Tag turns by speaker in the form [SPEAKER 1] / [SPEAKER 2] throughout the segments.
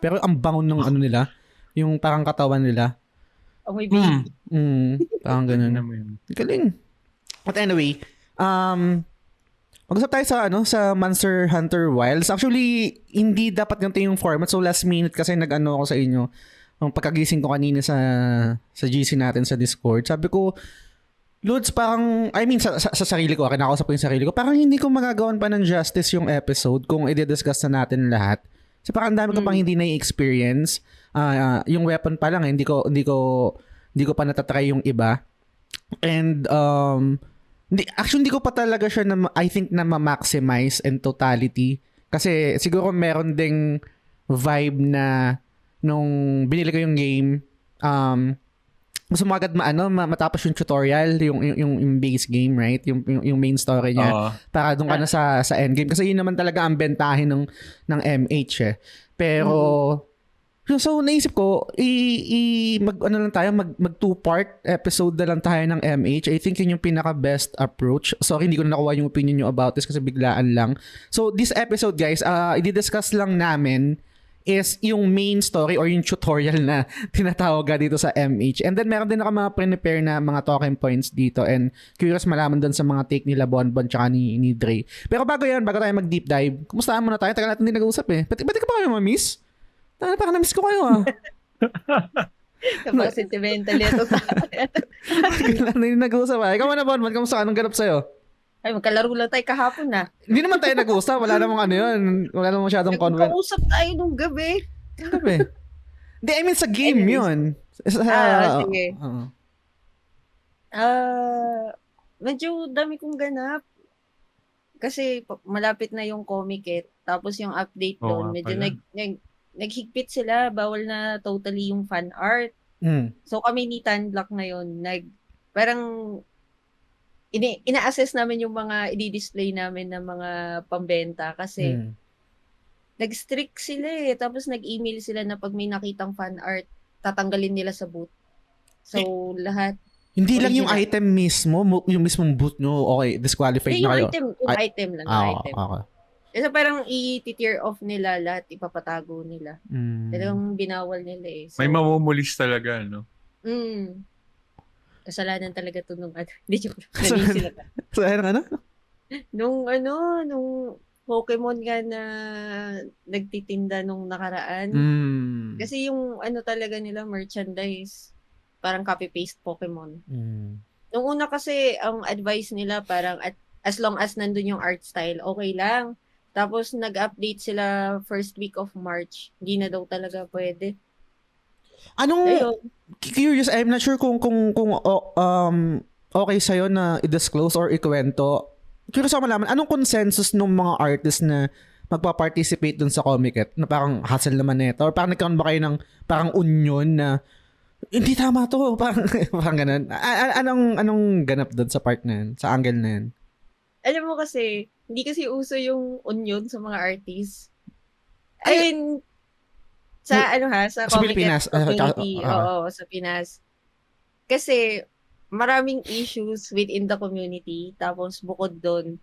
[SPEAKER 1] Pero ang bango ng ano nila, yung parang katawan nila.
[SPEAKER 2] Amoy baby.
[SPEAKER 1] Parang ganun. Galing. But anyway, mag-usap tayo sa Monster Hunter Wilds. Actually, hindi dapat ganito yung format. So last minute kasi nag-ano ako sa inyo. Ang pagkagising ko kanina sa GC natin sa Discord. Sabi ko, Lods, parang, I mean, sa sarili ko, kinakausap ko yung sarili ko, parang hindi ko magagawan pa ng justice yung episode kung i-discuss na natin lahat. So parang dami ko pang hindi na-experience. Yung weapon pa lang, hindi ko pa natatry yung iba. And, hindi ko pa talaga siya I think na ma-maximize in totality. Kasi siguro meron ding vibe na nung binili ko yung game, gusto mo agad matapos yung tutorial, yung base game, right? Yung main story niya. Para doon ka na sa end game. Kasi yun naman talaga ang bentahin ng MH eh. Pero, so naisip ko, mag 2-part episode na lang tayo ng MH. I think yun yung pinaka-best approach. Sorry, hindi ko na nakuha yung opinion nyo about this kasi biglaan lang. So, this episode, guys, i-discuss lang namin is yung main story or yung tutorial na tinatawag dito sa MH. And then meron din ako mga prepare na mga talking points dito and curious malaman doon sa mga take nila Bonbon tsaka ni Dre. Pero bago tayo mag-deep dive, kumustahan muna tayo? Tagal natin din nag-uusap eh. Pati ka pa kayo ma-miss? Parang na-miss ko kayo
[SPEAKER 2] Kapag sentimental ito sa akin.
[SPEAKER 1] Tagal natin nag-uusap Ikaw na Bonbon, kamusta? Anong ganap sa'yo?
[SPEAKER 2] Ay, magkalaro lang tayo kahapon na.
[SPEAKER 1] Hindi naman tayo nag-uusap. Wala namang yun. Wala namang masyadong convent.
[SPEAKER 2] Nag-uusap tayo nung gabi.
[SPEAKER 1] Gabi? Hindi, I mean sa game yun.
[SPEAKER 2] Sige. Medyo dami kong ganap. Kasi malapit na yung Comic-Con. Tapos yung update doon, medyo naghigpit sila. Bawal na totally yung fan art. So kami ni Tan Black ngayon, parang ina-assess namin yung mga i-display namin ng mga pambenta kasi nag-strict sila tapos nag-email sila na pag may nakitang fan art, tatanggalin nila sa booth. So, lahat.
[SPEAKER 1] Hindi lang yung item mismo, yung mismong booth nyo, okay, disqualified na kayo.
[SPEAKER 2] Yung item lang.
[SPEAKER 1] Okay.
[SPEAKER 2] So, parang i-tear off nila lahat, ipapatago nila. Talagang binawal nila So,
[SPEAKER 3] may mamumulis talaga, no?
[SPEAKER 2] Kasalanan talaga ito nung hindi joke. Naging sila pa. Nung Pokemon nga na nagtitinda nung nakaraan. Kasi yung talaga nila merchandise, parang copy-paste Pokemon. Nung una kasi, ang advice nila parang as long as nandun yung art style, okay lang. Tapos nag-update sila first week of March. Hindi na daw talaga pwede.
[SPEAKER 1] Curious, I'm not sure kung okay sa'yo na i-disclose or ikwento. Curious ako malaman, anong consensus ng mga artists na magpa-participate dun sa Comic-Con? Na parang hassle naman nito? Or parang nagkaroon ba kayo ng parang union na hindi tama to? Parang ganun. Anong ganap dun sa part na yun? Sa angle na yun?
[SPEAKER 2] Alam mo kasi, hindi kasi uso yung union sa mga artists. I mean, sa
[SPEAKER 1] Pilipinas
[SPEAKER 2] community, sa Pinas. Kasi maraming issues within the community, tapos bukod doon,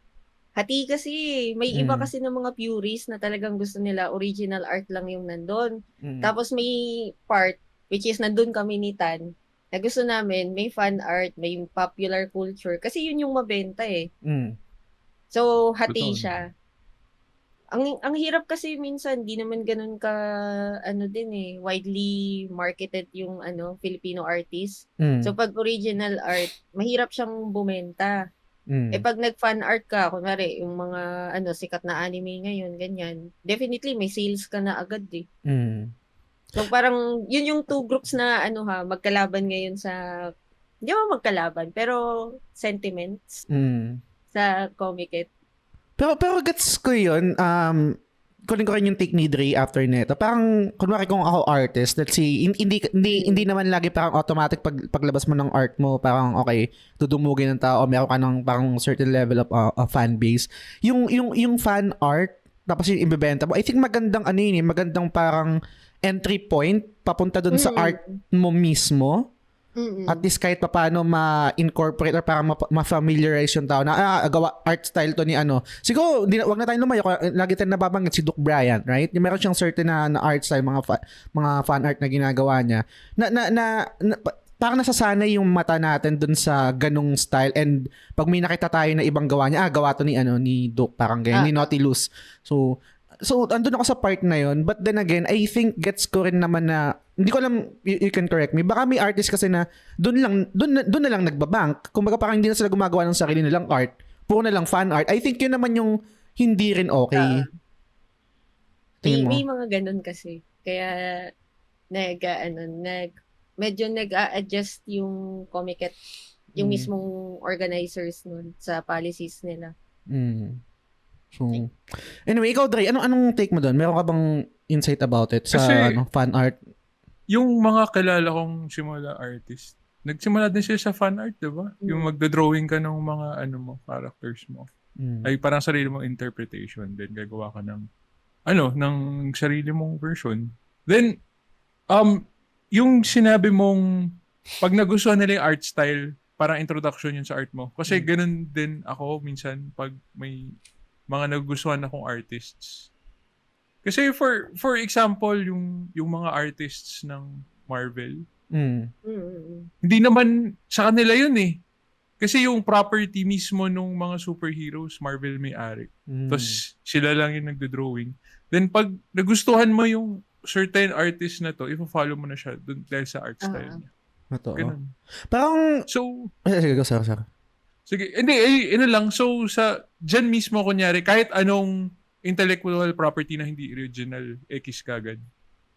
[SPEAKER 2] hati kasi, may iba kasi ng mga purists na talagang gusto nila original art lang yung nandun. Tapos may part, which is nandun kami ni Tan, na gusto namin, may fan art, may popular culture, kasi yun yung mabenta So, hati siya. Ang hirap kasi minsan di naman ganun ka widely marketed yung Filipino artist. So pag original art, mahirap siyang bumenta. Pag nag-fan art ka, kunwari yung mga sikat na anime ngayon, ganyan, definitely may sales ka na agad eh. So parang yun yung two groups na magkalaban ngayon sa hindi mo magkalaban, pero sentiments sa Comic-Con.
[SPEAKER 1] Pero gets ko yun. Kunin ko rin yung take ni Dre after nito. Parang, kunwari kung ako artist, let's say, hindi naman lagi parang automatic paglabas mo ng art mo, parang okay, tudumugin ng tao, meron ka ng parang certain level of fan base. Yung fan art, tapos yung ibebenta mo, I think magandang magandang parang entry point papunta dun sa art mo mismo. At least kahit paano ma-incorporate or para ma-familiarize yung tao na gawa art style to ni ano. Siguro wag na tayong lumayo, lagi tayong nababanggit si Duke Bryant, right? Yung meron siyang certain na art style, mga fan art na ginagawa niya. Parang nasasanay yung mata natin dun sa ganung style, and pag may nakita tayo na ibang gawa niya, gawa to ni Duke, parang ganyan, ni Nautilus. So andun ako sa part na yon, but then again, I think gets ko rin naman na, hindi ko alam, you can correct me, baka may artist kasi na doon na lang nagbabank. Kumbaga parang hindi na sila gumagawa ng sarili nilang art, puro na lang fan art. I think yun naman yung hindi rin okay.
[SPEAKER 2] May mga ganun kasi. Kaya medyo nag-a-adjust yung Comiket, yung mismong organizers nun sa policies nila.
[SPEAKER 1] So, anyway, ikaw, Dre, anong take mo doon? Meron ka bang insight about it sa
[SPEAKER 3] Kasi,
[SPEAKER 1] fan art?
[SPEAKER 3] Yung mga kilala kong simula artist, nagsimula din sila sa fan art, diba? Yung magdodrawing ka ng mga characters mo. Ay parang sarili mong interpretation. Then gagawa ka ng sarili mong version. Then, yung sinabi mong pag nagustuhan nila yung art style, parang introduction yun sa art mo. Kasi ganun din ako minsan pag may mga nagugustuhan akong artists. Kasi for example, yung mga artists ng Marvel, hindi naman sa kanila yun eh. Kasi yung property mismo nung mga superheroes, Marvel may-ari. Tapos sila lang yung nagdo-drawing. Then pag nagustuhan mo yung certain artist na to, i-follow mo na siya dun dahil sa art style niya. Ganun.
[SPEAKER 1] Parang,
[SPEAKER 3] so,
[SPEAKER 1] sorry.
[SPEAKER 3] Sige, hindi, lang. So, dyan mismo, kunyari, kahit anong intellectual property na hindi original, X kagad.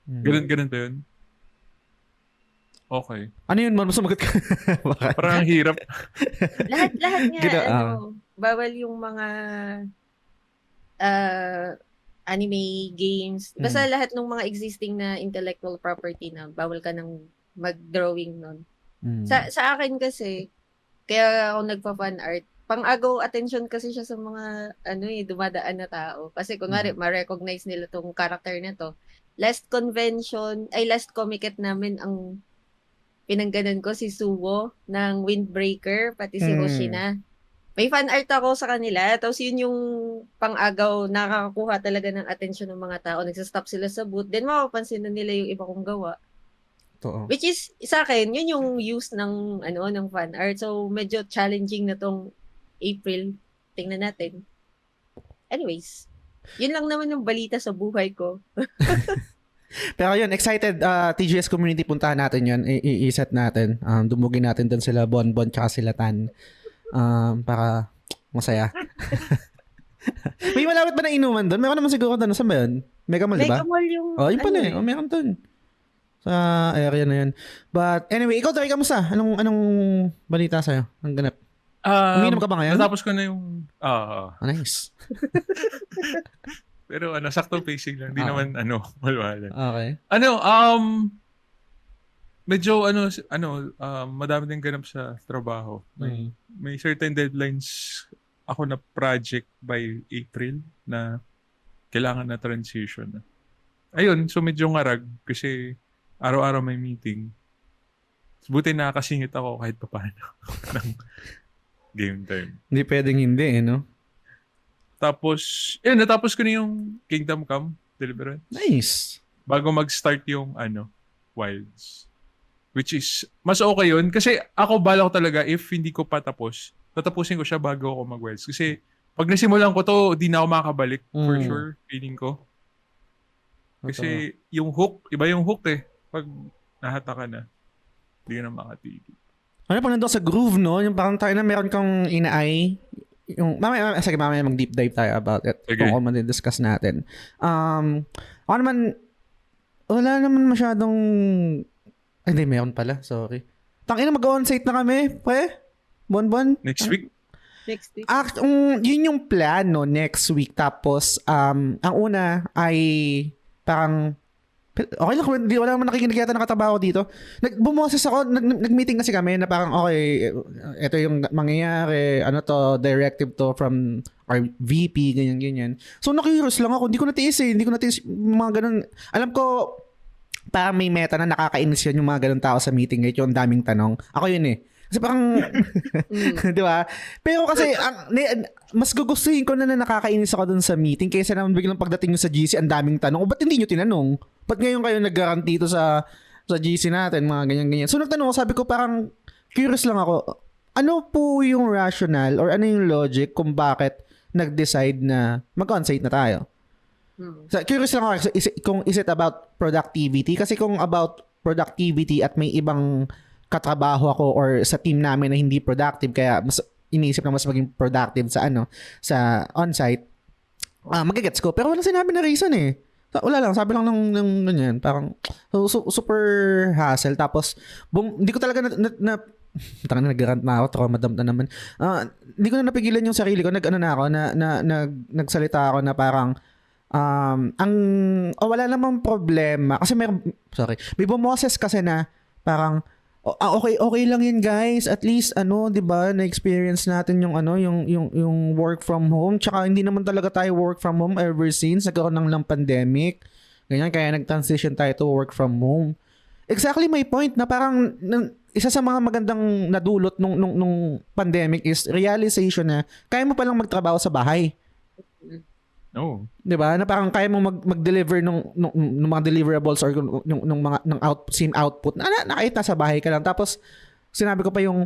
[SPEAKER 3] Ganun ba yun? Okay.
[SPEAKER 1] Ano yun, man? Sumagot ka.
[SPEAKER 3] Parang hirap.
[SPEAKER 2] lahat nga, bawal yung mga anime games. Basta lahat ng mga existing na intellectual property na bawal ka nang mag-drawing nun. Sa akin kasi, kaya ako nagpa-fan art, pang-agaw attention kasi siya sa mga dumadaan na tao. Kasi kunwari, ma-recognize nila tong character na to. Last Comiket namin, ang pinangganan ko si Suwo ng Windbreaker, pati si Hoshina. May fan art ako sa kanila, tapos yun yung pang-agaw, nakakakuha talaga ng attention ng mga tao. Nagsastop sila sa booth, then mapapansin na nila yung iba kong gawa. Which is, sa akin, yun yung use ng fan art. So, medyo challenging na tong April. Tingnan natin. Anyways, yun lang naman yung balita sa buhay ko.
[SPEAKER 1] Pero yun, excited. TGS community, puntahan natin yun. I-set natin. Dumugin natin dun sila Bonbon tsaka sila Tan. Para masaya. May malapit ba na inuman doon? Meron naman siguro doon. Saan ba yun? Mega Mall, diba?
[SPEAKER 2] Mega Mall yung...
[SPEAKER 1] yun pala eh. Meron doon. Sa area na yun. But anyway, ikaw Toy, kamusta? Anong balita sa'yo? Ang ganap? Uminom ka ba ngayon?
[SPEAKER 3] Natapos ko na yung...
[SPEAKER 1] nice.
[SPEAKER 3] Pero sakto pacing lang. Hindi naman, malwalan.
[SPEAKER 1] Okay.
[SPEAKER 3] Medyo, madami din ganap sa trabaho. May certain deadlines ako na project by April na kailangan na transition. Ayun, so medyo ngarag kasi araw-araw may meeting. Buti nakakasingit ako kahit papaano ng game time.
[SPEAKER 1] Hindi pwedeng hindi, no?
[SPEAKER 3] Tapos, natapos ko na yung Kingdom Come Deliverance.
[SPEAKER 1] Nice.
[SPEAKER 3] Bago mag-start yung Wilds. Which is, mas okay yun. Kasi ako bala ko talaga, if hindi ko patapos, tatapusin ko siya bago ako mag-Wilds. Kasi pag nasimulan ko to, di na ako makakabalik. For sure, feeling ko. Kasi yung hook, iba yung hook eh. Pag nahata ka na, hindi na makatigil.
[SPEAKER 1] Pag nandun sa groove, no? Yung parang tayo na meron kang inaay. Yung, mamaya mag-deep dive tayo about it.
[SPEAKER 3] Okay.
[SPEAKER 1] Kung mag-discuss natin. Ako naman, wala naman masyadong... Hindi, meron pala. Sorry. Tangina, mag-on-site na kami, pre. Bonbon.
[SPEAKER 3] Next week?
[SPEAKER 2] Next week.
[SPEAKER 1] Yun yung plan, no? Next week. Tapos, ang una ay parang... Okay lang, wala naman nakikinig yata ng katrabaho dito. Bumoses ako, nag-meeting kasi kami na parang, okay, ito yung mangyayari, directive to from our VP, ganyan. So, na-curious lang ako. Hindi ko natiis mga ganun. Alam ko, parang may meta na nakakainis yun yung mga ganun tao sa meeting, right? Yung daming tanong. Ako yun eh. Kasi parang, di ba? Pero kasi, mas gugustuhin ko na nakakainis ako dun sa meeting kaysa naman biglang pagdating nyo sa GC, ang daming tanong. O ba't hindi nyo tinanong? Ba't ngayon kayo nag-guarantee dito sa GC natin, mga ganyan-ganyan. So nagtanong ko, sabi ko parang, curious lang ako, ano po yung rationale or ano yung logic kung bakit nag-decide na mag-onsite na tayo? So, curious lang ako kung is it about productivity? Kasi kung about productivity at may ibang katrabaho ako or sa team namin na hindi productive kaya mas iniisip na mas maging productive sa onsite, magigets ko. Pero walang sinabi na reason eh. Wala lang, sabi lang ng ganyan. Parang super hassle. Tapos, hindi ko talaga nag-rant na ako, traumadam na naman. Hindi ko na napigilan yung sarili ko. Nagsalita ako na parang wala namang problema kasi may bumoses kasi na parang okay lang yun guys, at least 'di ba, na-experience natin yung yung work from home, tsaka hindi naman talaga tayo work from home ever since nagkaroon ng pandemic, ganyan, kaya nag-transition tayo to work from home. Exactly my point na parang isa sa mga magandang nadulot nung pandemic is realization na kaya mo palang magtrabaho sa bahay.
[SPEAKER 3] Oh.
[SPEAKER 1] 'Di ba? Na parang kaya mo mag-deliver ng mga deliverables or ng same output. Kahit nasa bahay ka lang. Tapos sinabi ko pa yung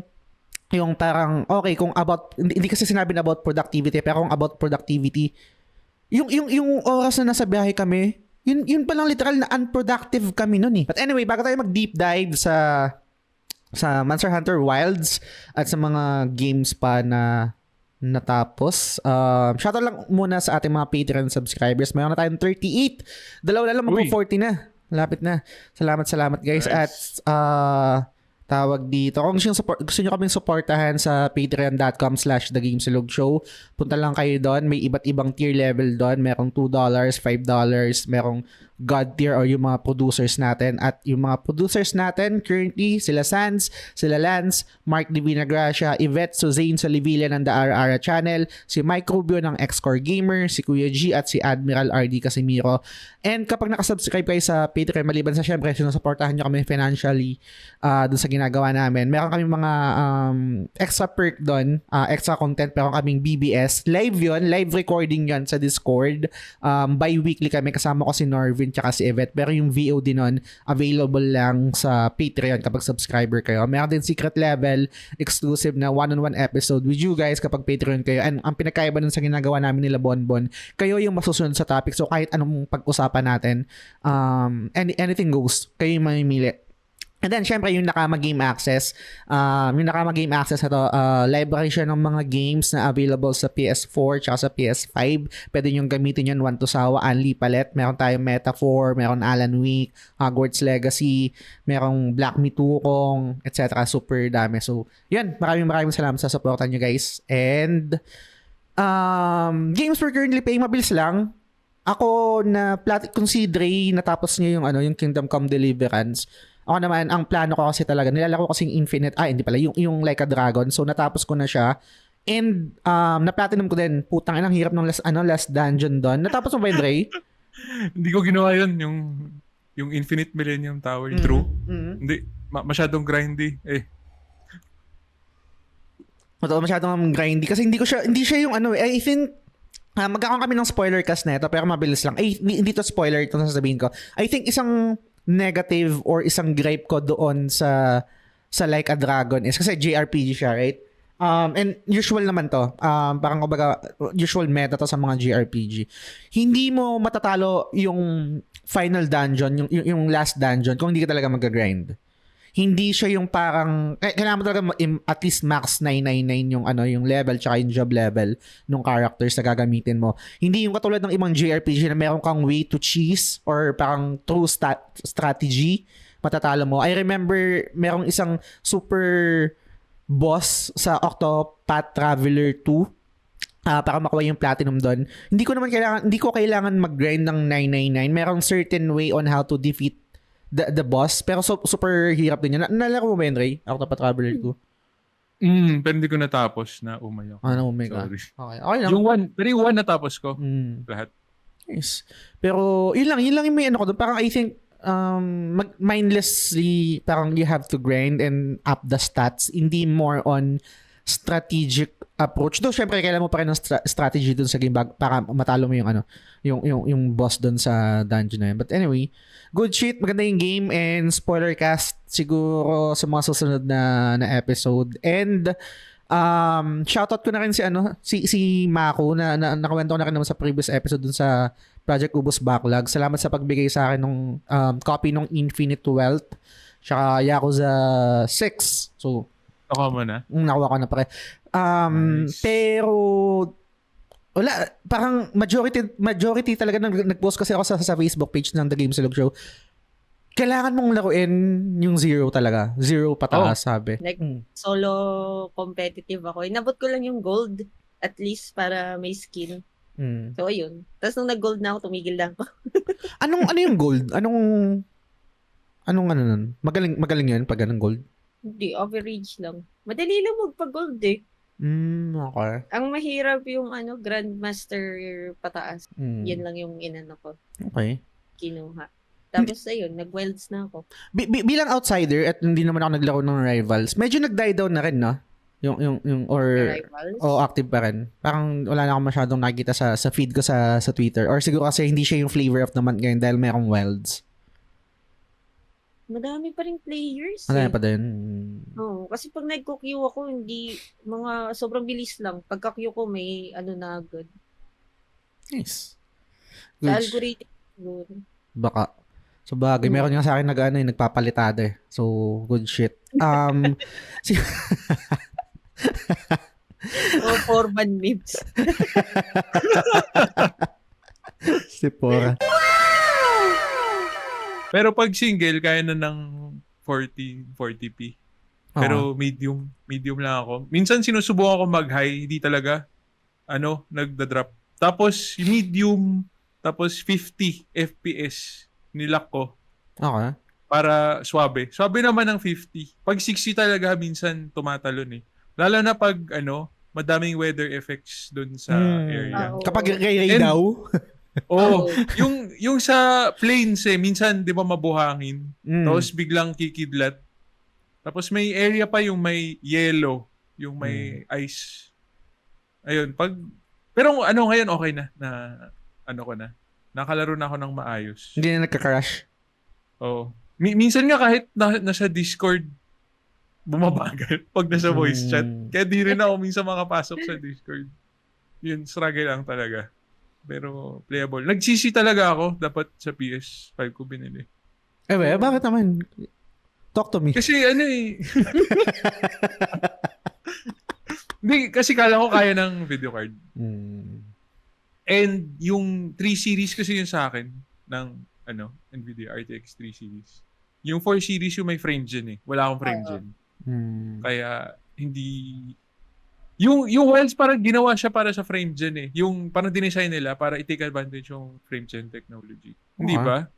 [SPEAKER 1] parang okay kung about hindi kasi sinabi na about productivity, pero kung about productivity, yung oras na nasa bahay kami, yun pa lang literal na unproductive kami noon eh. But anyway, bago tayo mag-deep dive sa Monster Hunter Wilds at sa mga games pa na natapos. Shoutout lang muna sa ating mga Patreon subscribers. Mayroon na tayong 38. Dalawa na lang, mag-40 na. Lapit na. Salamat guys.
[SPEAKER 3] Nice.
[SPEAKER 1] At tawag dito. Kung gusto nyo kaming supportahan sa patreon.com/thegamesulogshow, punta lang kayo doon. May iba't ibang tier level doon. Merong $2, $5, merong God tier or yung mga producers natin. At yung mga producers natin currently, sila Sans, sila Lance, Mark Divina Gracia, Yvette Suzane Solivilla ng The Ara Channel, si Mike Rubio ng Xcore Gamer, si Kuya G at si Admiral RD Casimiro. And kapag nakasubscribe kayo sa Patreon, maliban sa syempre sinusuportahan nyo kami financially dun sa ginagawa namin, meron kami mga extra perk dun, extra content, pero kaming BBS. Live yun, live recording yun sa Discord. Bi-weekly kami, kasama ko si Norvin tsaka si Yvette, pero yung VOD nun available lang sa Patreon kapag subscriber kayo. Meron din secret level, exclusive na one-on-one episode with you guys kapag Patreon kayo. And ang pinakaiba nun sa ginagawa namin nila Bonbon, kayo yung masusunod sa topic. So kahit anong pag-usapan natin, anything goes. Kayo yung mamimili. And then, syempre, yung Nakama Game Access. Yung Nakama Game Access na to, library siya ng mga games na available sa PS4 tsaka sa PS5. Pwede nyo gamitin yun, One to Sawa, Unli Palette. Meron tayong Metaphor, meron Alan Wake, Hogwarts Legacy, merong Black Myth Wukong, etc. Super dami. So, yun. Maraming salamat sa supportan nyo, guys. And, games we're currently playing, mabilis lang. Ako kung si Dre, natapos niya yung Kingdom Come Deliverance. Ako naman, ang plano ko kasi talaga, nilalaro ko kasing Infinite, hindi pala, yung Like a Dragon. So, natapos ko na siya. And, na-platinum ko din. Putang inang hirap ng last dungeon doon. Natapos mo ba yun, Dre?
[SPEAKER 3] Hindi ko ginawa yun, yung Infinite Millennium Tower, true. Hindi, masyadong grindy.
[SPEAKER 1] Masyadong grindy. Kasi hindi siya yung I think, magkakaroon kami ng spoiler cast na ito, pero mabilis lang. Hindi to spoiler, ito sasabihin ko. I think isang negative or isang gripe ko doon sa Like a Dragon is kasi JRPG siya, right? And usual naman to. Parang usual meta to sa mga JRPG. Hindi mo matatalo yung final dungeon, yung last dungeon kung hindi ka talaga mag-grind. Hindi siya yung parang kailangan mo talaga at least max 999 yung level tsaka yung job level ng characters na gagamitin mo. Hindi yung katulad ng ibang JRPG na meron kang way to cheese or parang true strategy matatalo mo. I remember merong isang super boss sa Octopath Traveler 2 para makuha yung platinum doon. Hindi ko kailangan mag-grind ng 999. Merong certain way on how to defeat the boss, pero super hirap din yan. Nalaro mo ba yun, Ray? Octopath Traveler 2?
[SPEAKER 3] Pero hindi ko natapos na umay ako.
[SPEAKER 1] Umay ka.
[SPEAKER 3] Sorry.
[SPEAKER 1] Okay lang.
[SPEAKER 3] Yung one natapos ko. Lahat.
[SPEAKER 1] Yes. Pero, yun lang yung may ko doon. Parang I think, mindlessly parang you have to grind and up the stats, hindi more on strategic approach. Though syempre kailangan mo pa rin ng strategy dun sa game para matalo mo yung yung boss dun sa dungeon na yun. But anyway, good shit, maganda yung game, and spoiler cast siguro sa mga susunod na episode. And shoutout ko na rin si Mako na nakawento ko na rin naman sa previous episode dun sa Project Ubus Backlog. Salamat sa pagbigay sa akin ng copy ng Infinite Wealth tsaka Yakuza 6. So,
[SPEAKER 3] Nakuha mo na?
[SPEAKER 1] Nakuha ko na pare.
[SPEAKER 3] Nice.
[SPEAKER 1] Pero wala, parang majority talaga nag-post kasi ako sa Facebook page ng The Game Silog Show. Kailangan mong laruin yung 0 talaga. 0 pataas, sabi.
[SPEAKER 2] Solo competitive ako. Inabot ko lang yung gold at least para may skin. So, ayun. Tapos nung nag-gold na ako, tumigil lang ako.
[SPEAKER 1] ano yung gold? Anong nun? Magaling yun pag anong gold?
[SPEAKER 2] Hindi, average lang. Madali lang magpa-gold eh.
[SPEAKER 1] Okay.
[SPEAKER 2] Ang mahirap yung Grandmaster pataas. Yan lang yung ko.
[SPEAKER 1] Okay.
[SPEAKER 2] Kinuha. Tapos ayun, nag-welds na ako.
[SPEAKER 1] Bilang outsider at hindi naman ako naglaro ng Rivals, medyo nag-die down na rin, no? Yung or
[SPEAKER 2] Rivals?
[SPEAKER 1] active pa rin. Parang wala na akong masyadong nakikita sa feed ko sa Twitter. Or siguro kasi hindi siya yung flavor of the month ngayon dahil mayroong welds.
[SPEAKER 2] Madami pa rin players
[SPEAKER 1] Madami
[SPEAKER 2] eh.
[SPEAKER 1] pa din.
[SPEAKER 2] Oo, kasi pag nag-queue ako, hindi, sobrang bilis lang. Pagka-queue ko, may na agad.
[SPEAKER 1] Nice.
[SPEAKER 2] Sa
[SPEAKER 1] Good.
[SPEAKER 2] algorithm siguro.
[SPEAKER 1] Baka. So bagay, meron nga sa akin nagpapalitado eh. So, good shit. Si
[SPEAKER 2] Forman memes.
[SPEAKER 1] si Pora.
[SPEAKER 3] Pero pag single, kaya na ng 40p. Pero medium lang ako. Minsan sinusubukan ko mag-high, hindi talaga, nagda-drop. Tapos medium, tapos 50 FPS, nilock ko.
[SPEAKER 1] Okay.
[SPEAKER 3] Para swabe. Swabe naman ng 50. Pag 60 talaga, minsan tumatalon eh. Lalo na pag, madaming weather effects dun sa area.
[SPEAKER 2] Oo.
[SPEAKER 1] Kapag ray daw.
[SPEAKER 3] Oh, yung sa plains minsan 'di ba mabuhangin. Tapos biglang kikidlat. Tapos may area pa yung may yellow, yung may ice. Ayun, pero ngayon okay na ko na. Nakalaro na ako ng maayos.
[SPEAKER 1] Hindi na nagka-crash.
[SPEAKER 3] Oh. Minsan nga kahit nasa Discord bumabagal pag nasa voice chat. Kaya di rin ako minsan makapasok sa Discord. Yun, struggle lang talaga. Pero playable. Nagsisi talaga ako. Dapat sa PS5 ko binili.
[SPEAKER 1] Bakit naman? Talk to me.
[SPEAKER 3] Kasi Hindi, kasi kala ko kaya ng video card. And yung 3 series kasi yun sa akin ng NVIDIA RTX 3 series. Yung 4 series yung may frame gen eh. Wala akong frame gen. Kaya hindi... Yung Wilds parang ginawa siya para sa frame gen eh. Yung parang dinesign nila para i-take advantage yung frame gen technology. Hindi ba?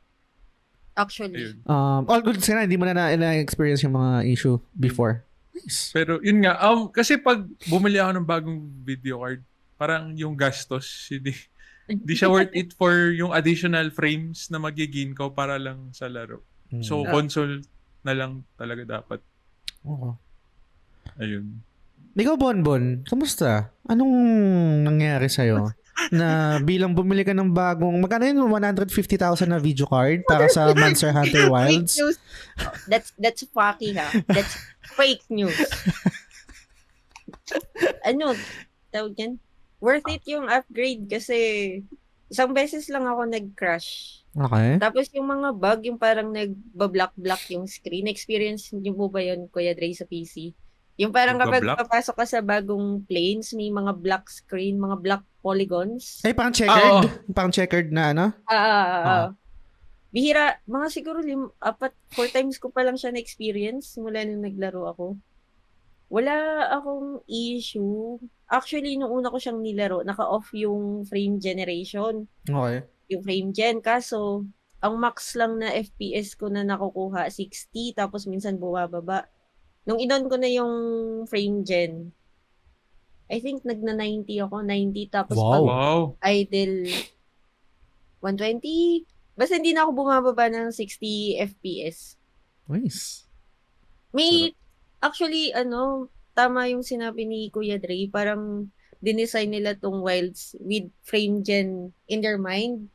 [SPEAKER 2] Actually.
[SPEAKER 3] Ayun.
[SPEAKER 1] All good sana, hindi mo na-experience yung mga issue before. Nice.
[SPEAKER 3] Pero yun nga, kasi pag bumili ako ng bagong video card, parang yung gastos, hindi siya worth it for yung additional frames na magiging ko para lang sa laro. So, console na lang talaga dapat.
[SPEAKER 1] Okay.
[SPEAKER 3] Ayun.
[SPEAKER 1] Ikaw, Bonbon, kamusta? Anong nangyari sa'yo? Na bilang bumili ka ng bagong, magkano yun? 150,000 na video card para sa Monster Hunter Wilds?
[SPEAKER 2] Fake news. That's fucky ha. That's fake news. Tawag yan? Worth it yung upgrade kasi isang beses lang ako nag-crash.
[SPEAKER 1] Okay.
[SPEAKER 2] Tapos yung mga bug, yung parang nagba-block yung screen. Experience niyo po ba yun, Kuya Dre, sa PC? Yung parang kapag papasok ka sa bagong planes, may mga black screen, mga black polygons.
[SPEAKER 1] Ay, parang checkered? Parang checkered na
[SPEAKER 2] Bihira, mga siguro 4 times ko pa lang siya na-experience mula nung naglaro ako. Wala akong issue. Actually, nung una ko siyang nilaro, naka-off yung frame generation.
[SPEAKER 1] Okay.
[SPEAKER 2] Yung frame gen. Kaso, ang max lang na FPS ko na nakukuha, 60, tapos minsan bumababa. Nung inon ko na yung frame gen, I think nagna 90 ako, 90, tapos pag idle 120, Basta hindi na ako bumababa ng 60 FPS.
[SPEAKER 1] Nice.
[SPEAKER 2] May, actually, tama yung sinabi ni Kuya Dre, parang dinesign nila tong Wilds with frame gen in their mind.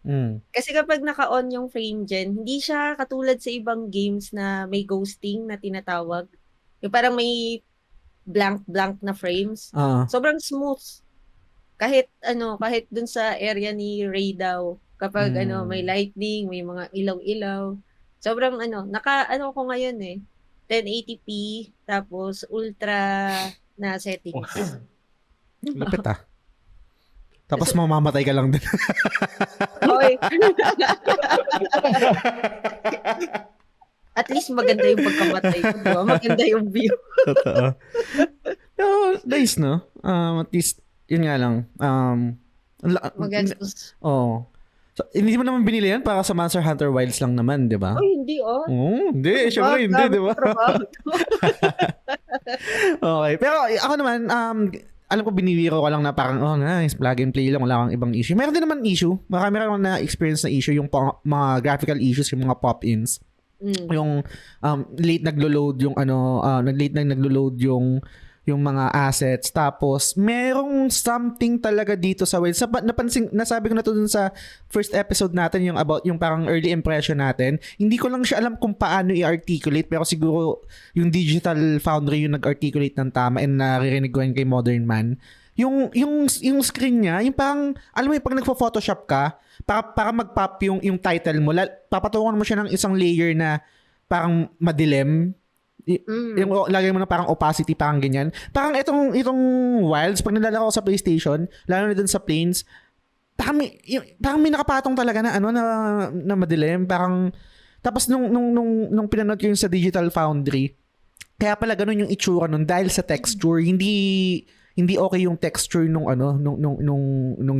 [SPEAKER 2] Kasi kapag naka-on yung frame gen, hindi siya katulad sa ibang games na may ghosting na tinatawag. Yung parang may blank na frames. Sobrang smooth. Kahit dun sa area ni Ray daw, kapag may lightning, may mga ilaw-ilaw. Sobrang ko ngayon 1080p, tapos ultra na settings.
[SPEAKER 1] Lupit Tapos mamamatay ka lang din.
[SPEAKER 2] Hoy. At least maganda yung pagkamatay ko, diba? Maganda yung view.
[SPEAKER 1] Totoo. Pero, nice, no? At least, yun nga lang.
[SPEAKER 2] Magastos.
[SPEAKER 1] Oo. So, hindi mo naman binili yan para sa Monster Hunter Wilds lang naman, di ba?
[SPEAKER 2] Ay, hindi
[SPEAKER 1] hindi. Siyempre, hindi, di ba? Okay. Pero ako naman, alam ko binibiro ko lang na parang, nice, plug and play lang, wala kang ibang issue. Meron din naman issue. Marami rin na-experience na issue, yung mga graphical issues, yung mga pop-ins. Yung late naglo-load yung naglo-load yung mga assets. Tapos, merong something talaga dito sa Wilds. Nasabi ko na to dun sa first episode natin, yung about yung parang early impression natin. Hindi ko lang siya alam kung paano i-articulate, pero siguro yung Digital Foundry yung nag-articulate ng tama and naririnig ko yun kay Modern Man. Yung screen niya, yung parang, alam mo yung pag nagpo-photoshop ka, para mag-pop yung title mo, papatungan mo siya ng isang layer na parang madilim. Yung lagay mo na parang opacity, parang ganyan. Parang itong Wilds, pag nilalaro ko sa PlayStation, lalo na dun sa planes, parang may nakapatong talaga na na madilim. Parang, tapos nung pinanood ko yung sa Digital Foundry, kaya pala ganun yung itsura nun dahil sa texture, hindi okay yung texture nung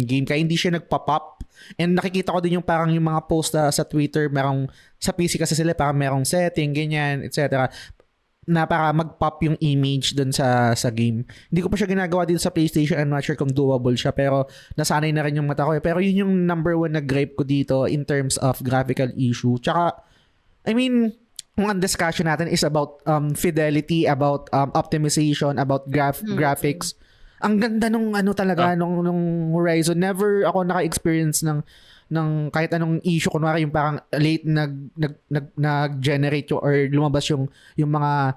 [SPEAKER 1] game, kaya hindi siya nagpa-pop. And nakikita ko din yung parang yung mga post sa Twitter, merong sa PC kasi sila parang merong setting, ganyan, etc. na para mag-pop yung image dun sa game. Hindi ko pa siya ginagawa dito sa PlayStation. I'm not sure kung doable siya, pero nasanay na rin yung mata ko. Pero yun yung number 1 na gripe ko dito in terms of graphical issue. Tsaka, I mean, kung ang discussion natin is about fidelity, about optimization, about graphics. Ang ganda nung nung Horizon. Never ako naka-experience ng kahit anong issue, kunwari yung parang late nag-generate or lumabas yung mga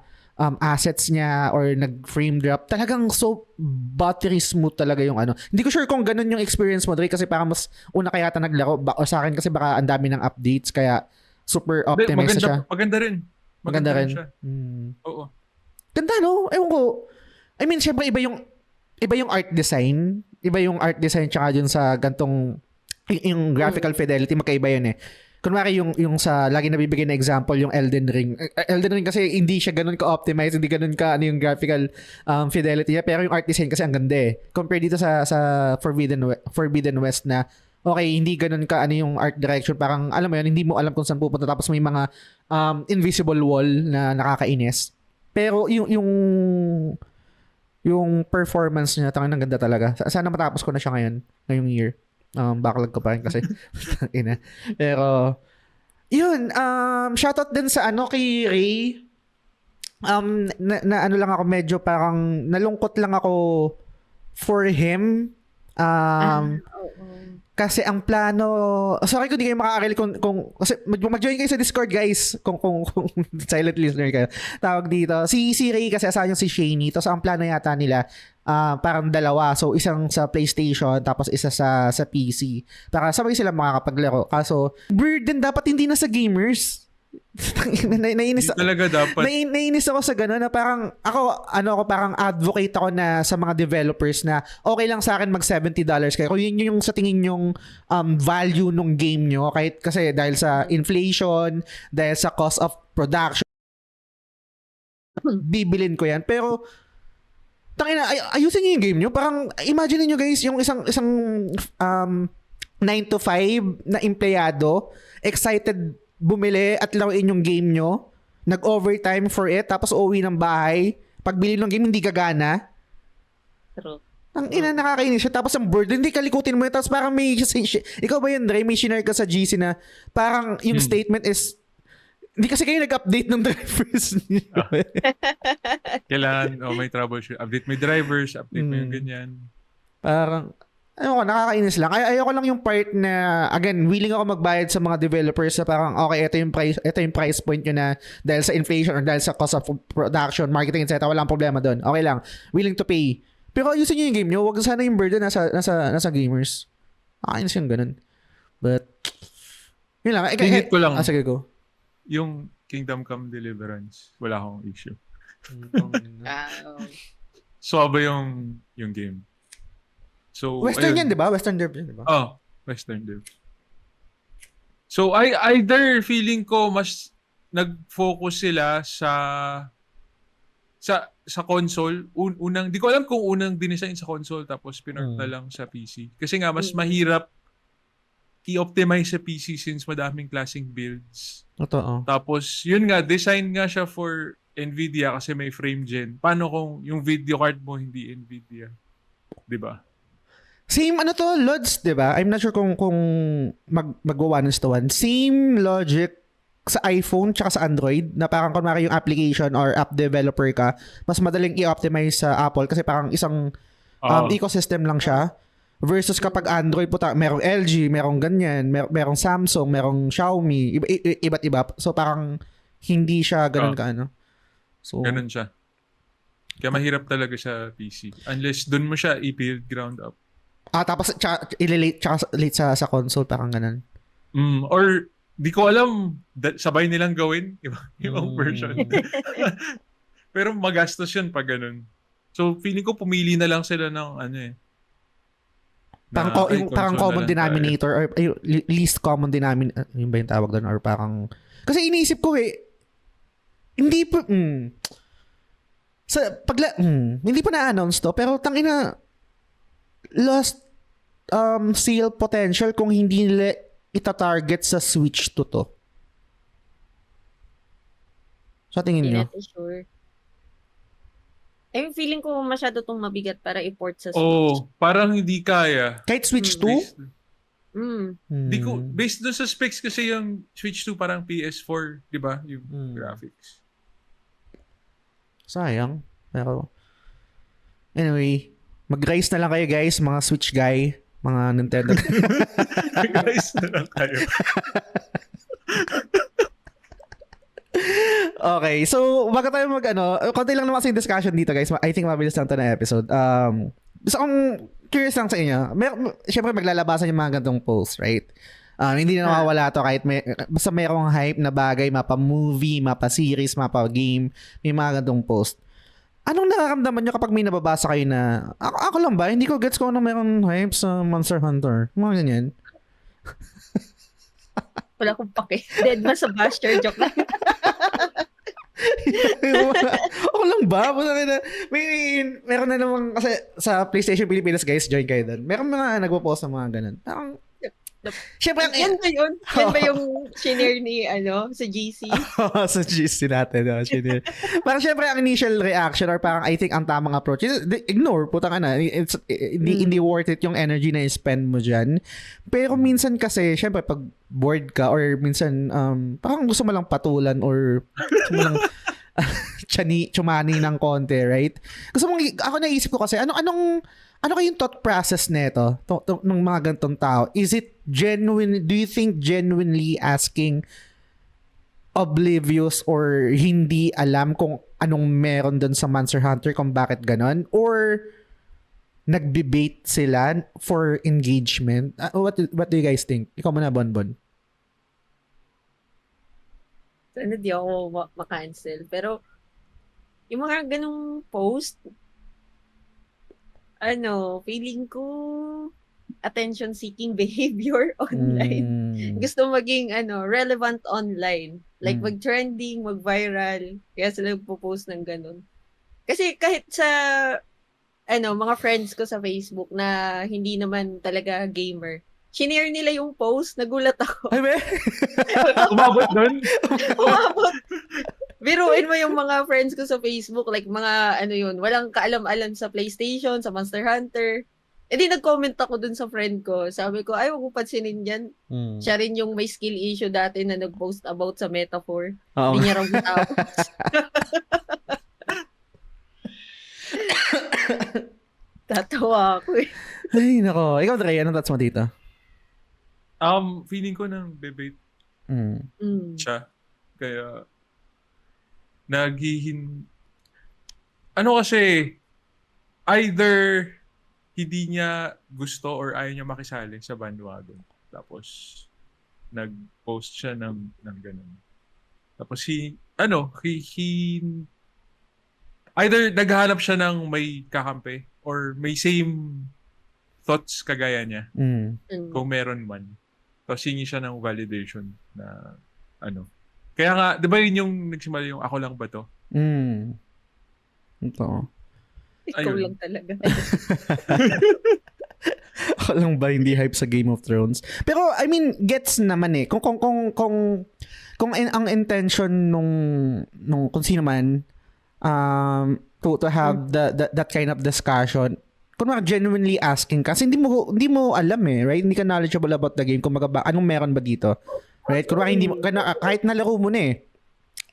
[SPEAKER 1] assets niya or nag-frame drop. Talagang so buttery smooth talaga yung Hindi ko sure kung ganun yung experience mo, Dre, kasi parang mas una kaya ata naglaro. O sa akin kasi baka ang dami ng updates, kaya super optimized siya.
[SPEAKER 3] Maganda rin.
[SPEAKER 1] Maganda rin.
[SPEAKER 3] Siya. Oo.
[SPEAKER 1] Ganda, no? Ewan ko. I mean, syempre iba yung art design. Iba yung art design tsaka dun sa gantong yung graphical fidelity, magkaiba yun Kunwari yung sa lagi nabibigay na example, yung Elden Ring. Elden Ring kasi hindi siya ganun ka-optimize, hindi ganun ka yung graphical fidelity niya, pero yung art design kasi ang ganda Compare dito sa Forbidden West na okay, hindi ganun ka yung art direction, parang alam mo yun, hindi mo alam kung saan pupunta, tapos may mga invisible wall na nakakainis. Pero yung performance niya, ang ganda talaga. Sana matapos ko na siya ngayong year. Backlog ko pa rin kasi ina. Pero yun, shoutout din sa kay Ray. Na lang ako, medyo parang nalungkot lang ako for him. Kasi ang plano, sorry kung di kayo makakakil kung kasi mag-join kayo sa Discord, guys, kung silent listener kayo. Tawag dito, si Ray kasi asahan yung si Shaney. Tapos ang plano yata nila, parang dalawa. So, isang sa PlayStation, tapos isa sa PC. Para sabay sila makakapaglaro. Kaso, weird din, dapat hindi na sa gamers. Nainis
[SPEAKER 3] talaga dapat.
[SPEAKER 1] Nainis ako sa gano'n na parang ako parang advocate ako na sa mga developers na okay lang sa akin mag $70 kayo. Kung yun yung sa tingin yung value ng game nyo, kahit kasi dahil sa inflation, dahil sa cost of production, bibilin ko yan. Pero ayusin niyo yung game nyo. Parang imagine niyo guys, yung isang 9 to 5 na empleyado, excited bumili at laruin yung game nyo, nag-overtime for it, tapos uuwi ng bahay, pagbili ng game hindi gagana.
[SPEAKER 2] True.
[SPEAKER 1] Ang ina, nakakainis siya. Tapos ang board, hindi kalikutin mo yun. Tapos parang may, ikaw ba yun, Dre? May shinare ka sa GC na parang yung statement is, hindi kasi kayo nag-update ng drivers niyo.
[SPEAKER 3] Kailangan, may troubleshoot. Update mo yung drivers, update mo yung ganyan.
[SPEAKER 1] Parang, ayoko, nakakainis lang. Ayoko lang yung part na, again, willing ako magbayad sa mga developers na parang, okay, ito yung price point nyo na dahil sa inflation or dahil sa cost of production, marketing, etc. Walang problema doon. Okay lang. Willing to pay. Pero ayusin nyo yung game nyo. Huwag sana yung burden nasa gamers. Nakakainis yung ganun. But, yun lang.
[SPEAKER 3] Tingit ko lang.
[SPEAKER 1] Sige, go.
[SPEAKER 3] Yung Kingdom Come Deliverance, wala akong issue. Suwaba yung game. So,
[SPEAKER 1] Western yan, di ba? Western Dev yan, di ba?
[SPEAKER 3] Western Dev. So, either feeling ko mas nag-focus sila sa console. Di ko alam kung unang dinesign sa console tapos pinort na lang sa PC. Kasi nga, mas mahirap i-optimize sa PC since madaming klaseng builds.
[SPEAKER 1] Totoo.
[SPEAKER 3] Tapos, yun nga, design nga siya for NVIDIA kasi may frame gen. Paano kung yung video card mo hindi NVIDIA? Diba?
[SPEAKER 1] Same Lods, di ba? I'm not sure kung magwa 1:1. Same logic sa iPhone tsaka sa Android na parang kunwari yung application or app developer ka, mas madaling i-optimize sa Apple kasi parang isang ecosystem lang siya. Versus kapag Android, merong LG, merong ganyan, merong Samsung, merong Xiaomi, iba't iba. So parang hindi siya ganun kaano. So,
[SPEAKER 3] ganun siya. Kaya mahirap talaga sa PC. Unless dun mo siya i-build ground up.
[SPEAKER 1] Tapos ililate sa console, parang ganun.
[SPEAKER 3] Or, di ko alam, sabay nilang gawin, ibang version. Pero magastos yun pag ganun. So, feeling ko pumili na lang sila ng
[SPEAKER 1] parang common denominator or least common denominator, yun ba yung tawag doon? Or parang, kasi iniisip ko hindi pa, hindi pa na-announce to, pero tangina, lost sale potential kung hindi nila ita-target sa Switch 2 to. Sa tingin nyo?
[SPEAKER 2] Hindi natin sure. Feeling ko masyado tong mabigat para i-port sa Switch.
[SPEAKER 3] Parang hindi kaya.
[SPEAKER 1] Kahit Switch 2?
[SPEAKER 3] Based doon sa specs kasi yung Switch 2 parang PS4, di ba? Yung graphics.
[SPEAKER 1] Sayang. Pero, anyway, mag-rise na lang kayo guys, mga Switch guy, mga Nintendo.
[SPEAKER 3] Mag-rise na lang kayo.
[SPEAKER 1] Okay, so bago tayo konti lang naman kasi yung discussion dito guys. I think mabilis lang ito na episode. Gusto kong curious lang sa inyo. Siyempre maglalabasan yung mga gantong posts, right? Hindi na nawawala to kahit basta mayroong hype na bagay, mapa-movie, mapa-series, mapa-game, may mga gantong post. Anong nararamdaman nyo kapag may nababasa kayo na, ako lang ba? Hindi ko gets kung ano mayroong hype sa Monster Hunter. Mga ganyan.
[SPEAKER 2] Wala akong pake. Dead man sa Basher. Joke lang.
[SPEAKER 1] Ako lang ba? Meron na namang, kasi sa PlayStation Pilipinas guys, join kayo doon. Meron mga nagpo-post ng mga ganun. Siyempre,
[SPEAKER 2] yan ba yun? Yan ba yung shinare ni, sa GC?
[SPEAKER 1] Sa GC natin. Parang siyempre, ang initial reaction or parang I think ang tamang approach is ignore, putang ana. Hindi worth it yung energy na i-spend mo dyan. Pero minsan kasi, siyempre, pag bored ka or minsan, parang gusto mo lang patulan or gusto mo lang tsumani ng konti, right? Ako naisip ko kasi, ano kayong thought process nito ng mga ganitong tao? Is it genuine? Do you think genuinely asking oblivious or hindi alam kung anong meron doon sa Monster Hunter kung bakit ganon? Or nagbe-bait sila for engagement? What do you guys think? Ikaw muna, Bonbon.
[SPEAKER 2] Sana di ako makancel. Pero yung mga ganong post, feeling ko attention-seeking behavior online. Gusto maging relevant online. Like mag-trending, mag-viral. Kaya sila po-post ng ganun. Kasi kahit sa mga friends ko sa Facebook na hindi naman talaga gamer, shinare nila yung post, nagulat ako.
[SPEAKER 1] Ay, be?
[SPEAKER 3] Umabot doon?
[SPEAKER 2] Umabot. Biruin mo yung mga friends ko sa Facebook, like mga ano yun, walang kaalam-alam sa PlayStation, sa Monster Hunter. Eh di nag-comment ako dun sa friend ko. Sabi ko, ay, huwag mo pansinin yan. Siya rin yung may skill issue dati na nag-post about sa metaphor.
[SPEAKER 1] Oo.
[SPEAKER 2] Hindi niya raw matapos. Tatawa ako eh.
[SPEAKER 1] Ay, nako. Ikaw, Dre, anong thoughts mo dito?
[SPEAKER 3] Feeling ko ng debate
[SPEAKER 2] Mm.
[SPEAKER 3] siya. Kaya, ano kasi, either hindi niya gusto or ayaw niya makisali sa bandwagon. Tapos, nag-post siya ng ganun. Tapos, either naghahanap siya ng may kakampi or may same thoughts kagaya niya.
[SPEAKER 1] Mm.
[SPEAKER 3] Kung meron man. Tapos hingi siya ng validation na Kaya nga, di ba yun yung nagsimula yung ako lang ba to?
[SPEAKER 1] Ito.
[SPEAKER 2] Ikaw
[SPEAKER 3] Ayun.
[SPEAKER 2] lang talaga.
[SPEAKER 1] Ako lang ba hindi hype sa Game of Thrones? Pero I mean, gets naman eh. Kung ang intention nung kung sino man to have that kind of discussion, kung genuinely asking kasi hindi mo alam eh, right? Hindi ka knowledgeable about the game kung anong meron ba dito. Right? Kung hindi mo kahit nalaro mo na eh.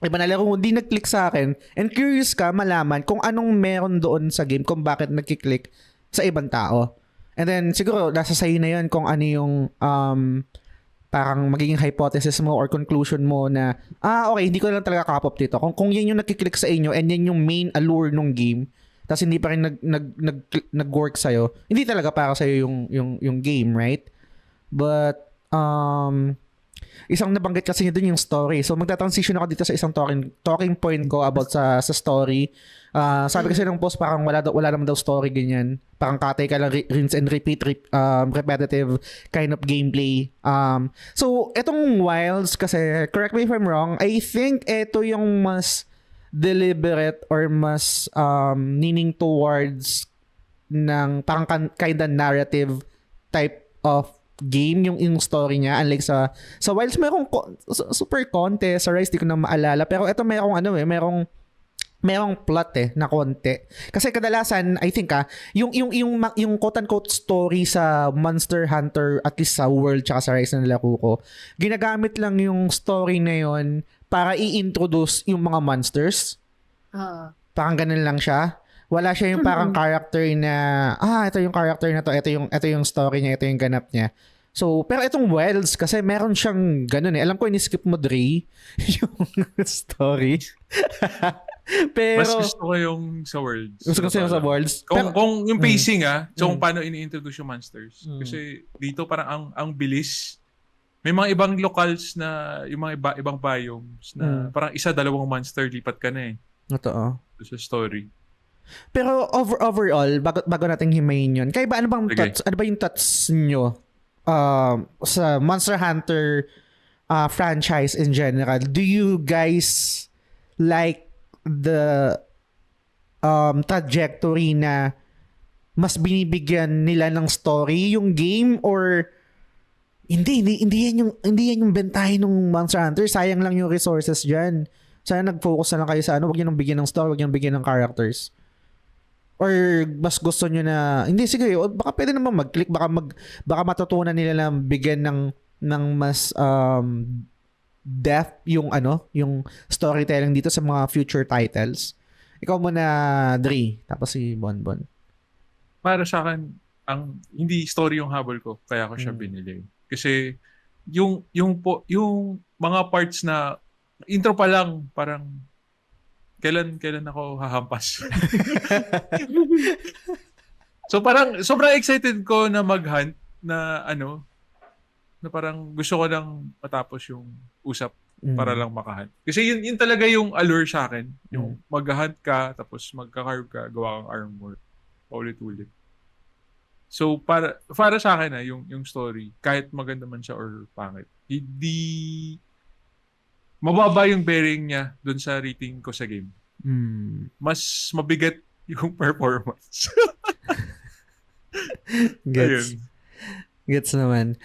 [SPEAKER 1] Iba nalaro mo, di nag-click sa akin and curious ka malaman kung anong meron doon sa game, kung bakit nagki-click sa ibang tao. And then siguro nasa sa'yo na yun kung ano yung parang magiging hypothesis mo or conclusion mo na okay, hindi ko lang talaga kapop dito. Kung yan yung nagki-click sa inyo and yan yung main allure ng game, tapos hindi pa rin nag-work sa'yo, hindi talaga para sa'yo yung game, right? But isang nabanggit kasi niya dun yung story. So magta-transition ako dito sa isang talking point ko about sa story. Sabi kasi ng post parang wala naman daw story ganyan. Parang katay ka lang rinse and repeat repetitive kind of gameplay. So etong Wilds kasi, correct me if I'm wrong, I think ito yung mas deliberate or mas leaning towards ng parang kind of narrative type of game yung story niya, unlike sa Wilds merong super contest, sa Rise di ko na maalala, pero ito merong plot na konti. Kasi kadalasan I think yung quote unquote story sa Monster Hunter, at least sa World tsaka sa Rise na nilaro ko, ginagamit lang yung story na yon para i-introduce yung mga monsters. Parang ganun lang siya. Wala siya yung parang character na ito yung character na to, ito yung story niya, ito yung ganap niya. So, pero itong Wilds kasi meron siyang ganun eh. Alam ko ini-skip mo, Dre, yung story. Pero
[SPEAKER 3] mas gusto ko yung sa Worlds.
[SPEAKER 1] Gusto ko sa Worlds.
[SPEAKER 3] Kung yung pacing so kung paano ini-introduce yung monsters. Kasi dito parang ang bilis. May mga ibang locals na yung mga ibang biomes na parang isa-dalawang monster lipat ka na eh.
[SPEAKER 1] Totoo.
[SPEAKER 3] Sa story.
[SPEAKER 1] Pero overall, bago nating himayin yun, kaya ba ano ba yung thoughts nyo sa Monster Hunter franchise in general? Do you guys like the trajectory na mas binibigyan nila ng story yung game, or hindi yan yung bentahin ng Monster Hunter? Sayang lang yung resources diyan. Sana nag-focus na lang kayo sa wag niyo nang bigyan ng story, wag niyo nang bigyan ng characters. Or mas gusto nyo na, hindi, sige, baka pwede naman mag-click, baka matutunan nila na bigyan ng mas depth yung storytelling dito sa mga future titles. Ikaw muna, Dre, tapos si Bonbon.
[SPEAKER 3] Para sa akin, hindi story yung habol ko, kaya ko siya binili. Kasi yung mga parts na intro pa lang, parang kailan ako hahampas. So parang sobrang excited ko na mag-hunt na na parang gusto ko lang matapos yung usap para lang makahunt. Kasi yun talaga yung allure sa akin. Yung mag-hunt ka, tapos magka-carve ka, gawa kang armor. Paulit-ulit. So para sa akin yung story, kahit maganda man siya or pangit, hindi mababa yung bearing niya dun sa rating ko sa game. Mas mabigat yung performance.
[SPEAKER 1] Gets naman.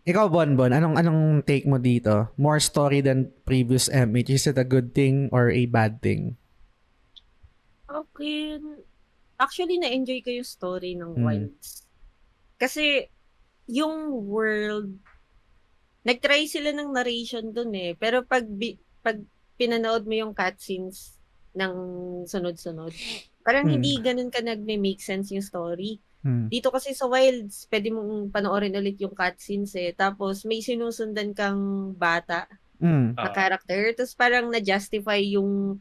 [SPEAKER 1] Ikaw, Bonbon, anong take mo dito? More story than previous MH. Is it a good thing or a bad thing?
[SPEAKER 2] Okay. Actually, na-enjoy ko yung story ng
[SPEAKER 1] Mm.
[SPEAKER 2] Wilds. Kasi, yung world, nag-try sila ng narration dun eh. Pero pag pinanood mo yung cutscenes ng sunod-sunod, parang hindi ganun ka nagme-make sense yung story. Dito kasi sa Wilds, pwede mong panoorin ulit yung cutscenes eh. Tapos may sinusundan kang bata na character. Tapos parang na-justify yung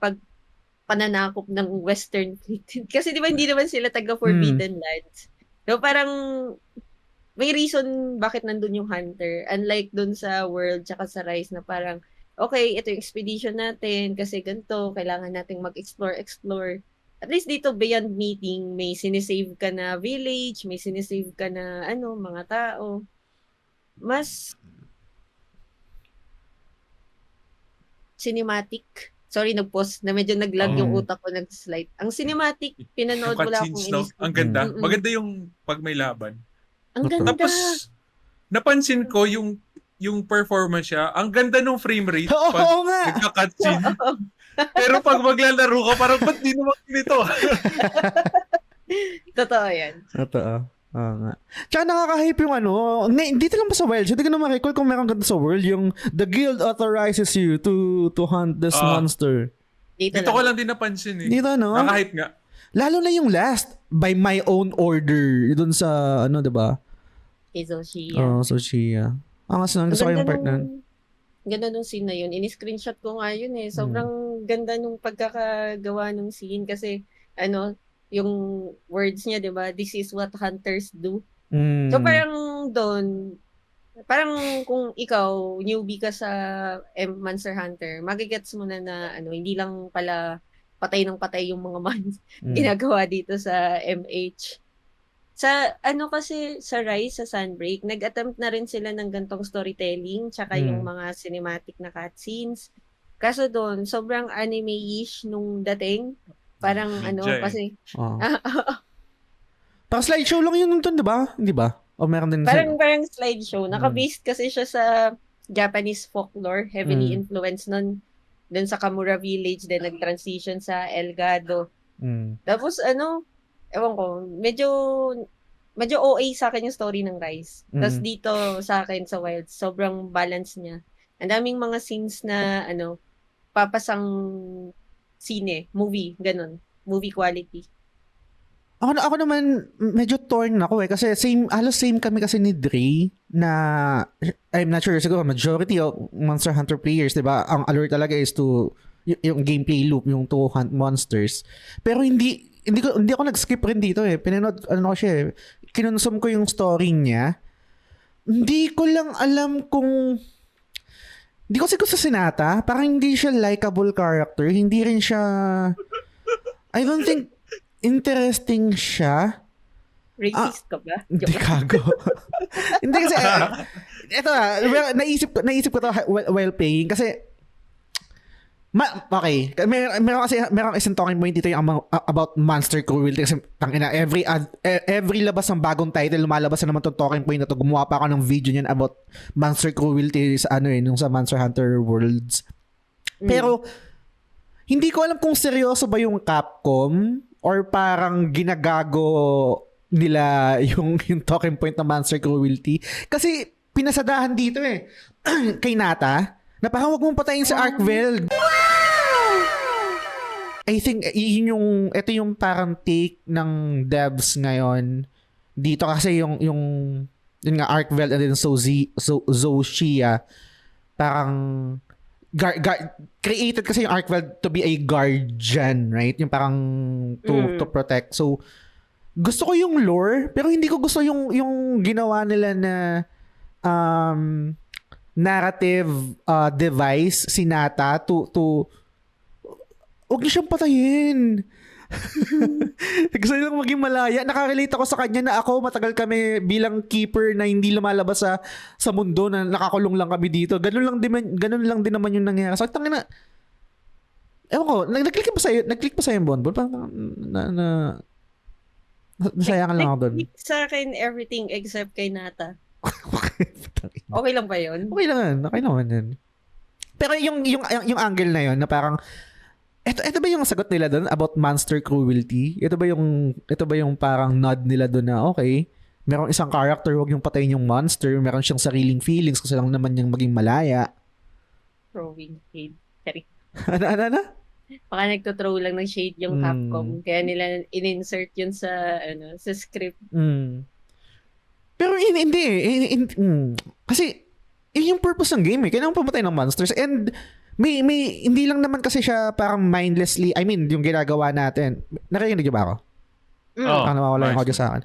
[SPEAKER 2] pananakop ng Western Fleet. Kasi di ba hindi naman sila taga Forbidden Lands. So parang may reason bakit nandun yung hunter. Unlike dun sa World tsaka sa Rise na parang, okay, ito yung expedition natin kasi ganito, kailangan nating mag-explore. At least dito, beyond meeting, may sinisave ka na village, may sinisave ka na mga tao. Mas cinematic. Sorry, nag-pause na medyo nag-lag yung utak ko, nag-slide. Ang cinematic, pinanood
[SPEAKER 3] Yung
[SPEAKER 2] wala
[SPEAKER 3] cutscenes,
[SPEAKER 2] akong
[SPEAKER 3] no? Ang ganda.
[SPEAKER 2] Mm-mm.
[SPEAKER 3] Maganda yung pag may laban.
[SPEAKER 2] Ang ganda.
[SPEAKER 3] Tapos, napansin ko yung performance siya, ang ganda nung frame rate
[SPEAKER 1] Oo
[SPEAKER 3] pag
[SPEAKER 1] nga.
[SPEAKER 3] nagka-cutscene. Pero pag maglalaro ka, parang ba't di naman ganito?
[SPEAKER 2] Totoo yan.
[SPEAKER 1] Totoo. Oo nga. Tsaka nakaka-hype yung dito lang ba sa Wild? Hindi ko na ma-recall kung meron ganito sa World, yung the guild authorizes you to hunt this monster.
[SPEAKER 2] Dito
[SPEAKER 3] Dito ko
[SPEAKER 2] lang.
[SPEAKER 3] lang din napansin eh.
[SPEAKER 1] Dito, no?
[SPEAKER 3] Naka-hype nga.
[SPEAKER 1] Lalo na yung last, by my own order, dun sa, diba?
[SPEAKER 2] Kizoshi.
[SPEAKER 1] So siya. Gusto ko yung part na.
[SPEAKER 2] Ganda nung scene na yun. Ini-screenshot ko nga yun eh. Sobrang ganda nung pagkakagawa nung scene kasi yung words niya, 'di ba? This is what hunters do. So parang doon, parang kung ikaw newbie ka sa Monster Hunter, magigets mo na hindi lang pala patay ng patay yung mga ginagawa dito sa MH. Sa kasi sa Rise, sa Sunbreak, nag-attempt na rin sila ng gantong storytelling tsaka yung mga cinematic na cutscenes. Kaso doon, sobrang anime-ish nung dating. Parang kasi
[SPEAKER 1] Parang slideshow lang yun nung 'di ba? Hindi ba? O meron din
[SPEAKER 2] parang slideshow. Naka-based kasi siya sa Japanese folklore, heavily influenced nun sa Kamura Village, then nag-transition sa Elgado. Tapos ewan ko, medyo OA sa akin yung story ng Rise. Tapos dito sa akin sa Wilds, sobrang balance niya. Ang daming mga scenes na papasang movie, ganun. Movie quality.
[SPEAKER 1] Ako naman, medyo torn ako kasi halos same kami kasi ni Dre na, I'm not sure, siguro majority of Monster Hunter players, diba, ang allure talaga is to, yung gameplay loop, yung to hunt monsters. Pero hindi ako nag-skip rin dito eh. Pinanood, kinonsum ko yung story niya. Hindi ko lang alam kung, hindi ko siguro sa Sinata, parang hindi siya likable character, hindi rin siya, I don't think, interesting siya.
[SPEAKER 2] Racist ka ba?
[SPEAKER 1] Hindi kago. Hindi kasi, ito naisip ko to while playing kasi, okay, meron isang talking point dito yung about monster cruelty kasi tangina, every labas ng bagong title, lumalabas na naman tong talking point na to. Gumawa pa ako ng video niyan about monster cruelty sa nung sa Monster Hunter Worlds. Pero, hindi ko alam kung seryoso ba yung Capcom or parang ginagago nila yung talking point ng monster cruelty. Kasi pinasadahan dito kay Nata na parang wag mong patayin sa Arkveld. I think ito yung parang take ng devs ngayon dito kasi yung nga Arkveld and then Zoshia parang created kasi yung Arkveld to be a guardian, right? Yung parang to protect. So, gusto ko yung lore, pero hindi ko gusto yung ginawa nila na narrative device si Nata to huwag niyo siyang patayin. Gusto nilang maging malaya. Nakarelate ako sa kanya na ako, matagal kami bilang keeper na hindi lumalabas sa mundo na nakakulong lang kami dito. Ganun lang din naman yung nangyari. So, tangina, ewan ko, nag-click pa sa'yo yung Bonbon? Parang nasayangan lang ako doon.
[SPEAKER 2] Sa akin, everything except kay Nata. Okay lang ba yun?
[SPEAKER 1] Okay naman yun. Pero yung angle na yun na parang ito ba yung sagot nila doon about monster cruelty? Ito ba yung parang nod nila doon na okay, merong isang character, wag yung patayin yung monster, meron siyang sariling feelings kasi lang naman niyang maging malaya.
[SPEAKER 2] Throwing shade. Sorry.
[SPEAKER 1] Ano?
[SPEAKER 2] Baka nagto-throw lang ng shade yung Capcom. Kaya nila in-insert yun sa sa script.
[SPEAKER 1] Pero hindi kasi yun yung purpose ng game kailangan pumatay ng monsters and may hindi lang naman kasi siya parang mindlessly, I mean yung ginagawa natin. Narinig niyo ba ako? Parang nawawala yung audio sa akin.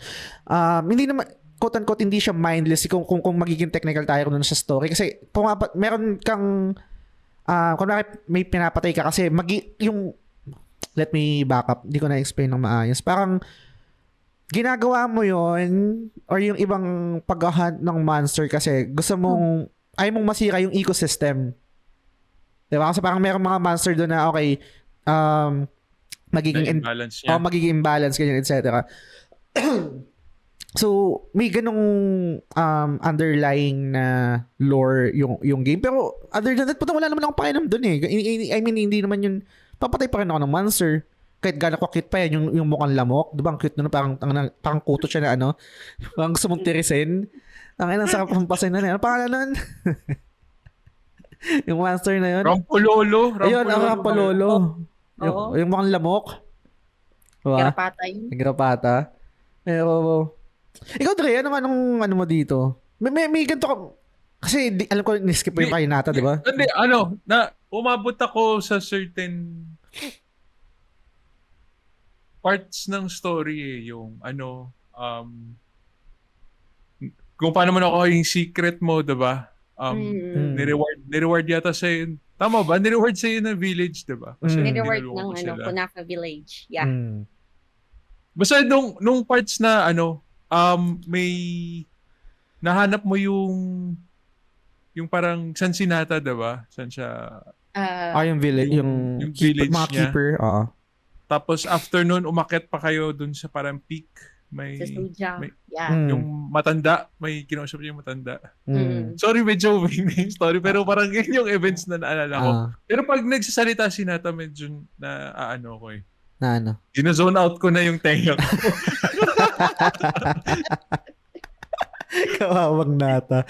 [SPEAKER 1] Hindi naman quote-unquote hindi siya mindless kung magiging technical tayo nun sa story kasi meron kang kunwari may pinapatay ka kasi yung let me back up, hindi ko na-explain ng maayos. Parang ginagawa mo yon or yung ibang pag-hunt ng monster kasi gusto mong ayaw mong masira yung ecosystem. Diba? Kasi parang merong mga monster doon na okay, magiging
[SPEAKER 3] imbalance niya.
[SPEAKER 1] Magiging imbalance, ganyan, etc. So, may ganong underlying na lore yung game. Pero, other than that, puta wala naman akong pakialam dun eh. I mean, hindi naman yun, papatay pa rin ako ng monster. Kahit gano'n ko cute pa yan, yung mukhang lamok. Diba, ang cute nun, parang kuto siya na parang gusto mong tirisin. Ang sarap pampasin na yan. Ano pangalan nun? Yung monster na yun.
[SPEAKER 3] Rampololo.
[SPEAKER 1] Ayun, ang Rampololo.
[SPEAKER 2] Oo.
[SPEAKER 1] Yung mukhang lamok. Diba?
[SPEAKER 2] Garapata yun.
[SPEAKER 1] Garapata. Pero, ikaw, Dre, ano mo dito? May ganito ka, kasi alam ko, niskip mo yung Kainata, di ba?
[SPEAKER 3] Hindi, umabot ako sa certain parts ng story yung kung paano mo nakuha yung secret mo, di ba? Nireward yata sa'yo. Tama ba? Nireward sa'yo ng village, di ba?
[SPEAKER 2] Nireward ng Kunafa Village. Yeah.
[SPEAKER 3] Basta nung parts na may nahanap mo yung parang San Sinata, di ba? San siya?
[SPEAKER 1] Yung village. Yung
[SPEAKER 3] village
[SPEAKER 1] mga
[SPEAKER 3] niya.
[SPEAKER 1] keeper. Oo.
[SPEAKER 3] Tapos after nun, umakyat pa kayo dun sa parang peak.
[SPEAKER 2] Sa Suja.
[SPEAKER 3] Yung matanda, may kinausap niya yung matanda. Sorry, medyo may story, pero parang yun yung events na naalala ko. Pero pag nagsasalita si Nata, medyo na ko eh.
[SPEAKER 1] Na ano?
[SPEAKER 3] Gina-zone out ko na yung tenga ko.
[SPEAKER 1] Kawawang Nata.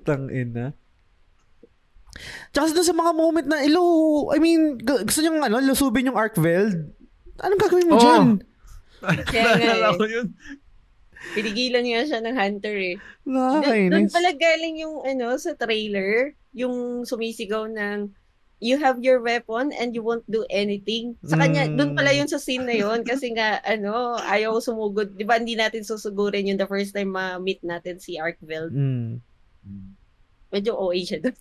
[SPEAKER 1] Tangina. Tsaka doon sa mga moment na, I mean, gusto niyong lusubin yung Arkveld. Anong gagawin mo dyan?
[SPEAKER 2] Kaya nga
[SPEAKER 3] ko yun.
[SPEAKER 2] Pinigilan nga siya ng hunter eh.
[SPEAKER 1] Nakakainis.
[SPEAKER 2] Doon pala galing yung sa trailer, yung sumisigaw ng you have your weapon and you won't do anything. Sa kanya, doon pala yun sa scene na yun kasi nga, ayaw sumugod. Di ba hindi natin susugurin yung the first time ma-meet natin si Arkveld. Medyo OA siya doon.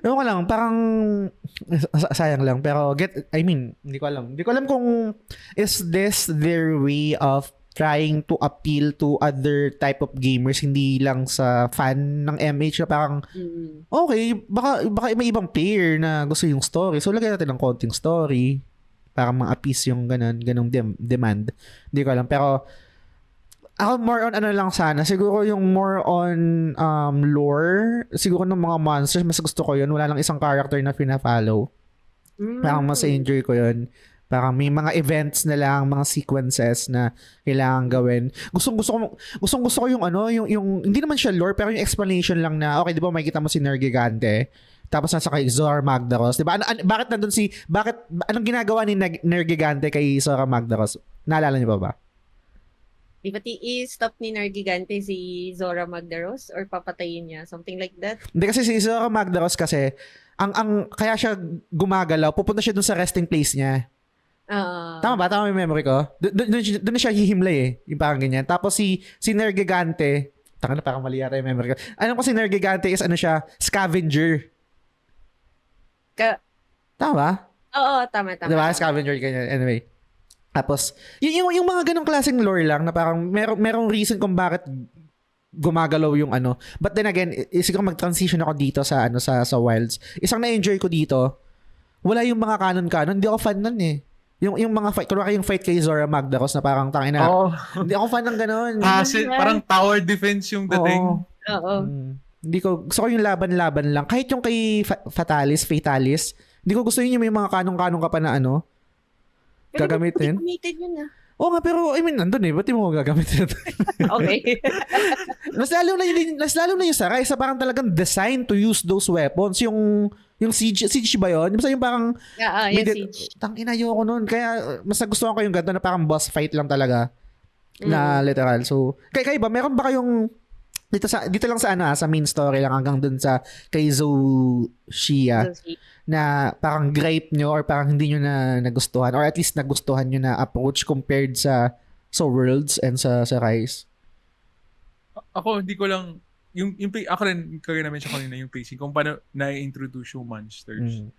[SPEAKER 1] Ewan ko lang, parang sayang lang. Pero hindi ko alam. Hindi ko alam kung is this their way of trying to appeal to other type of gamers, hindi lang sa fan ng MH na parang okay, baka may ibang player na gusto yung story. So, lagyan natin ng konting story para ma-appease yung ganong demand. Hindi ko alam. Pero ako more on lang sana. Siguro yung more on lore. Siguro ng mga monsters, mas gusto ko yun. Wala lang isang character na pina-follow. Parang mas enjoy ko yun. Parang may mga events na lang, mga sequences na kailangan gawin. Gustong gusto ko yung yung hindi naman siya lore, pero yung explanation lang na, okay, di ba makikita mo si Nergigante? Tapos nasa kay Zora Magdaros. Di ba? Bakit anong ginagawa ni Nergigante kay Zora Magdaros? Naalala niyo ba?
[SPEAKER 2] Di ba i-stop ni Nergigante si Zora Magdaros or papatayin niya? Something like that?
[SPEAKER 1] Hindi kasi si Zora Magdaros kasi, kaya siya gumagalaw, pupunta siya dun sa resting place niya. Tama ba? Tama yung memory ko? Doon siya hihimlay eh. Yung parang ganyan. Tapos si Nergigante, parang mali yata yung memory ko. Alam ko si Nergigante is siya, scavenger. Tama ba?
[SPEAKER 2] Oo, tama.
[SPEAKER 1] Diba? Scavenger, ganyan. Anyway. Tapos, yung mga ganong klaseng lore lang na parang merong reason kung bakit gumagalaw yung But then again, siguro mag-transition ako dito sa sa Wilds. Isang na-enjoy ko dito, wala yung mga canon. Hindi ako fan nun eh. Yung mga fight, kunwari yung fight kay Zora Magdaros na parang tangina. Hindi ako fan ng ganun.
[SPEAKER 3] Parang tower defense yung dating.
[SPEAKER 2] Oo.
[SPEAKER 1] Hindi ko, gusto ko yung laban-laban lang. Kahit yung kay Fatalis, hindi ko gusto yun yung may mga kanong-kanong ka pa na ano,
[SPEAKER 2] Pero
[SPEAKER 1] gagamitin.
[SPEAKER 2] gagamitin yun ah.
[SPEAKER 1] Oo nga, pero I mean, nandun ba't di mo gagamitin?
[SPEAKER 2] Okay.
[SPEAKER 1] mas lalo na yung sa Rise, parang talagang designed to use those weapons. Yung siege ba yun? Basta yung parang
[SPEAKER 2] Yung siege.
[SPEAKER 1] tangina ayoko nun. Kaya mas nagustuhan ko yung ganito na parang boss fight lang talaga. Na literal. So, kayo ba, meron ba kayong dito lang sa sa main story lang hanggang dun sa kay Shia na parang gripe nyo or parang hindi nyo na nagustuhan or at least nagustuhan nyo na approach compared sa Worlds and sa Rise?
[SPEAKER 3] Ako, hindi ko lang, ako rin, kaya namin siya kanina yung pacing, kung paano na-introduce yung monsters.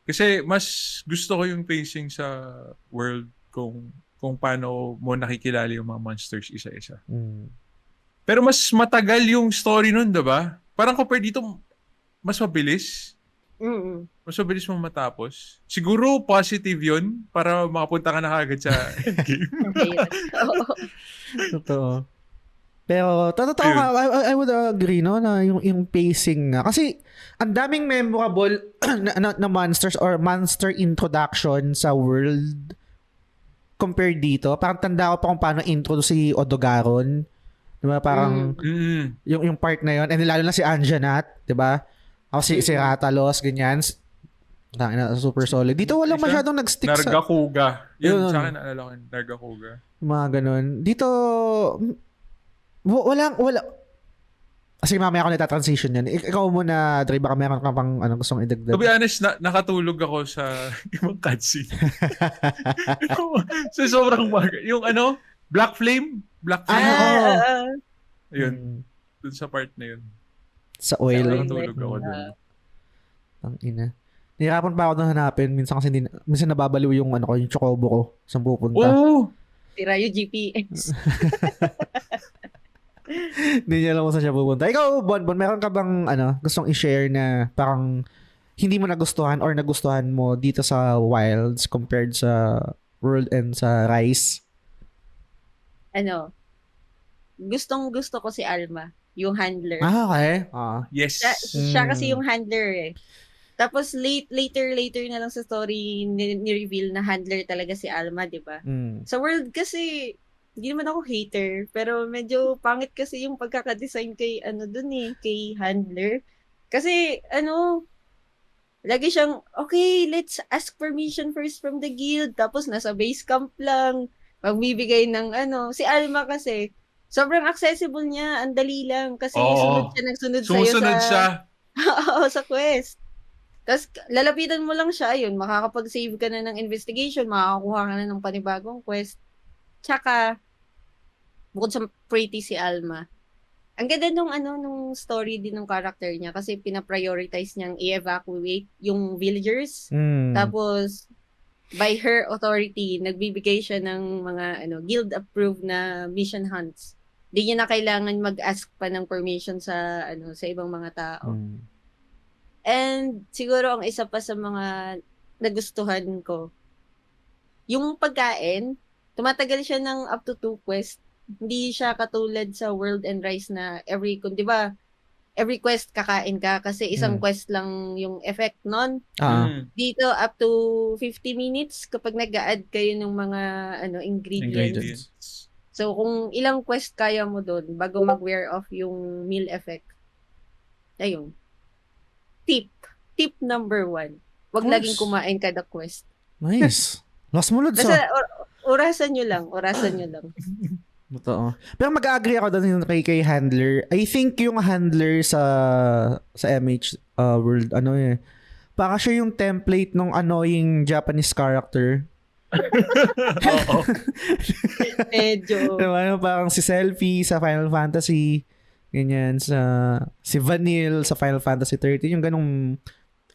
[SPEAKER 3] Kasi mas gusto ko yung pacing sa World kung paano mo nakikilala yung mga monsters isa-isa. Pero mas matagal yung story nun, diba? Parang compared dito, mas mabilis. Mas mabilis mong matapos. Siguro positive yun para makapunta ka na kagad sa game.
[SPEAKER 1] Totoo. Pero totoo nga, I would agree no na yung pacing nga. Kasi ang daming memorable na monsters or monster introduction sa World compared dito. Parang tanda ko pa kung paano intro si Odogaron. Diba? Parang yung part na yun. And lalo na si Anjanat, diba? Ako si Ratalos, ganyan. Super solid. Dito walang masyadong nag-stick sa...
[SPEAKER 3] Nargacuga. Yun, sa akin naalala ko yun. Nargacuga.
[SPEAKER 1] Mga ganun. Dito, wala. Kasi mamaya ako nata-transition yan. Ikaw muna, Dre, baka meron ka pang gustong idagdag.
[SPEAKER 3] To be honest, nakatulog ako sa ibang cutscene. So, sobrang yung Black Flame. Ayun. Dun sa part na yun.
[SPEAKER 1] Sa oil.
[SPEAKER 3] Nakatulog ako dun.
[SPEAKER 1] Ang ina. Nihirapan pa ako na hanapin. Minsan kasi minsan nababaliw yung yung chocobo ko saan pupunta.
[SPEAKER 3] Oo!
[SPEAKER 2] Tira yung GPS.
[SPEAKER 1] Hindi niya alam kung saan siya pupunta. Ikaw, Bon, meron ka bang gustong i-share na parang hindi mo nagustuhan or nagustuhan mo dito sa Wilds compared sa World and sa Rise?
[SPEAKER 2] Gustong-gusto ko si Alma, yung handler.
[SPEAKER 1] Okay.
[SPEAKER 3] Yes.
[SPEAKER 2] Siya kasi yung handler eh. Tapos later na lang sa story ni-reveal na handler talaga si Alma, 'di ba? Sa World kasi hindi naman ako hater, pero medyo pangit kasi yung pagkaka-design kay kay handler. Kasi lagi siyang okay, let's ask permission first from the guild, tapos nasa base camp lang magbibigay ng si Alma kasi sobrang accessible niya, ang dali lang kasi nagsunod sa'yo sa sa quest. Tapos, lalapitan mo lang siya, yun, makakapag-save ka na ng investigation, makakakuha ka na ng panibagong quest. Tsaka, bukod sa pretty si Alma, ang ganda nung story din ng character niya kasi pina-prioritize niyang i-evacuate yung villagers. Tapos, by her authority, nagbibigay siya ng mga guild-approved na mission hunts. Hindi niya na kailangan mag-ask pa ng permission sa ibang mga tao. And siguro ang isa pa sa mga nagustuhan ko, yung pagkain, tumatagal siya ng up to 2 quests. Hindi siya katulad sa World and Rise na di ba, every quest kakain ka kasi isang quest lang yung effect nun. Dito up to 50 minutes kapag nag-a-add kayo ng mga ingredients. So kung ilang quest kaya mo doon bago mag-wear off yung meal effect. Ayun. Tip number 1. Huwag laging kumain kada quest.
[SPEAKER 1] Nice. Last mulod sa.
[SPEAKER 2] Basta orasan nyo lang.
[SPEAKER 1] Totoo. Pero mag-agree ako doon kay handler. I think yung handler sa MH World, para siya yung template ng annoying Japanese character.
[SPEAKER 3] Oo.
[SPEAKER 2] Medyo.
[SPEAKER 1] Diba? Parang si Selfie sa Final Fantasy. Ganyan. Si Vanille sa Final Fantasy 13. Yung ganong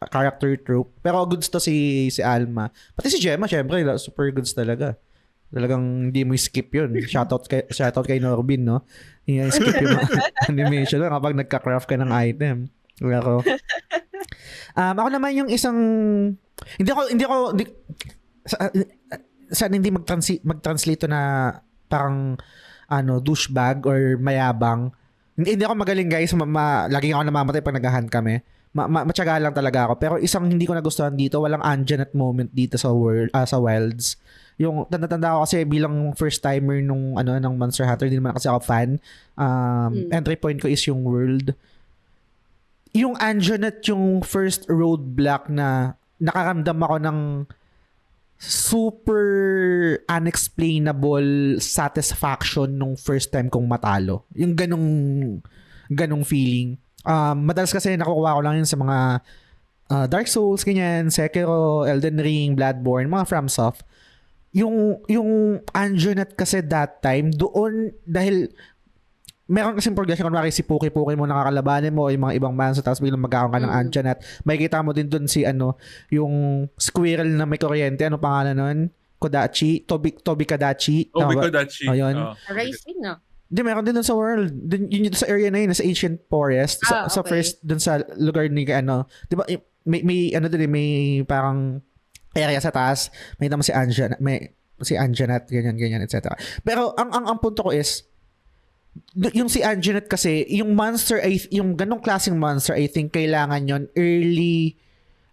[SPEAKER 1] character trope. Pero goods to si Alma. Pati si Gemma, syempre, super goods talaga. Talagang hindi mo skip yun. Shoutout kay Norbin, no? Hindi skip yung animation kapag nagka-craft ka ng item. Ako naman yung isang hindi saan hindi mag-translate to na parang douchebag or mayabang. Hindi ako magaling guys, laging ako namamatay pag naghahunt kami. Matyaga lang talaga ako. Pero isang hindi ko nagustuhan dito, walang Anjanet moment dito sa sa Wilds. Yung tanda-tanda ako kasi bilang first timer ng Monster Hunter, hindi naman kasi ako fan. Entry point ko is yung world. Yung Anjanet yung first roadblock na nakaramdam ako ng super unexplainable satisfaction nung first time kong matalo. Yung ganong feeling. Madalas kasi nakukuha ko lang yun sa mga Dark Souls, ganyan, Sekiro, Elden Ring, Bloodborne, mga FromSoft. Yung Anjanet kasi that time, doon, dahil meron kasing progression, kunwari si Puki-Puki mo nakakalabanin mo, yung mga ibang manso, tapos biglang magkakaroon ka ng Anjanet. Makikita mo din doon si yung squirrel na may kuryente, ano pangalan nun? Kodachi? Tobi Kadachi?
[SPEAKER 3] Tobi Kadachi.
[SPEAKER 1] Ayun.
[SPEAKER 2] Rising na.
[SPEAKER 1] Hindi, meron din doon sa world. Yun sa area na yun, sa Ancient Forest. Sa
[SPEAKER 2] Okay.
[SPEAKER 1] first, doon sa lugar ni, di ba, may may parang area sa taas. May naman si Anjanet, ganyan, etc. Pero, ang punto ko is, yung si Anjanet kasi, yung monster, yung ganong klaseng monster, I think, kailangan yon early,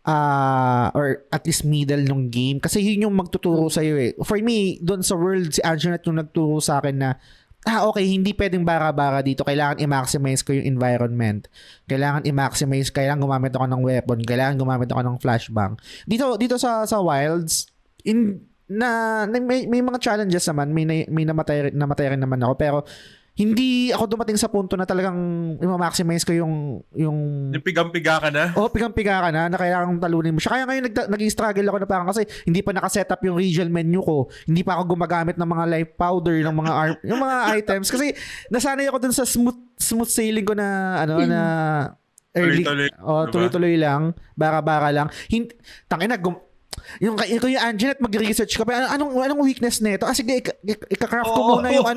[SPEAKER 1] or at least middle ng game. Kasi yun yung magtuturo sa'yo eh. For me, doon sa world, si Anjanet yung nagturo sa akin na, okay, hindi pwedeng bara-bara dito. Kailangan i-maximize ko yung environment. Kailangan gumamit ako ng weapon. Kailangan gumamit ako ng flashbang. Dito sa Wilds, may mga challenges naman. May namatay rin naman ako. Pero, hindi ako dumating sa punto na talagang i-maximize ko yung
[SPEAKER 3] Yung pigang-piga ka na?
[SPEAKER 1] pigang-piga ka na kailangan talunin mo siya. Kaya ngayon nag-struggle ako na parang kasi hindi pa nakasetup yung regional menu ko. Hindi pa ako gumagamit ng mga life powder, ng mga yung mga items. Kasi nasanay ako dun sa smooth sailing ko na na early. Tuloy-tuloy lang. Bara-bara lang. Tangina, yung Anjanet, mag-research ka pa, anong weakness nito? Sige, ika-craft ko muna yung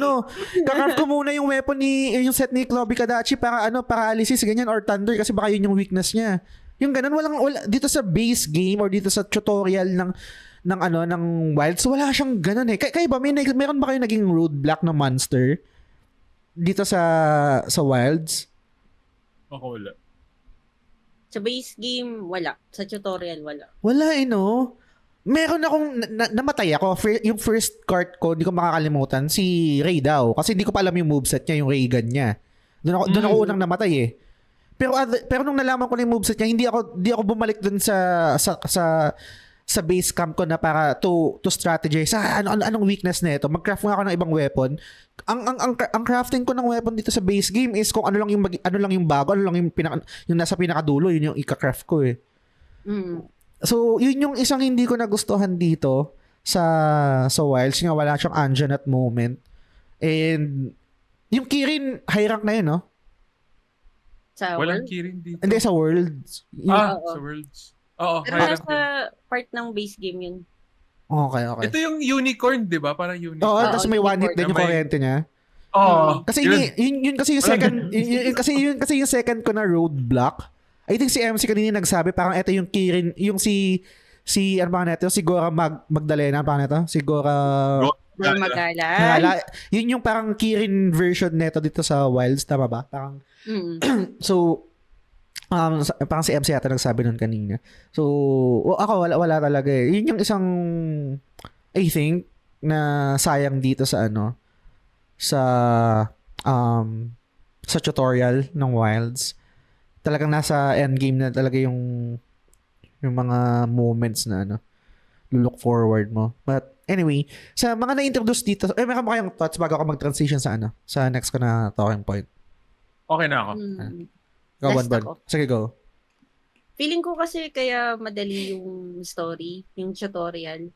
[SPEAKER 1] ika-craft ko muna yung weapon yung set ni Tobi Kadachi para paralysis, ganyan, or thunder, kasi baka yun yung weakness niya. Yung ganun, wala dito sa base game or dito sa tutorial ng Wilds, wala siyang ganun eh. Kaya ba, meron ba kayo naging roadblock na monster dito sa Wilds?
[SPEAKER 3] Ako wala.
[SPEAKER 2] Sa base game, wala. Sa tutorial, wala.
[SPEAKER 1] Wala no? Meron akong namatay ako. Yung first card ko, hindi ko makakalimutan, si Ray daw. Kasi hindi ko pa alam yung moveset niya, yung ray gun niya. Doon ako unang namatay eh. Pero nung nalaman ko na yung moveset niya, hindi ako bumalik doon sa base camp ko na para to strategize. Anong weakness na ito? Mag-craft nga ako ng ibang weapon. Ang crafting ko ng weapon dito sa base game is kung ano lang yung bago, ano lang yung nasa pinakadulo, yun yung ika-craft ko eh. So, yun yung isang hindi ko nagustuhan dito sa Wilds, nga wala siyang Anjanet moment. And yung Kirin, high rank na yun, no?
[SPEAKER 2] Sa
[SPEAKER 3] Walang
[SPEAKER 2] world?
[SPEAKER 3] Kirin dito.
[SPEAKER 1] Hindi, sa Worlds.
[SPEAKER 3] Sa Worlds. Oo,
[SPEAKER 2] Pero
[SPEAKER 3] high rank
[SPEAKER 2] nasa part ng base game yun.
[SPEAKER 1] Okay.
[SPEAKER 3] Ito yung unicorn, di ba? Parang unicorn.
[SPEAKER 1] Oo, tapos may one hit din yung kuryente niya.
[SPEAKER 3] Oo.
[SPEAKER 1] Kasi yun kasi yung second yun kasi yung second ko na roadblock. I think si MC kanina nagsabi parang ito yung Kirin, yung si ano ba neto, si Gora Magdalena pa neto, si Gora
[SPEAKER 2] Magala.
[SPEAKER 1] Yun yung parang Kirin version neto dito sa Wilds, tama ba? Parang so parang si MC yata nagsabi nun kanina. So ako wala talaga eh. Yun yung isang I think na sayang dito sa sa tutorial ng Wilds. Talagang nasa endgame na talaga yung mga moments na look forward mo. But anyway, sa mga na-introduce dito, meron ba kayong thoughts bago ako mag-transition sa sa next ko na talking point?
[SPEAKER 3] Okay na ako.
[SPEAKER 1] Go,
[SPEAKER 2] Last
[SPEAKER 1] Bonbon.
[SPEAKER 2] ako.
[SPEAKER 1] Sige, go.
[SPEAKER 2] Feeling ko kasi kaya madali yung story, yung tutorial.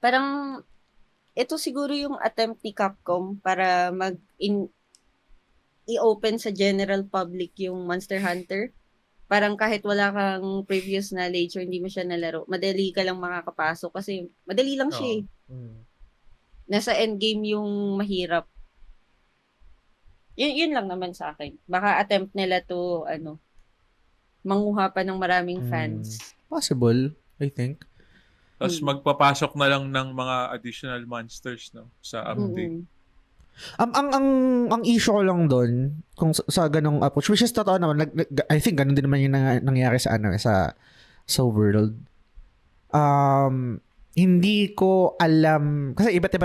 [SPEAKER 2] Parang ito siguro yung attempt ni Capcom para i-open sa general public yung Monster Hunter. Parang kahit wala kang previous knowledge or hindi mo siya nalaro, madali ka lang makakapasok kasi madali lang siya eh. Nasa endgame yung mahirap. Yun lang naman sa akin. Baka attempt nila to manguha pa ng maraming fans.
[SPEAKER 1] Possible. I think.
[SPEAKER 3] Tapos magpapasok na lang ng mga additional monsters, no, sa update.
[SPEAKER 1] Ang issue ko lang doon kung sa ganong approach, which is totoo naman, I think ganun din naman yung nangyari sa sa world. Hindi ko alam kasi iba't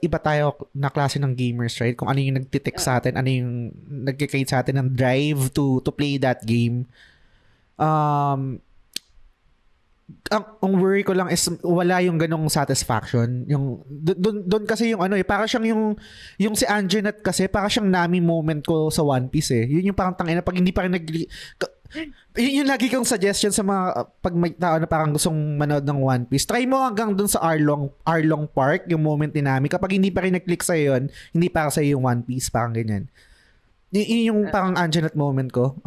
[SPEAKER 1] iba tayo na klase ng gamers, right? Kung ano yung nagtitik sa atin, ano yung nagkikreate sa atin ng drive to play that game. Ang worry ko lang is wala yung ganong satisfaction. Yung doon kasi yung para siyang yung si Anjanette kasi para siyang Nami moment ko sa One Piece eh. Yun yung parang tangina pag hindi pa rin yun yung lagi kong suggestion sa mga pag may tao na parang gustong manood ng One Piece. Try mo hanggang doon sa Arlong Park, yung moment ni Nami. Kapag hindi pa rin nag-click sa yun, hindi para sa yung One Piece, parang ganyan. Yung parang Anjanette moment ko.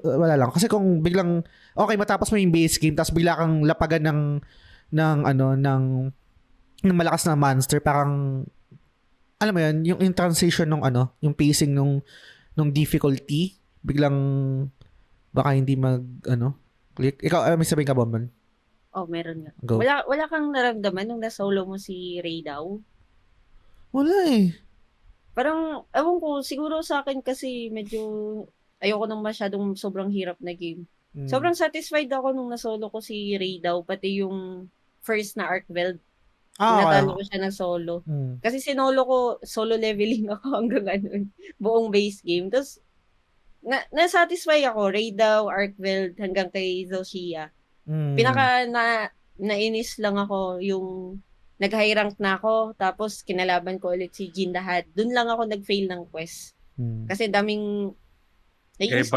[SPEAKER 1] Wala lang. Kasi kung biglang, okay, matapos mo yung base game, tapos bigla kang lapagan ng malakas na monster, parang, alam mo yun, yung transition ng yung pacing nung difficulty, biglang, baka hindi click. Ikaw, may sabihin ka, Bonbon?
[SPEAKER 2] Oh, meron nga.
[SPEAKER 1] Go.
[SPEAKER 2] Wala kang naramdaman nung nasolo mo si Ray daw?
[SPEAKER 1] Wala eh.
[SPEAKER 2] Parang, ewan ko, siguro sa akin kasi medyo ayoko nang masyadong sobrang hirap na game. Sobrang satisfied ako nung nasolo ko si Ray daw, pati yung first na Arcveld. Natalo ko siya ng solo. Kasi solo leveling ako hanggang buong base game. Tapos, na-satisfy ako, Ray daw, Arcveld, hanggang kay Zoshia. Pinaka nainis lang ako yung nag-high rank na ako, tapos kinalaban ko ulit si Jindahad. Doon lang ako nag-fail ng quest. Kasi nainis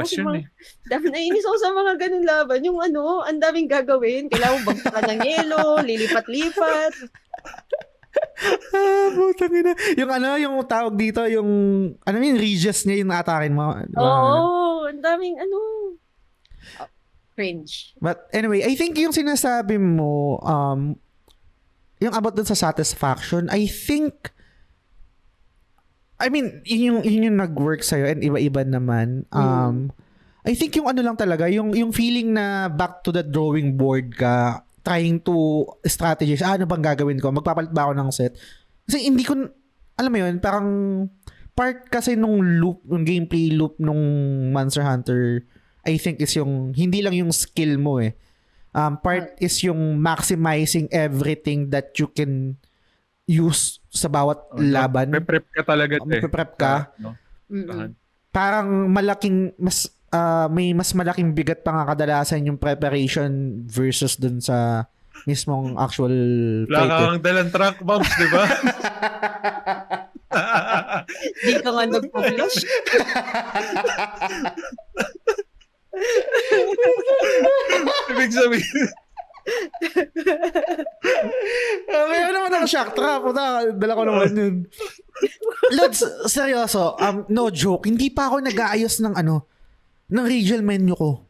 [SPEAKER 2] ako sa mga ganun laban. Yung ang daming gagawin. Kailangan bagsakan ng yelo, lilipat-lipat.
[SPEAKER 1] Putang ina. Yung tawag dito, yung Regis niya yung atakin mo.
[SPEAKER 2] Oo, ang daming cringe.
[SPEAKER 1] But anyway, I think yung sinasabi mo, yung about dun sa satisfaction, I mean, yun yung nag-work sa'yo and iba-iba naman. I think yung lang talaga, yung feeling na back to the drawing board ka, trying to strategize, ano bang gagawin ko? Magpapalit ba ako ng set? Kasi hindi ko, alam mo yun, parang part kasi nung loop, yung gameplay loop nung Monster Hunter, I think is yung, hindi lang yung skill mo eh. Part is yung maximizing everything that you can use sa bawat laban.
[SPEAKER 3] Prep ka talaga.
[SPEAKER 1] Prep ka. Parang may mas malaking bigat pa nga kadalasan yung preparation versus dun sa mismong actual fight.
[SPEAKER 3] Wala kang dalang track bombs, di ba?
[SPEAKER 2] Di ka nga nag-publish.
[SPEAKER 3] Ibig sabihin.
[SPEAKER 1] Ngayon naman ako shock trap. Dala ko naman yun. Lods, seryoso. No joke. Hindi pa ako nag-aayos ng ng regional menu ko.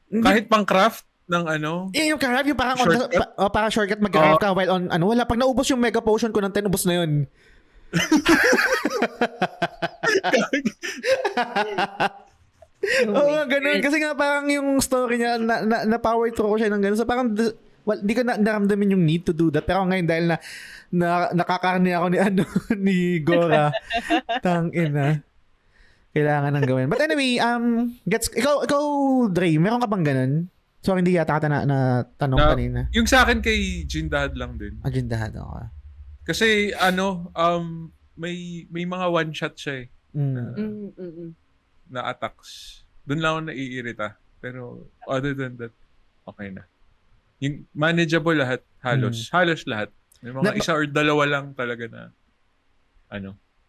[SPEAKER 3] Kahit pang craft ng
[SPEAKER 1] yung craft, yung parang
[SPEAKER 3] shortcut?
[SPEAKER 1] parang shortcut mag-craft ka while on wala. Pag naubos yung mega potion ko ng 10, ubos na yun. Oo, ganun. Kasi nga parang yung story niya, na-power through ko siya ng ganun. So parang, di ko naramdamin yung need to do that. Pero ngayon dahil nakakarni ako ni Gora, tangina. Kailangan nang gawin. But anyway, ikaw, Dre, meron ka bang ganun? So hindi yata ka na tanong kanina.
[SPEAKER 3] Yung sa akin kay Jindahad lang din.
[SPEAKER 1] Jindahad ako.
[SPEAKER 3] Kasi may mga one shot siya eh. Na attacks. Doon lang ako naiirita. Pero other than that, okay na. Yung manageable lahat, halos lahat. May mga isa or dalawa lang talaga na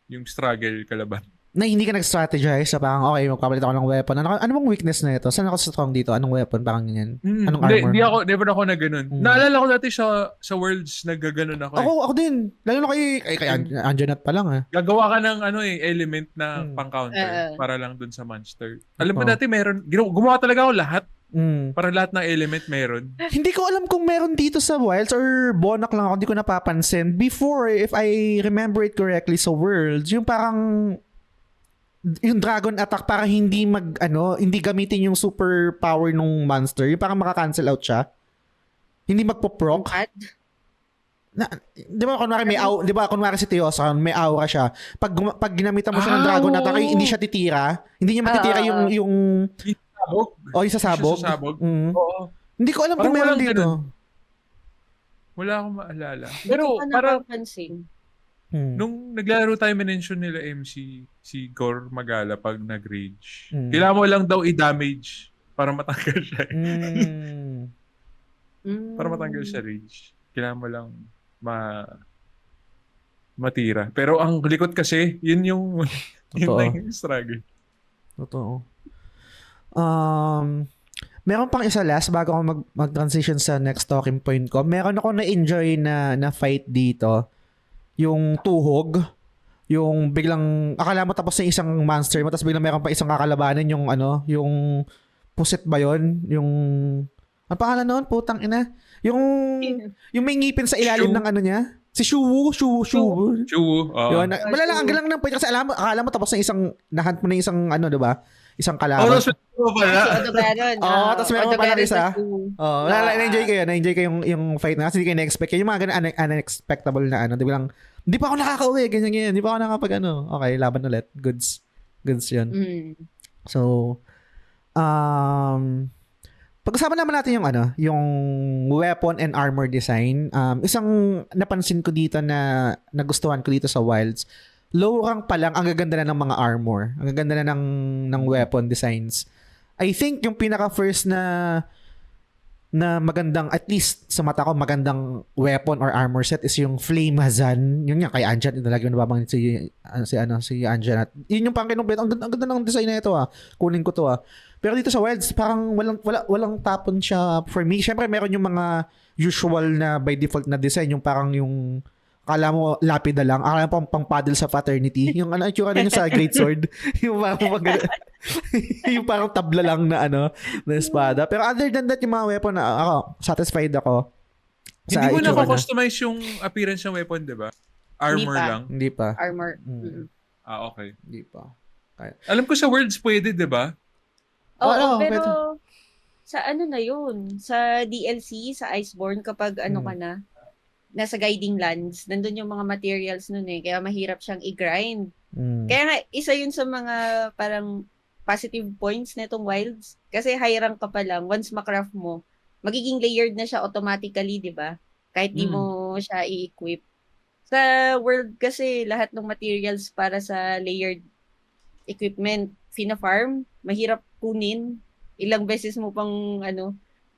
[SPEAKER 3] yung struggle kalaban.
[SPEAKER 1] Na hindi ka nag-strategize sa parang, okay, magpapalit ako ng weapon. Ano bang weakness na ito? Saan ako strong dito? Anong weapon? Parang ganyan. Anong armor?
[SPEAKER 3] Never ako na ganun. Naalala ko dati sa Worlds, naggaganon ako eh.
[SPEAKER 1] Ako din. Lalo na kay Anjanette pa lang eh.
[SPEAKER 3] Gagawa ka ng element na pang-counter para lang dun sa monster. Alam mo dati meron, gumawa talaga ako lahat. Para lahat ng element meron.
[SPEAKER 1] Hindi ko alam kung meron dito sa Wilds or Bonak lang ako, hindi ko napapansin. Before, if I remember it correctly sa Worlds, yung parang yung dragon attack para hindi hindi gamitin yung super power nung monster. Yung parang maka-cancel out siya. Hindi magpo-proc. Di ba kunwari si Teosan, may aura siya. Pag ginamitan mo siya ng dragon attack, hindi siya titira. Hindi niya matitira yung
[SPEAKER 3] sabog.
[SPEAKER 1] yung sasabog.
[SPEAKER 3] Oo.
[SPEAKER 1] Hindi ko alam kung meron dito.
[SPEAKER 3] Wala akong maalala.
[SPEAKER 2] Pero
[SPEAKER 3] Pero parang
[SPEAKER 2] napapansin.
[SPEAKER 3] nung naglaro tayo, mention nila MC si Gor Magala pag nag-rage. Kailangan mo lang daw i-damage para matanggal siya. Para matanggal siya rage. Kailangan mo lang matira. Pero ang likot kasi, yun yung struggle.
[SPEAKER 1] Totoo. Meron pang isa last bago ako mag-transition sa next talking point ko. Meron ako na-enjoy na fight dito. Yung tuhog. Yung biglang, akala mo tapos na isang monster mo, tapos biglang meron pa isang kakalabanin yung yung pusit ba yun? Yung, ang pangalan noon? Putang ina. Yung may ngipin sa ilalim ng niya. Si Shuwu. Yun. Wala lang, ang galang ng point kasi akala mo tapos na isang, nahunt mo na isang diba? Isang kalaban. Tapos meron pa lang isa. Na-enjoy ko yun. Na-enjoy ko yung fight na kasi hindi ko na-expect. Yung mga ganun unexpectable na di ba lang, hindi pa ako nakaka-uwi, ganyan. Hindi pa ako nakapag okay, laban ulit. Goods yun. So, pag-usapan naman natin yung weapon and armor design. Isang napansin ko dito na nagustuhan ko dito sa Wilds, low rank pa lang, ang gaganda na ng mga armor. Ang gaganda na ng weapon designs. I think yung pinaka-first na magandang, at least sa mata ko, magandang weapon or armor set is yung Flame Hazan. Yun nga, kay Anjan. Ito lagi yung nababangit si Anjan. At yun yung pang-kinumplit. Ang ganda ng design na ito Kunin ko to Pero dito sa Wilds, parang walang tapon siya for me. Siyempre, meron yung mga usual na by default na design. Yung parang yung akala mo lapida lang. Akala mo pang paddle sa fraternity. Yung itsura din sa Great Sword. Yung parang yung parang tabla lang na na espada. Pero other than that, yung mga weapon na ako, satisfied ako.
[SPEAKER 3] Hindi mo na-customize yung appearance ng weapon, di ba? Armor lang.
[SPEAKER 1] Hindi pa.
[SPEAKER 2] Armor.
[SPEAKER 3] Okay.
[SPEAKER 1] Hindi pa.
[SPEAKER 3] Alam ko sa Worlds pwede, di ba?
[SPEAKER 2] Oo, pero sa na yun? Sa DLC, sa Iceborne, kapag ka na, nasa guiding lands, nandun yung mga materials nun kaya mahirap siyang i-grind. Kaya nga, isa yun sa mga parang positive points netong Wilds. Kasi high rank ka pa lang, once makraft mo, magiging layered na siya automatically, di ba? Kahit di mo siya i-equip. Sa world kasi, lahat ng materials para sa layered equipment, fina-farm, mahirap kunin. Ilang beses mo pang,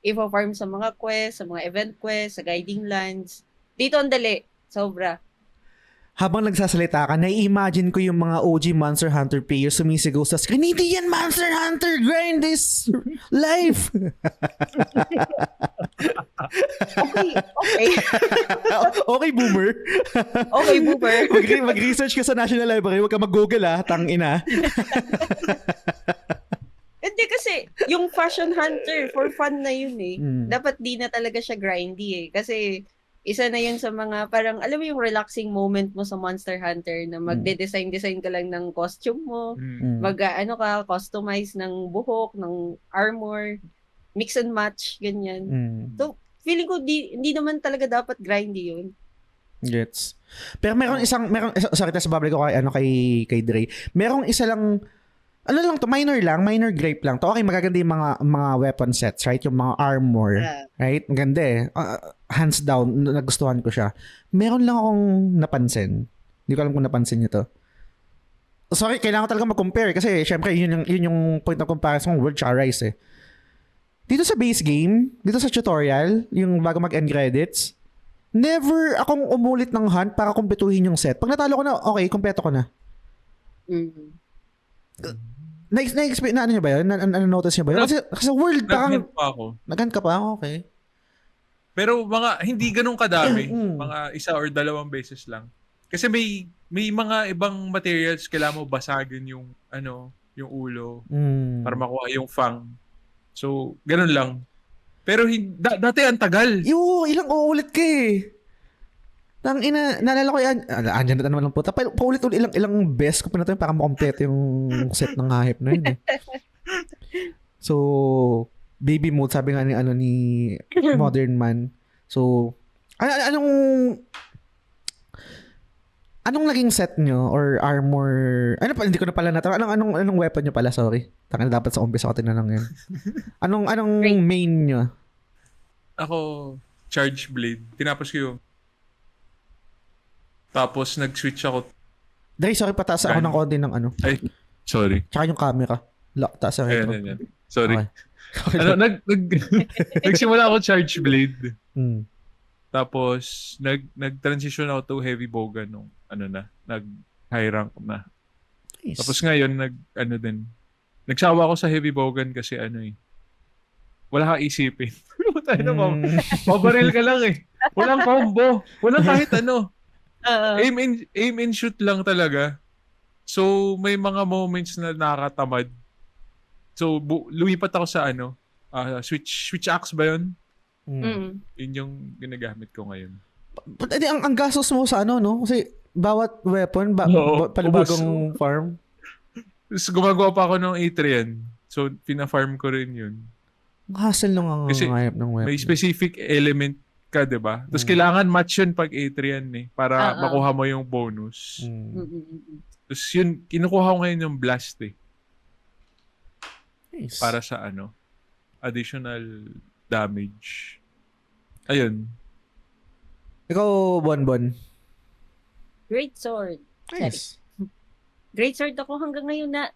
[SPEAKER 2] i-farm sa mga quest, sa mga event quest, sa guiding lands. Dito ang dali. Sobra.
[SPEAKER 1] Habang nagsasalita ka, nai-imagine ko yung mga OG Monster Hunter players sumisigaw sa screen, hindi yan Monster Hunter! Grind this life!
[SPEAKER 2] Okay.
[SPEAKER 1] Okay, boomer.
[SPEAKER 2] Okay, boomer.
[SPEAKER 1] Mag-research ka sa National Library, huwag ka mag-google tangina.
[SPEAKER 2] Hindi kasi, yung Fashion Hunter, for fun na yun Dapat di na talaga siya grindy Kasi, isa na yun sa mga parang, alam mo yung relaxing moment mo sa Monster Hunter na magde-design ka lang ng costume mo, customize ng buhok, ng armor, mix and match, ganyan. So, feeling ko hindi naman talaga dapat grindy yun.
[SPEAKER 1] Gets. Pero sorry, tas babalik ko kay Dre. Merong isa lang, minor gripe lang to. Okay, magaganda yung mga weapon sets, right? Yung mga armor, right? Maganda hands down, nagustuhan ko siya. Meron lang akong napansin. Hindi ko alam kung napansin niyo to. Sorry, kailangan ko talaga mag-compare kasi syempre yun yung point of comparison ng World tsaka Rise Dito sa base game, dito sa tutorial, yung bago mag-end credits, never akong umulit ng hunt para kumpletuhin yung set. Pag natalo ko na, okay, kumpleto ko na. Na-expect na niyo ba yun? Na-notice niyo ba yun? Kasi sa World, parang... Nag-hunt ka pa? Okay.
[SPEAKER 3] Pero hindi ganun kadami. Mga isa or dalawang beses lang. Kasi may mga ibang materials kailangan mo basagin yung ulo para makuha yung fang. So, ganun lang. Pero dati ang tagal.
[SPEAKER 1] Ilang uulit ka Naalala ko yan, andyan na naman lang po. Paulit-ulit ilang best ko pa na ito para makompleto yung set ng hype na yun. So, baby mode, sabi nga ni Modern Man. So, anong naging set nyo or armor? Hindi ko na pala natanong. Anong weapon nyo pala? Sorry. Taka na dapat sa umpisa ko tinanong yan. Anong main nyo?
[SPEAKER 3] Ako, charge blade. Tinapos ko yung tapos nag-switch ako.
[SPEAKER 1] Dahil sorry, pataas ako ng konti ng
[SPEAKER 3] Ay, sorry.
[SPEAKER 1] Tsaka yung camera. Taas ang retro.
[SPEAKER 3] Ayan. Sorry.
[SPEAKER 1] Okay.
[SPEAKER 3] Nagsimula ako charge blade.
[SPEAKER 1] Hmm.
[SPEAKER 3] Tapos, nag-transition ako to heavy bowgun nung, nag-high rank na.
[SPEAKER 1] Nice.
[SPEAKER 3] Tapos ngayon, nagsawa ako sa heavy bowgun kasi wala kang isipin. Pabaril ka lang eh. Walang combo. Walang kahit ano. Aim and shoot lang talaga. So, may mga moments na nakakatamad. So, lumipat ako sa switch axe ba yun? Yun yung ginagamit ko ngayon.
[SPEAKER 1] But ang gastos mo sa no? Kasi bawat weapon, palibagong farm.
[SPEAKER 3] Tapos gumagawa pa ako ng Atrian. So, pina-farm ko rin yun.
[SPEAKER 1] Hassle nung ang hayop ng weapon.
[SPEAKER 3] May specific element ka, diba? Tapos kailangan match yun pag Atrian para makuha mo yung bonus. Tapos yun, kinukuha ko ngayon yung blast
[SPEAKER 1] Nice.
[SPEAKER 3] Para sa additional damage. Ayun.
[SPEAKER 1] Ikaw, Bonbon.
[SPEAKER 2] Great sword.
[SPEAKER 1] Nice.
[SPEAKER 2] Great sword ako hanggang ngayon na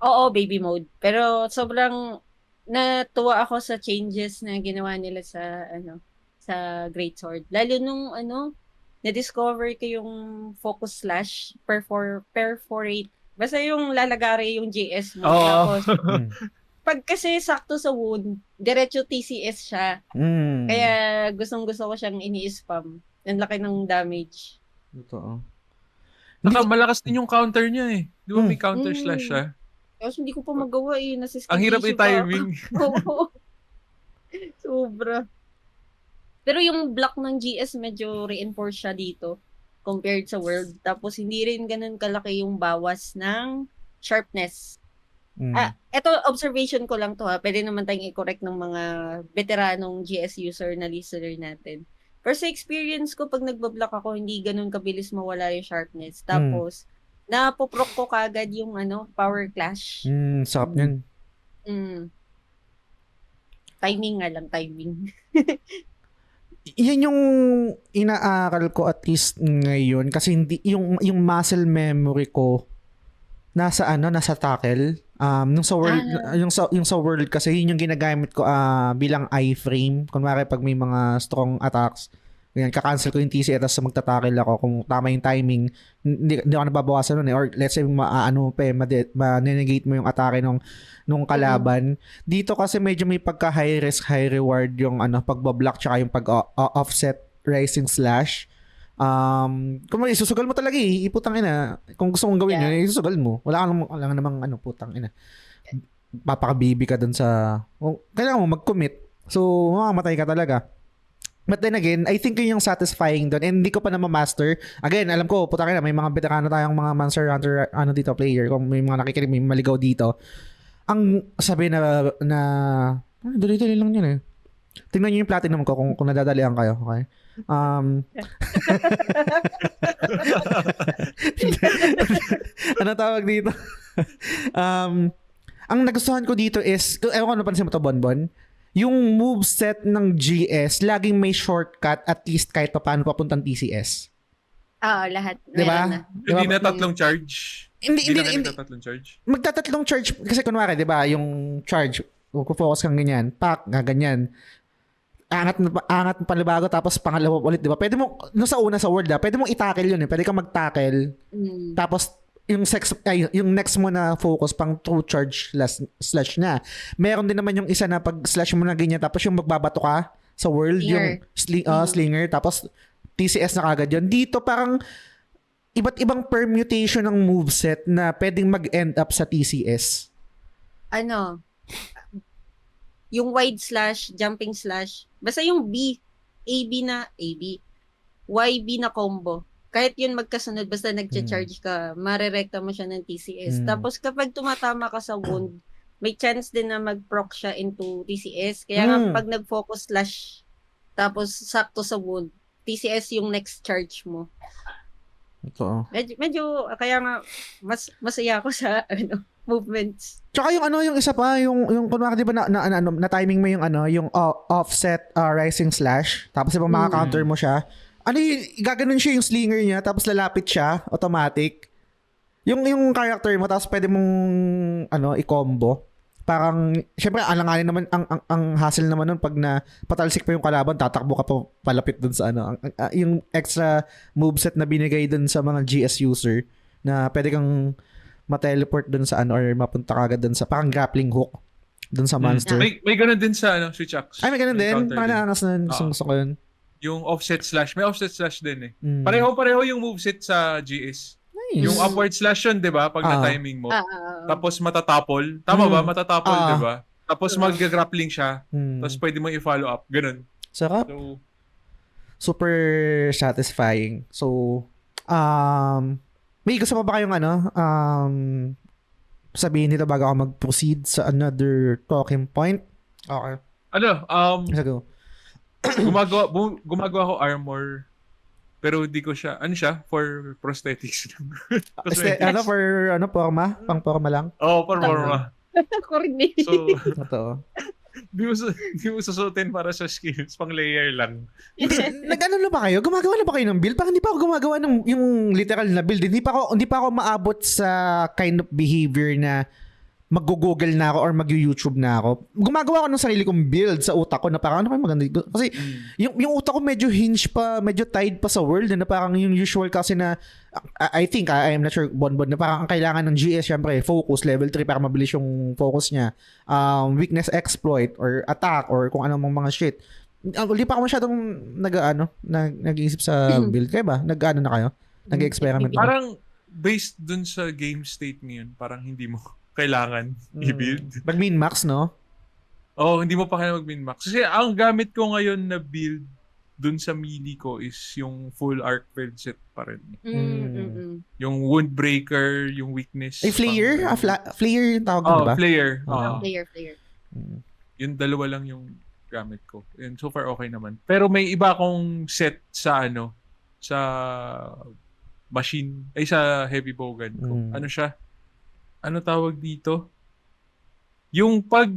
[SPEAKER 2] oo, baby mode. Pero sobrang natuwa ako sa changes na ginawa nila sa Great Sword. Lalo nung na-discover ko yung focus slash perforate. Basta yung lalagari yung GS mo. Tapos pag kasi sakto sa wound, diretso TCS siya. Kaya gustong-gusto ko siyang ini-spam. Ang laki ng damage.
[SPEAKER 1] Totoo.
[SPEAKER 3] Saka malakas din yung counter niya eh. Di ba may counter slash siya?
[SPEAKER 2] Tapos hindi ko pa magawa eh.
[SPEAKER 3] Ang hirap i-timing.
[SPEAKER 2] Oo. Sobra. Pero yung block ng GS medyo reinforce siya dito compared sa World. Tapos hindi rin ganun kalaki yung bawas ng sharpness. Ito observation ko lang to ha. Pwede naman tayong i-correct ng mga veteranong GS user na listener natin. Pero sa experience ko, pag nagbablock ako, hindi ganun kabilis mawala yung sharpness. Tapos, napoproc ko kagad yung power clash.
[SPEAKER 1] Sarap yan.
[SPEAKER 2] Timing nga lang, timing.
[SPEAKER 1] Yan yung inaaral ko at least ngayon kasi hindi yung muscle memory ko nasa tackle. Nung sa world yung sa world kasi yun yung ginagamit ko bilang iframe. Kunwari pag may mga strong attacks, ganyan, ka-cancel ko yung TC tapos magta-tackle ako kung tama yung timing. Hindi ako nababawasan nun eh. Or let's say ma-negate mo yung atake nung kalaban. Dito kasi medyo may pagka high risk, high reward yung pagbablock tsaka yung pag-offset rising slash. Kung isusugal mo talaga iputang ina. Kung gusto mong gawin yun, isusugal mo. Wala kang namang putang ina. Papakabibi ka dun sa kailangan mo mag-commit. So, mamamatay ka talaga. But then again, I think yun yung satisfying doon. And hindi ko pa na-master. Again, alam ko, putang ina, may mga veterano tayong mga Monster Hunter dito player. Kung may mga nakikinig, may maligaw dito. Ang sabi na dali-dali lang yun eh. Tingnan nyo yung platinum ko kung nadadalian kayo. Okay? Ano tawag dito? Ang nagustuhan ko dito is, ewan ko napansin mo to, Bonbon, yung moveset ng GS, laging may shortcut at least kahit pa paano papuntang TCS.
[SPEAKER 2] Lahat.
[SPEAKER 1] Diba?
[SPEAKER 3] Hindi na tatlong charge. Hindi na tatlong charge.
[SPEAKER 1] Magtatatlong charge, kasi kunwari, diba, yung charge, focus kang ganyan, pack, ganyan. Angat panibago tapos pangalawa ulit, 'di ba? Pwede mo sa una sa world, pwede mong i-tackle 'yun eh. Pwede kang mag-tackle. Tapos yung next mo na focus pang true charge slash na. Meron din naman yung isa na pag slash mo na ganyan tapos yung magbabato ka sa world,
[SPEAKER 2] Slinger.
[SPEAKER 1] yung slinger tapos TCS na kagad 'yun. Dito parang iba't ibang permutation ng moveset na pwedeng mag-end up sa TCS.
[SPEAKER 2] Yung wide slash, jumping slash, basta yung AB. YB na combo. Kahit yun magkasunod, basta nagcha-charge ka, marerekta mo siya ng TCS. Tapos kapag tumatama ka sa wound, may chance din na mag-proc siya into TCS. Kaya nga pag nag-focus slash, tapos sakto sa wound, TCS yung next charge mo.
[SPEAKER 1] Ito.
[SPEAKER 2] Medyo kaya nga, masaya ako sa movements.
[SPEAKER 1] Tsaka yung isa pa, yung kunwari di ba na timing mo yung offset rising slash, tapos ibang maka-counter mo siya. Gaganon siya yung slinger niya, tapos lalapit siya, automatic. Yung character mo, tapos pwede mong, i-combo. Parang, syempre, alanganin naman, ang hassle naman nun, pag patalsik pa yung kalaban, tatakbo ka pa palapit dun sa yung extra moveset na binigay dun sa mga GS user, na pwede kang ma-teleport dun sa or mapunta ka agad dun sa, parang grappling hook, dun sa monster.
[SPEAKER 3] May ganun din sa, Switch Axe.
[SPEAKER 1] Ay, may ganun din? Parang naangas na gusto ko yun.
[SPEAKER 3] Yung offset slash. May offset slash din eh. Pareho yung moveset sa GS.
[SPEAKER 1] Nice.
[SPEAKER 3] Yung upward slash yun, di ba? Pag na-timing mo. Tapos matatapol. Tama ba? Matatapol, di ba? Tapos mag-grappling siya. Tapos pwede mo i-follow up. Ganun.
[SPEAKER 1] Sarap.
[SPEAKER 3] So,
[SPEAKER 1] super satisfying. So, may gusto pa ba kayong sabihin nito bago ako mag-proceed sa another talking point? Okay. Let's go.
[SPEAKER 3] gumagawa ako armor pero hindi ko siya for prosthetics lang.
[SPEAKER 1] Forma? Pang forma lang?
[SPEAKER 3] For forma.
[SPEAKER 2] Coordinate.
[SPEAKER 3] So,
[SPEAKER 1] totoo.
[SPEAKER 3] Di mo susutin para sa skills, pang layer lang.
[SPEAKER 1] Nag-ano na ba kayo? Gumagawa na ba kayo ng build? Parang hindi pa ako gumagawa ng yung literal na build. Hindi pa ako maabot sa kind of behavior na mag-google na ako or mag-YouTube na ako. Gumagawa ako ng sarili kong build sa utak ko na parang maganda. Kasi yung utak ko medyo hinge pa, medyo tied pa sa world na parang yung usual kasi na I think, I am not sure, Bonbon, na parang ang kailangan ng GS syempre, focus, level 3 para mabilis yung focus niya. Weakness exploit or attack or kung anong mga shit. Hindi pa ako masyadong nag-iisip sa build. Kaya ba? Nag-ano na kayo? Nag-experiment na?
[SPEAKER 3] Parang based dun sa game state ngayon, parang hindi mo kailangan i-build.
[SPEAKER 1] Mag-min-max, no?
[SPEAKER 3] Hindi mo pa kailangan mag-min-max. Kasi ang gamit ko ngayon na build dun sa melee ko is yung full arc build set pa rin. Yung wound breaker, yung weakness.
[SPEAKER 1] Ay, Flayer? Flayer yung tawag mo, ba?
[SPEAKER 3] Flayer.
[SPEAKER 2] Flayer.
[SPEAKER 3] Yung dalawa lang yung gamit ko. And so far, okay naman. Pero may iba akong set sa sa machine, sa heavy bowgun ko. Ano siya? Ano tawag dito? Yung pag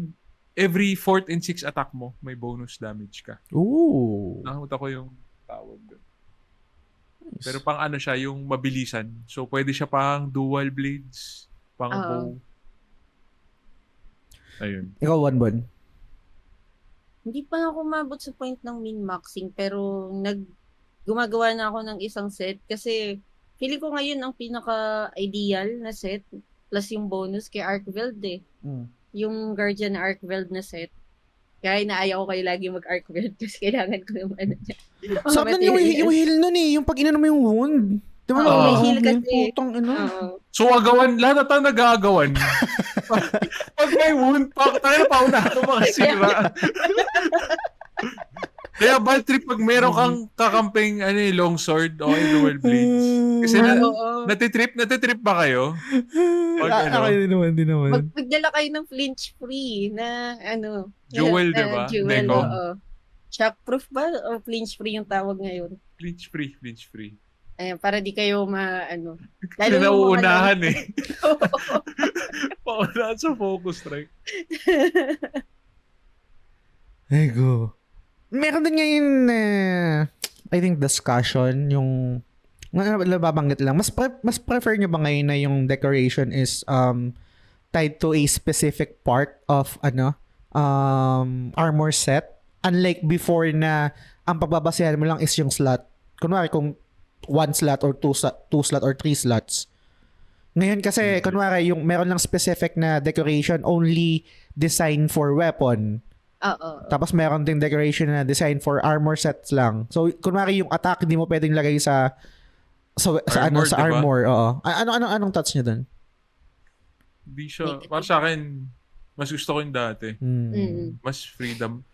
[SPEAKER 3] every 4th and 6th attack mo, may bonus damage ka.
[SPEAKER 1] Ooh.
[SPEAKER 3] Nakalimutan ko yung tawag doon. Nice. Pero pang siya, yung mabilisan. So, pwede siya pang dual blades, pang bow. Ayun.
[SPEAKER 1] Ikaw, Bonbon.
[SPEAKER 2] Hindi pa ako mabot sa point ng min-maxing, pero gumagawa na ako ng isang set kasi feeling ko ngayon ang pinaka-ideal na set plus yung bonus kay Archveld yung Guardian Archveld na set. Kaya inaayaw ko kayo lagi mag-Archveld kasi kailangan ko yung
[SPEAKER 1] Sabi nun yung heal nun yung pag inano mo yung wound. Diba?
[SPEAKER 2] May heal kasi.
[SPEAKER 1] Putang
[SPEAKER 3] So, agawan, lahat na nag-aagawan. Pag may wound, tayo na pauna ito mga sira. Kaya bad trip pag meron kang kakamping long sword o dual blades. Kasi natitrip ba kayo?
[SPEAKER 1] Okay, di naman.
[SPEAKER 2] Magdala kayo ng flinch free na
[SPEAKER 3] Jewel, diba?
[SPEAKER 2] Jewel, shockproof ba? O flinch free yung tawag ngayon?
[SPEAKER 3] Flinch free.
[SPEAKER 2] Ayan, para di kayo lalo
[SPEAKER 3] kasi nauunahan Paunahan sa focus strike.
[SPEAKER 1] Ay, go. Meron din ngayon I think discussion yung nababanggit lang. Mas prefer nyo ba ngayon na yung decoration is tied to a specific part of armor set? Unlike before na ang pagbabasehan mo lang is yung slot. Kunwari kung 1 slot or 2 slot or 3 slots. Ngayon kasi kunwari yung meron lang specific na decoration only designed for weapon. Tapos meron ding decoration na design for armor sets lang. So kunwari yung attack hindi mo pwedeng lagay sa
[SPEAKER 3] armor,
[SPEAKER 1] sa
[SPEAKER 3] diba?
[SPEAKER 1] Armor. Oo. Anong thoughts niyo doon?
[SPEAKER 3] Di siya. Para sa akin, mas gusto ko yung dati. Mas freedom.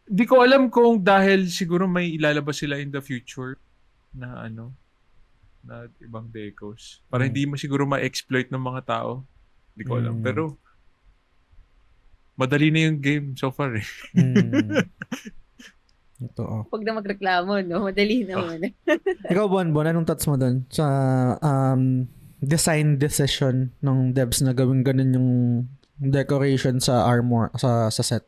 [SPEAKER 3] Di ko alam kung dahil siguro may ilalabas sila in the future na ibang decos. Para hindi mo siguro ma-exploit ng mga tao. Hindi ko alam. Pero, madali na yung game so far eh.
[SPEAKER 1] Ito,
[SPEAKER 2] Pag na magreklamo, no? Madali naman.
[SPEAKER 1] Ikaw, Bonbon, anong thoughts mo dun sa design decision ng devs na gawin ganun yung decoration sa armor, sa set?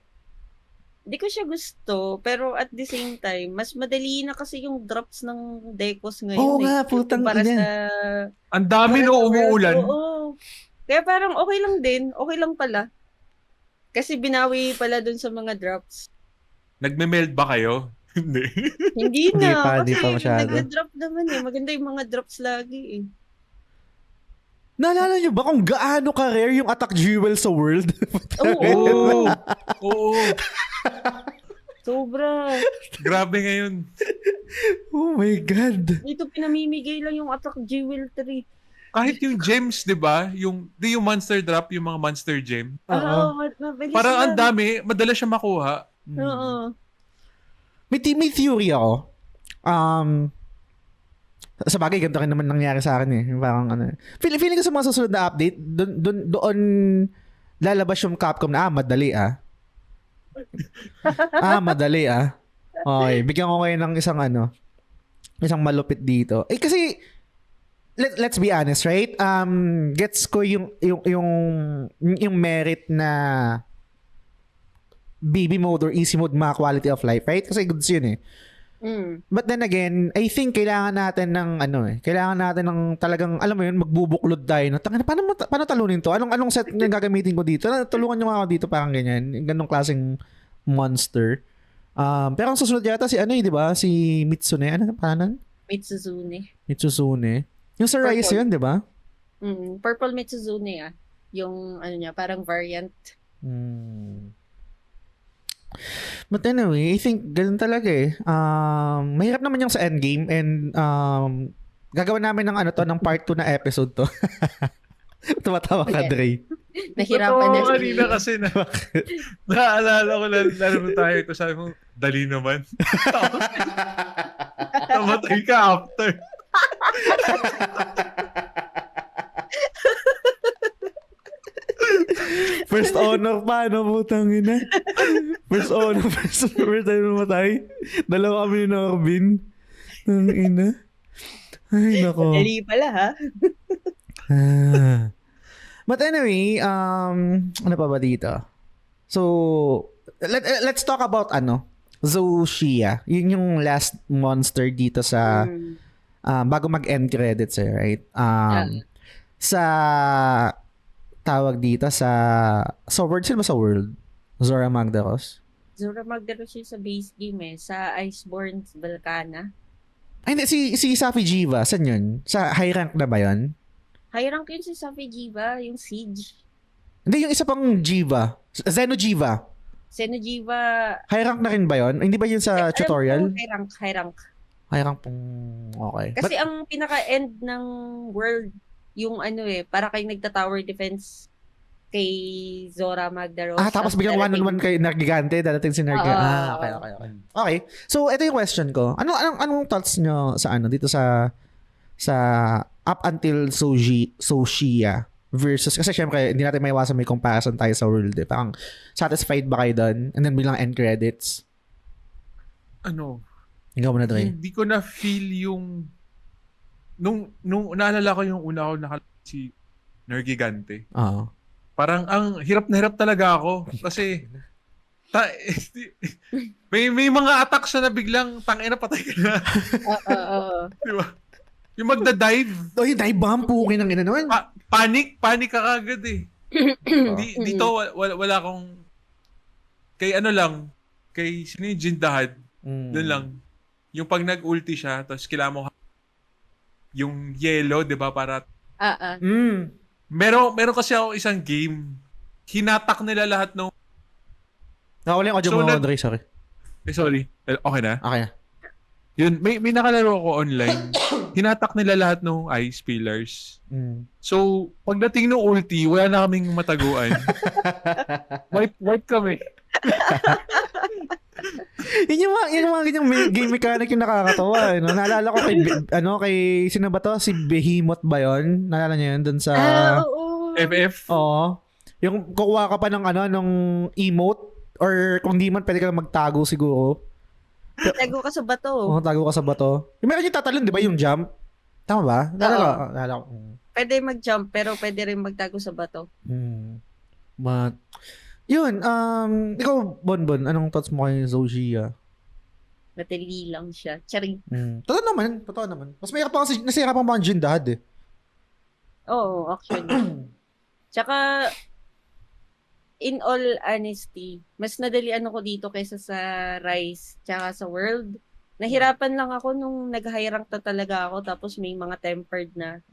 [SPEAKER 2] Hindi ko siya gusto, pero at the same time, mas madali na kasi yung drops ng decos ngayon.
[SPEAKER 1] Oo nga, putang
[SPEAKER 2] para
[SPEAKER 1] ina.
[SPEAKER 2] sa...
[SPEAKER 3] Ang dami no umuulan.
[SPEAKER 2] Oo. Kaya parang okay lang din. Okay lang pala. Kasi binawi pala dun sa mga drops.
[SPEAKER 3] Nagme-meld ba kayo? Hindi.
[SPEAKER 2] Hindi
[SPEAKER 1] Hindi
[SPEAKER 2] na.
[SPEAKER 1] pa
[SPEAKER 2] Kasi
[SPEAKER 1] masyado.
[SPEAKER 2] nag-drop naman eh. Maganda yung mga drops lagi eh.
[SPEAKER 1] Naalala niyo ba kung gaano ka-rare yung attack jewel sa world?
[SPEAKER 2] Oo.
[SPEAKER 3] Oo.
[SPEAKER 2] Sobra.
[SPEAKER 3] Grabe ngayon.
[SPEAKER 1] Oh my God.
[SPEAKER 2] Dito pinamimigay lang yung attack jewel 3.
[SPEAKER 3] Kahit yung gems, di ba? Yung monster drop, yung mga monster gem.
[SPEAKER 2] Oo. Mabilis
[SPEAKER 3] Parang ang
[SPEAKER 2] lang.
[SPEAKER 3] dami, madalas siya makuha.
[SPEAKER 2] Oo.
[SPEAKER 1] May theory ako. Sa bagay, ganito rin naman nangyari sa akin eh. Parang feeling ko sa mga susunod na update, doon lalabas yung Capcom na, madali madali Okay, bigyan ko kayo ng isang malupit dito. Eh kasi, let's be honest, right? Gets ko yung merit na baby mode or easy mode mga quality of life, right? Kasi goods yun eh. But then again, I think kailangan natin ng kailangan natin ng talagang, alam mo yun, magbubuklod tayo na, paano talunin to? Anong set na gagamitin ko dito? Tulungan nyo ako dito, parang ganyan. Ganong klaseng monster. Pero ang susunod yata si di ba? Si Mitsune. Ano pangalan? Mitsuzune. Yung sa Rise yun, di ba?
[SPEAKER 2] Purple Mitsuzune Yung niya, parang variant.
[SPEAKER 1] But anyway, I think ganun talaga eh. Mahirap naman yung sa endgame and gagawin namin ng part 2 na episode to. Tumatawa ka, Dre.
[SPEAKER 2] Nahirapan na siya.
[SPEAKER 3] Kanina kasi naalala ko lalo tayo ito. Sabi mo, dali naman. Namatay ka after.
[SPEAKER 1] First honor pa, putang ina. First honor, first time namatay. Dalawa kami ni Norbin. Ang ina. Ay, nako.
[SPEAKER 2] Dali pala, ha?
[SPEAKER 1] But anyway, ano pa ba dito? So, let's talk about Zoshia. Yun yung last monster dito sa bago mag-end credits right? Sa tawag dito sa world, sino ba sa world? Zora Magdaros?
[SPEAKER 2] Zora Magdaros yung sa base game sa Iceborne Volcana.
[SPEAKER 1] Ay, hindi, si Safi Jiva, saan yun? Sa high rank na ba yun?
[SPEAKER 2] High rank yun si Safi Jiva, yung Siege.
[SPEAKER 1] Hindi, yung isa pang Jiva. Zeno Jiva. High rank na rin ba yun? Hindi ba yun sa tutorial?
[SPEAKER 2] High rank.
[SPEAKER 1] High rank pong, okay.
[SPEAKER 2] Kasi ang pinaka-end ng world, yung para kayong nagta-tower defense kay Zora Magdaros.
[SPEAKER 1] Tapos biglang one-on-one kay Nargigante, dadating si Nargigante. Okay. Okay. So, ito yung question ko. Anong thoughts nyo sa dito sa up until Zoshia versus, kasi syempre, hindi natin maiwasan may comparison tayo sa world eh. Parang, satisfied ba kayo doon? And then bilang end credits? Ikaw mo na, Dre.
[SPEAKER 3] Hindi ko na feel yung nung naalala ko yung una ko si Nergigante. Parang ang hirap na hirap talaga ako kasi may mga attacks na biglang tangina patay ka na. Diba? Yung magda-dive.
[SPEAKER 1] Yung dive bomb pukin ng ina naman.
[SPEAKER 3] Panic ka kagad eh. Dito wala akong kay sino yung Jindahad. Doon lang. Yung pag nag-ulti siya tapos kailangan mo yung yellow, 'di ba, para Meron kasi ako isang game. Hinatak nila lahat ng
[SPEAKER 1] Nakawala yung audio mo, Andre, sorry.
[SPEAKER 3] sorry. Okay na?
[SPEAKER 1] Okay na.
[SPEAKER 3] Yun, may nakalaro ako online. hinatak nila lahat ng ice pillars.
[SPEAKER 1] Mm.
[SPEAKER 3] So, pagdating ng ulti, wala na kaming mataguan. Wipe kami.
[SPEAKER 1] Yung mga ganyang game mechanic yung nakakatawa. No? Naalala ko kay sino ba to? Si Behemoth ba yun? Naalala niyo yun? Dun sa...
[SPEAKER 2] Oo.
[SPEAKER 3] FF?
[SPEAKER 1] Oo. Yung kukuha ka pa ng nung emote or kung di man pwede ka magtago siguro.
[SPEAKER 2] Tago ka sa bato.
[SPEAKER 1] Oo, tago ka sa bato. Yung meron yung tatalon, di ba? Yung jump. Tama ba? Naalala ko.
[SPEAKER 2] Pwede mag-jump pero pwede rin magtago sa bato.
[SPEAKER 1] But, yun, ikaw, Bonbon, anong thoughts mo kay Zogia?
[SPEAKER 2] Matali lang siya. Charing.
[SPEAKER 1] Totoo naman. Mas mahirap pa kasi, nasira pa mga Jindad eh.
[SPEAKER 2] Oo, actually. Tsaka, in all honesty, mas nadalian ako dito kaysa sa Rise tsaka sa World. Nahirapan lang ako nung nag-high rank na talaga ako tapos may mga tempered na.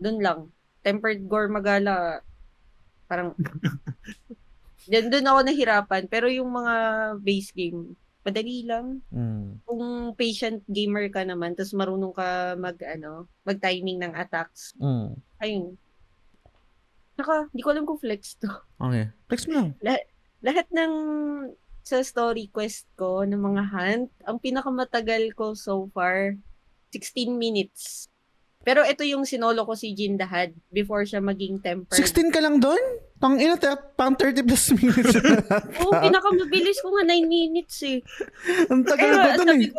[SPEAKER 2] Doon lang. Tempered Gore Magala, parang doon ako nahirapan. Pero yung mga base game, madali lang. Kung patient gamer ka naman, tapos marunong ka mag-timing ng attacks. Ayun. Saka, di ko alam kung flex to.
[SPEAKER 1] Okay. Flex mo lang.
[SPEAKER 2] Lahat ng sa story quest ko, ng mga hunt, ang pinakamatagal ko so far, 16 minutes. Pero ito yung sinolo ko si Jindahad before siya maging tempered.
[SPEAKER 1] 16 ka lang doon? Tangina, pang 30 plus minutes.
[SPEAKER 2] Oo, pinakamabilis ko nga 9 minutes eh.
[SPEAKER 1] Ang tagal ko doon eh.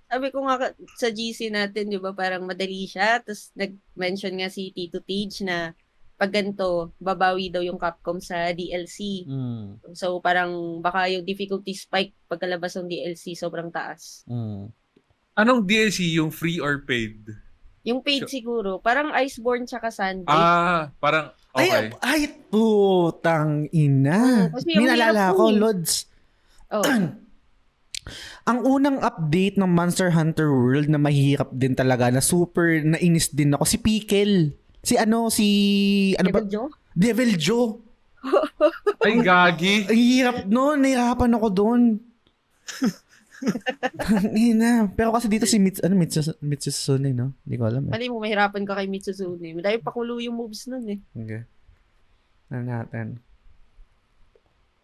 [SPEAKER 2] Sabi ko nga sa GC natin, di ba, parang madali siya. Tapos nag-mention nga si Tito Tej na pag ganito, babawi daw yung Capcom sa DLC. So, parang baka yung difficulty spike pagkalabas ng DLC, sobrang taas.
[SPEAKER 3] Anong DLC? Yung free or paid?
[SPEAKER 2] Yung paid siguro. Parang Iceborne tsaka Sunbreak.
[SPEAKER 3] Parang, okay.
[SPEAKER 1] Ay, putang ina.
[SPEAKER 2] Kasi yung
[SPEAKER 1] Minalala
[SPEAKER 2] hirap
[SPEAKER 1] ko,
[SPEAKER 2] eh.
[SPEAKER 1] Lods.
[SPEAKER 2] Oh.
[SPEAKER 1] Ang unang update ng Monster Hunter World na mahirap din talaga, na super nainis din ako, si Pickle. Si
[SPEAKER 2] Devil Joe?
[SPEAKER 1] Devil Joe.
[SPEAKER 3] Ay, gagi.
[SPEAKER 1] Ang hirap nun. Nahirapan ako doon. Pero kasi dito si Mitsuzune, no? Hindi ko alam eh.
[SPEAKER 2] Mali mo, mahirapan ka kay Mitsuzune. Madami pakulo yung moves nun eh.
[SPEAKER 1] Okay. Ano natin?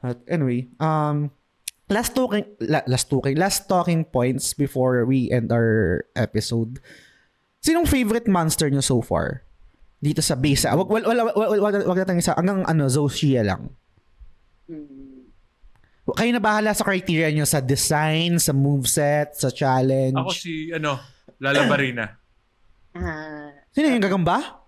[SPEAKER 1] But anyway, last talking points before we end our episode. Sinong favorite monster nyo so far? Dito sa base. Wag natin isa. Hanggang Zoshia lang. Kayo na bahala sa criteria nyo, sa design, sa moveset, sa challenge.
[SPEAKER 3] Ako si, Lalabarina.
[SPEAKER 1] Sino yung gagamba?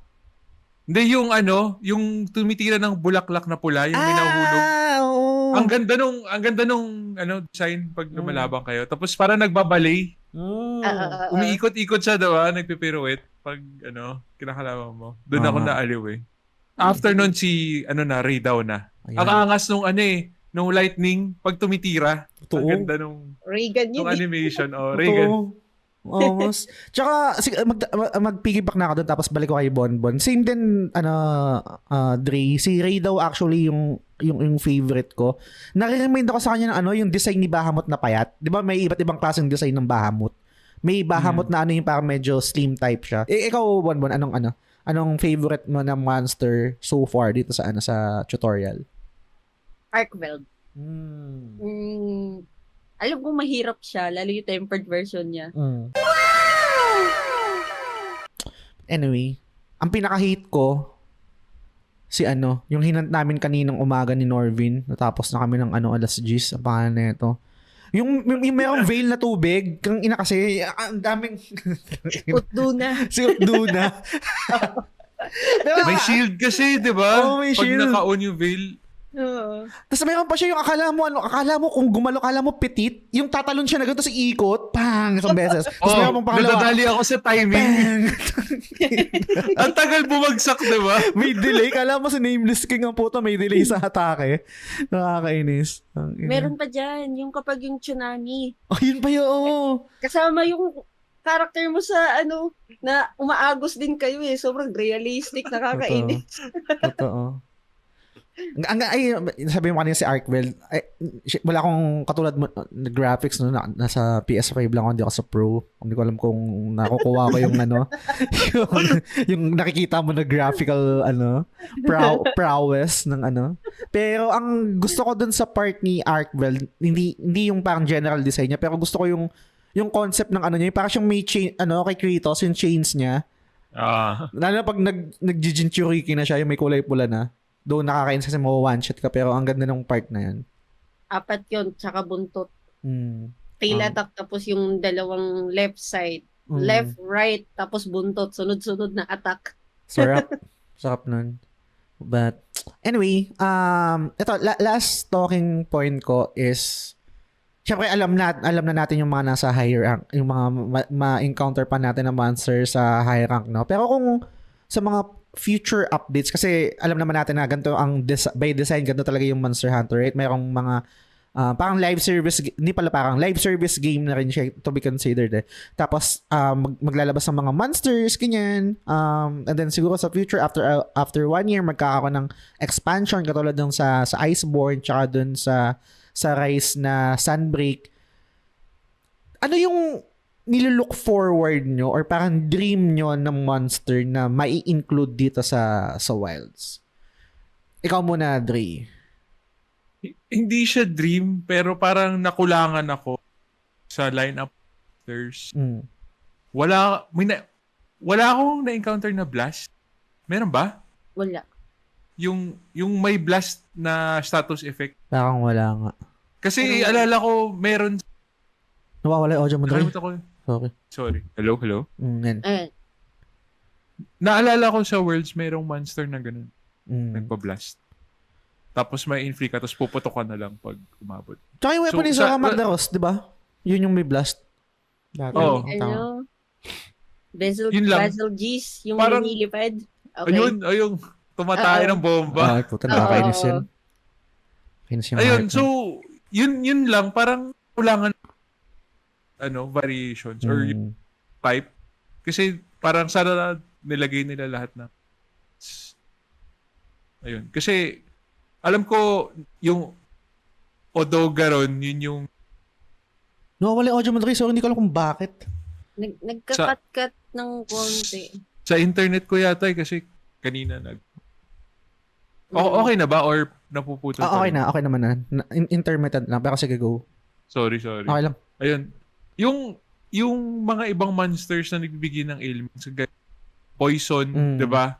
[SPEAKER 3] Hindi, yung tumitira ng bulaklak na pula, yung minahulog.
[SPEAKER 1] Oo.
[SPEAKER 3] Ang ganda nung design pag lumalaban kayo. Tapos parang nagbabalay. Umiikot-ikot siya, diba? Nagpipiruet pag, kinakalaban mo. Doon ako naaliw eh. After nun Ray daw na. Ang angas nung nung lightning pag tumitira.
[SPEAKER 1] Totoo.
[SPEAKER 3] Ang ganda nung
[SPEAKER 2] Reagan yun.
[SPEAKER 3] nung animation. Reagan.
[SPEAKER 1] Almost. Tsaka, mag-piggyback na ako doon tapos balik ko kay Bonbon. Same din, Dre. Si Ray daw actually yung favorite ko. Nare-remind ako sa kanya ng yung design ni Bahamut na payat. Di ba may iba't ibang klaseng design ng Bahamut? May Bahamut na yung parang medyo slim type siya. Ikaw, Bonbon, anong favorite mo na monster so far dito sa sa tutorial?
[SPEAKER 2] Arkveld. Alam ko mahirap siya, lalo yung tempered version niya.
[SPEAKER 1] Anyway, ang pinaka-hate ko, si yung hinant namin kaninang umaga ni Norvin, natapos na kami ng alas 10, ang pangalan na ito. Yung merong veil na tubig, kang ina kasi, ang daming...
[SPEAKER 2] Utduna.
[SPEAKER 1] Si Utduna.
[SPEAKER 3] May shield kasi, di ba?
[SPEAKER 1] Oo, may shield.
[SPEAKER 3] Pag naka-on yung veil.
[SPEAKER 1] Tapos mayroon pa siya yung akala mo kung gumalo, akala mo petit, yung tatalon siya na ganito sa ikot, pang, isang beses. Tapos mayroon pang pangalawa.
[SPEAKER 3] Nadadali ako sa timing. Ang tagal bumagsak, di ba?
[SPEAKER 1] May delay. Kala mo si Nameless King ang puto, may delay sa atake. Nakakainis.
[SPEAKER 2] Meron pa dyan, yung kapag yung tsunami.
[SPEAKER 1] Yun pa yun.
[SPEAKER 2] Kasama yung character mo sa na umaagos din kayo eh. Sobrang realistic, nakakainis.
[SPEAKER 1] Totoo. Ay, sabi mo kanina si Arkwell, wala akong katulad mo na graphics no, nasa PS5 lang ako, hindi ako sa Pro. Hindi ko alam kung nakukuha ko yung yung nakikita mo na graphical prowess ng Pero ang gusto ko dun sa part ni Arkwell, hindi yung parang general design niya, pero gusto ko yung concept ng niya, yung parang siyang may chain, kay Kratos, yung chains niya. Lalo na pag nag-Jinchuriki na siya, yung may kulay pula na. Doon nakakainis kasi one-shot ka, pero ang ganda ng part na yan.
[SPEAKER 2] 4 yun, tsaka buntot. Tail attack, tapos yung dalawang left side. Left, right, tapos buntot. Sunod-sunod na attack.
[SPEAKER 1] Sarap nun. But, anyway, ito, last talking point ko is, syempre alam na natin yung mga nasa higher rank, yung mga ma-encounter pa natin na monster sa high rank, no? Pero kung sa mga future updates, kasi alam naman natin na ganito ang by design, ganito talaga yung Monster Hunter, right? Mayroong mga parang live service, hindi pala parang live service game na rin siya to be considered Tapos maglalabas ng mga monsters, ganyan. And then siguro sa future, after 1 year, magkakaroon ng expansion katulad ng sa Iceborne, tsaka dun sa Rise na Sunbreak. Ano yung nilook forward nyo or parang dream nyo ng monster na mai-include dito sa Wilds? Ikaw muna, Dre.
[SPEAKER 3] Hindi siya dream, pero parang nakulangan ako sa lineup monsters. Wala akong na-encounter na blast. Meron ba?
[SPEAKER 2] Wala.
[SPEAKER 3] Yung may blast na status effect.
[SPEAKER 1] Parang wala nga.
[SPEAKER 3] Kasi alala ko, meron.
[SPEAKER 1] Nawawala yung audio mo, Dre.
[SPEAKER 3] Nakalimutan ko.
[SPEAKER 1] Okay.
[SPEAKER 3] Sorry. Hello?
[SPEAKER 1] Yan.
[SPEAKER 3] Naalala ko sa Worlds, merong monster na ganun. Nagpa-blast. Tapos may inflict ka, tapos puputok ka na lang pag umabot.
[SPEAKER 1] Tsaka yung weapon ni Zora Magdaros, di ba? Yun yung may blast.
[SPEAKER 3] Oo.
[SPEAKER 2] Basil G's, yung
[SPEAKER 3] parang,
[SPEAKER 2] nilipad. Okay.
[SPEAKER 3] Ayun. Tumatay ng bomba.
[SPEAKER 1] Puta, nakakainis yun.
[SPEAKER 3] Ayun, so, yun lang, parang kulangan variations or type. Kasi parang sana nilagay nila lahat na. Ayun. Kasi alam ko yung Odogaron, yun yung
[SPEAKER 1] nawawala yung audio mo, Dre. So hindi ko alam kung bakit.
[SPEAKER 2] Nagka-cut-cut ng konti.
[SPEAKER 3] Sa internet ko yata kasi kanina okay na ba or napuputol?
[SPEAKER 1] Okay na. Okay naman na. Intermittent lang. Pero sige, go.
[SPEAKER 3] Sorry.
[SPEAKER 1] Okay lang.
[SPEAKER 3] Ayun. Yung mga ibang monsters na nagbibigay ng ailments, poison, 'di ba?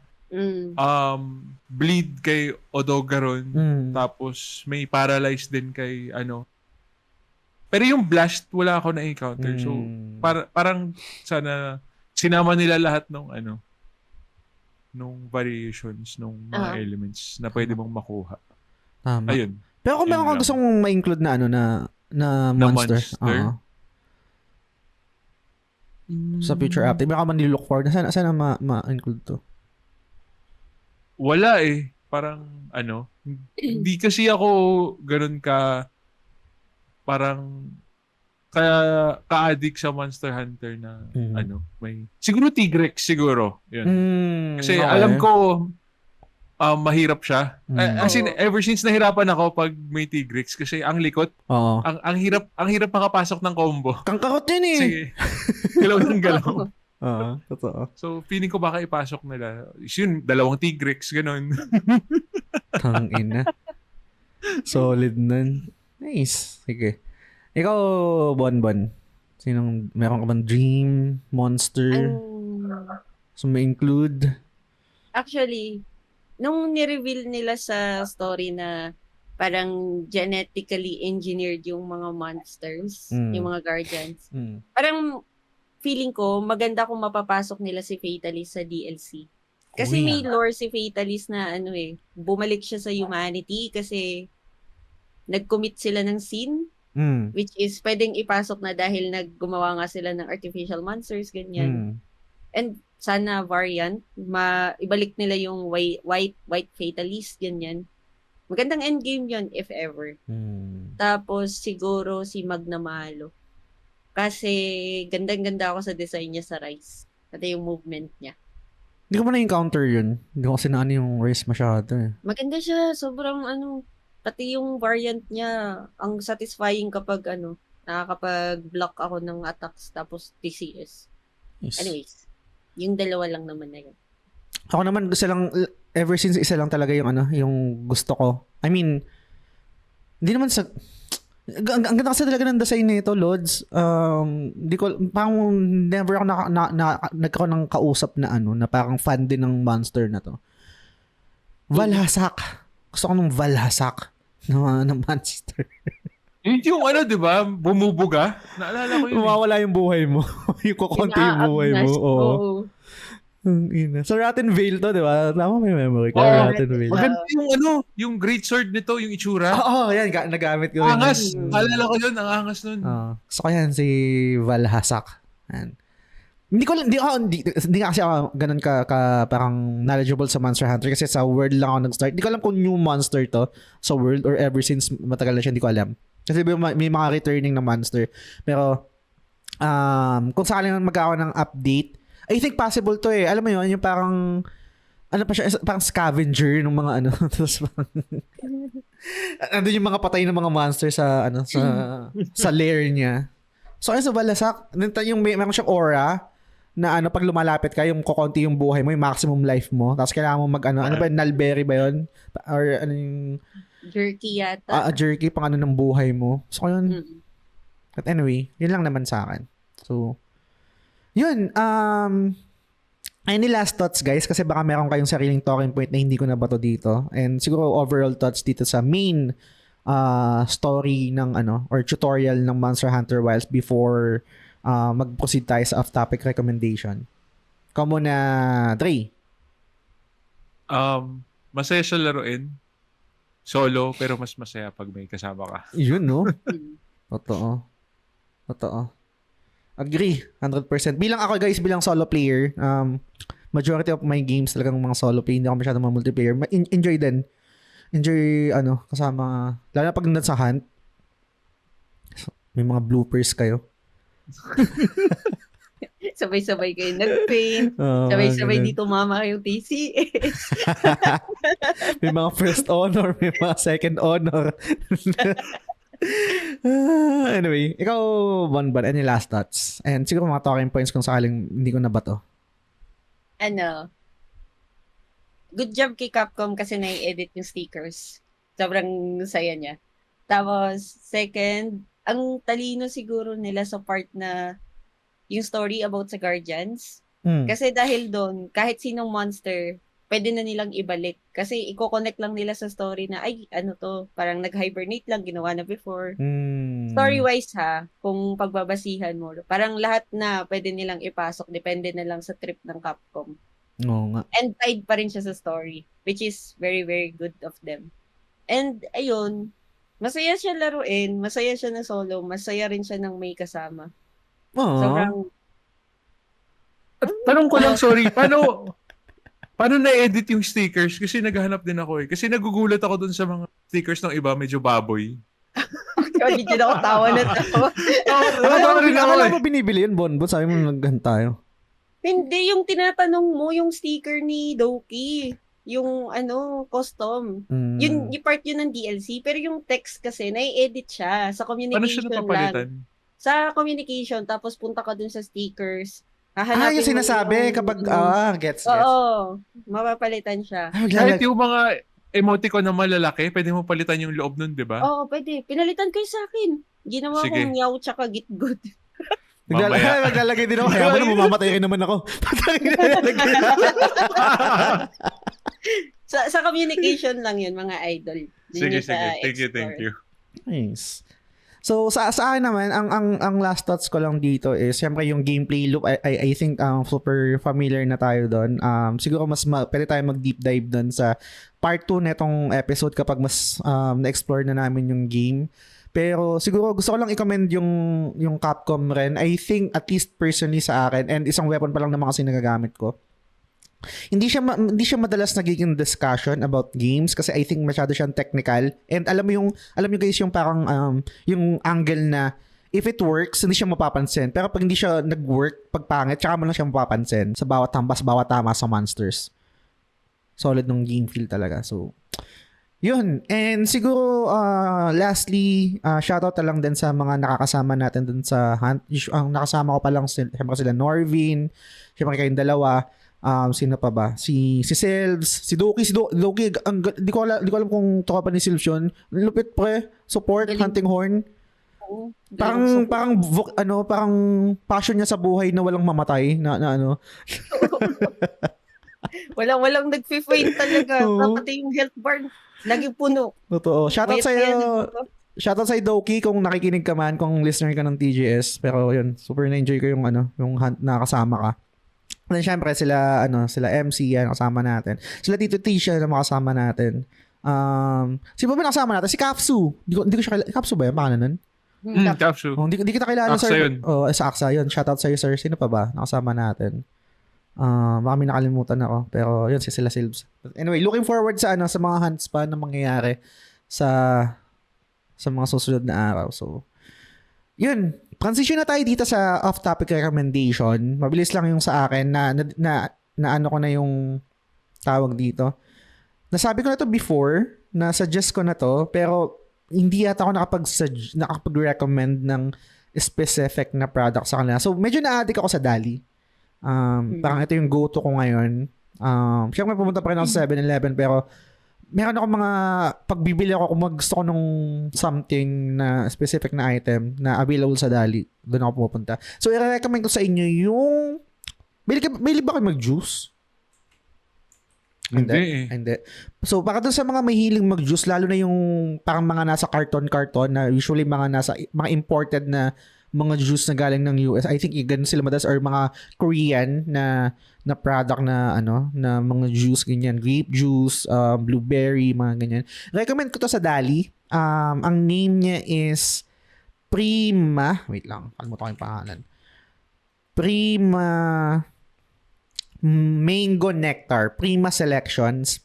[SPEAKER 3] Bleed kay Odogaron, tapos may paralyze din kay Pero yung blast wala ako na-encounter. So parang sana sinama nila lahat nung variations nung mga elements na pwede mong makuha.
[SPEAKER 1] Tama.
[SPEAKER 3] Ayun.
[SPEAKER 1] Pero kung meron kang gusto mong ma-include na monster. Sa future update, meron ka man nilook forward na sana ma-include to?
[SPEAKER 3] Wala parang hindi kasi ako ganun parang ka-addict sa Monster Hunter na may siguro Tigrex siguro yun. Kasi alam ko mahirap siya. As in, ever since nahirapan ako pag may Tigrex kasi ang likot. Ang hirap makapasok ng combo.
[SPEAKER 1] Kangkarot yun eh.
[SPEAKER 3] Sige. Galaw ng galaw.
[SPEAKER 1] Totoo.
[SPEAKER 3] So, feeling ko baka ipasok nila. Yun, 2 Tigrex, ganun.
[SPEAKER 1] Tangina. Solid nun. Nice. Sige. Ikaw, Bonbon. Meron ka bang dream, monster? So, may include?
[SPEAKER 2] Actually, nung ni-reveal nila sa story na parang genetically engineered yung mga monsters, yung mga guardians, parang feeling ko, maganda kung mapapasok nila si Fatalis sa DLC. Kasi may lore si Fatalis na bumalik siya sa humanity kasi nag-commit sila ng sin, which is pwedeng ipasok na dahil gumawa nga sila ng artificial monsters, ganyan. And sana variant, ibalik nila yung white Fatalis, ganyan. Magandang endgame yon if ever. Tapos siguro si Magnamalo. Kasi gandang-ganda ako sa design niya sa Rise. Pati yung movement niya.
[SPEAKER 1] Hindi ko pa na-encounter yun. Hindi ko kasi na yung race masyado eh.
[SPEAKER 2] Maganda siya. Sobrang pati yung variant niya, ang satisfying kapag nakakapag-block ako ng attacks tapos TCS.
[SPEAKER 1] Yes.
[SPEAKER 2] Anyways, yung dalawa lang naman na yun.
[SPEAKER 1] Ako naman ever since isa lang talaga yung gusto ko. I mean, hindi naman ang ganda kasi talaga ng design nito, Lods. Di ko, parang never ako nagkaroon ng kausap na na parang fan din ng monster na to. Valhasak. Gusto ko ng Valhasak ng monster.
[SPEAKER 3] Yung di ba? Bumubuga. Naalala ko yun.
[SPEAKER 1] Mawawala yung buhay mo. yung kukunti yung buhay mo. Oo. So, Rotten Veil to, di ba? Tama may memory ka. Rotten Veil.
[SPEAKER 3] Maganda yung great sword nito, yung itsura.
[SPEAKER 1] Oo, yan. Nagamit ko.
[SPEAKER 3] Angas. Naalala ko yun, ang angas nun.
[SPEAKER 1] So, kaya si Valhasak. Yan. Hindi nga kasi ako ganun ka parang knowledgeable sa Monster Hunter kasi sa world lang ako nag-start. Hindi ko alam kung new monster to sa world or ever since matagal na siya, hindi ko alam. Kasi may mga returning na monster. Pero, kung sakaling magkakaroon ng update, I think possible to eh. Alam mo yun, yung parang pa siya, parang scavenger ng mga tapos andun yung mga patay ng mga monster sa sa lair niya. So ayun sa Valhasak, yung meron siyang aura na pag lumalapit ka, yung kukonti yung buhay mo, yung maximum life mo. Tapos kailangan mo mag ano ba, Nalberry ba yun? Or yung
[SPEAKER 2] jerky yata.
[SPEAKER 1] Jerky pang ng buhay mo. So yun. But anyway, yun lang naman sa akin. So yun, any last thoughts guys? Kasi baka meron kayong sariling talking point na hindi ko nabato dito. And siguro overall thoughts dito sa main story ng or tutorial ng Monster Hunter Wilds before mag-proceed tayo sa off-topic recommendation. Ikaw muna, Dre.
[SPEAKER 3] Masaya siya laruin. Solo, pero mas masaya pag may kasama ka.
[SPEAKER 1] Yun, no? Totoo. Agree, 100%. Bilang ako guys, bilang solo player, majority of my games talagang mga solo play, hindi ako masyadong mga multiplayer. Enjoy din. Enjoy, kasama, lalo na pag nasa hunt, may mga bloopers kayo.
[SPEAKER 2] Sabay-sabay kayo nag-paint. Sabay-sabay dito mama kayong TCS.
[SPEAKER 1] May mga first honor, may mga second honor. Anyway, ikaw, Bonbon, any last thoughts? And siguro mga talking points kung sakaling hindi ko nabato.
[SPEAKER 2] Good job kay Capcom kasi na-edit yung stickers. Sobrang saya niya. Tapos, second, ang talino siguro nila sa part na yung story about sa Guardians. Kasi dahil doon, kahit sinong monster, pwede na nilang ibalik. Kasi i-connect lang nila sa story na, ay, parang nag-hibernate lang, ginawa na before. Story-wise kung pagbabasihan mo, parang lahat na pwede nilang ipasok, depende na lang sa trip ng Capcom.
[SPEAKER 1] Oo nga.
[SPEAKER 2] And tied pa rin siya sa story, which is very, very good of them. And, ayun, masaya siya laruin, masaya siya na solo, masaya rin siya ng may kasama. Sobrang...
[SPEAKER 3] Tanong ko lang, sorry, paano na-edit yung stickers? Kasi naghahanap din ako eh. Kasi nagugulat ako dun sa mga stickers ng iba, medyo baboy.
[SPEAKER 2] Hindi din ako tawa na tawa.
[SPEAKER 1] Akala mo binibili yun, Bonbon? Sabi mo naghan tayo.
[SPEAKER 2] Hindi, yung tinatanong mo, yung sticker ni Doki. Yung custom. Yung part yun ng DLC. Pero yung text kasi, nai-edit siya sa communication.
[SPEAKER 3] Paano siya napapalitan?
[SPEAKER 2] Sa communication, tapos punta ka dun sa stickers.
[SPEAKER 1] Yung sinasabi kapag, gets.
[SPEAKER 2] Oo, mapapalitan siya.
[SPEAKER 3] Kahit yung mga emoticon na malalaki, pwede mo palitan yung loob nun, di ba?
[SPEAKER 2] Oo, pwede. Pinalitan kayo sa akin. Ginawa kong yaw tsaka gitgood.
[SPEAKER 1] Maglalagay din ako. Kaya mo na mamamatay naman ako.
[SPEAKER 2] sa communication lang yun, mga idol.
[SPEAKER 3] Sige. Thank you.
[SPEAKER 1] Nice. So sa akin naman ang last thoughts ko lang dito is syempre yung gameplay loop. I think super familiar na tayo doon. Siguro mas pwede tayo mag deep dive doon sa part 2 netong episode kapag mas na-explore na namin yung game. Pero siguro gusto ko lang i-commend yung Capcom rin. I think at least personally sa akin, and isang weapon pa lang naman kasi nagagamit ko. Hindi siya madalas nagiging discussion about games kasi I think masyado siyang technical. And alam mo guys yung parang yung angle na if it works, hindi siya mapapansin. Pero pag hindi siya nag-work, pag pangit, tsaka mo lang siya mapapansin sa bawat tambas, bawat tama sa monsters. Solid nung game feel talaga. So, yun. And siguro, lastly, shoutout na lang din sa mga nakakasama natin dun sa hunt. Ang nakasama ko pa lang, siyempre sila Norvin, siyempre kayong dalawa. Sino pa ba? Si Silves, si Doki, di ko alam kung to ka pa ni Silves yun. Lupit pre, support,
[SPEAKER 2] Galing.
[SPEAKER 1] Hunting Horn.
[SPEAKER 2] Oo.
[SPEAKER 1] Parang passion niya sa buhay na walang mamatay na ano.
[SPEAKER 2] Walang nag-faint talaga.
[SPEAKER 1] Oo.
[SPEAKER 2] Pati yung health bar, lagi puno.
[SPEAKER 1] Totoo. Shoutout
[SPEAKER 2] Wait,
[SPEAKER 1] sa
[SPEAKER 2] kaya
[SPEAKER 1] iyo. Shoutout sa Doki kung nakikinig ka man, kung listener ka ng TGS. Pero yun, super na-enjoy ko yung yung hunt na kasama ka. Then syempre sila MC yan kasama natin. Sila Tito Tisha na makasama natin. Sino ba nakasama natin? Si Kapsu. Hindi ko siya kilala. Kapsu ba 'yan? Paano nun?
[SPEAKER 3] Capsule.
[SPEAKER 1] Hindi kita kilala,
[SPEAKER 3] Aksa
[SPEAKER 1] sir.
[SPEAKER 3] yun.
[SPEAKER 1] Oh, sa Aksa yun. Shoutout sa iyo, sir. Sino pa ba nakasama natin? Baka may nakalimutan ako. Pero yun, sila Silves. Anyway, looking forward sa sa mga hunts pa na mangyayari sa mga susunod na araw. So, yun. Transition na tayo dito sa off-topic recommendation. Mabilis lang yung sa akin na ano ko na yung tawag dito. Nasabi ko na to before, na-suggest ko na to, pero hindi yata ako nakapag-recommend ng specific na product sa kanila. So, medyo na-addict ako sa Dali. Parang ito yung go-to ko ngayon. Siyempre pumunta pa rin ako sa 7-Eleven, pero meron ako mga pagbibili ako kung gusto ko nung something na specific na item na available sa Dali. Doon ako pupunta. So, i-recommend ko sa inyo yung Bili ba kayo mag-juice? Hindi. So, para doon sa mga mahiling mag-juice, lalo na yung parang mga nasa carton na usually mga imported na mga juice na galing ng US. I think ganun sila madalas, or mga Korean na product na na mga juice ganyan, grape juice, blueberry, mga ganyan. Recommend ko to sa Dali. Ang name niya is Prima. Wait lang, kalimutan ko yung pangalan. Prima Mango Nectar. Prima Selections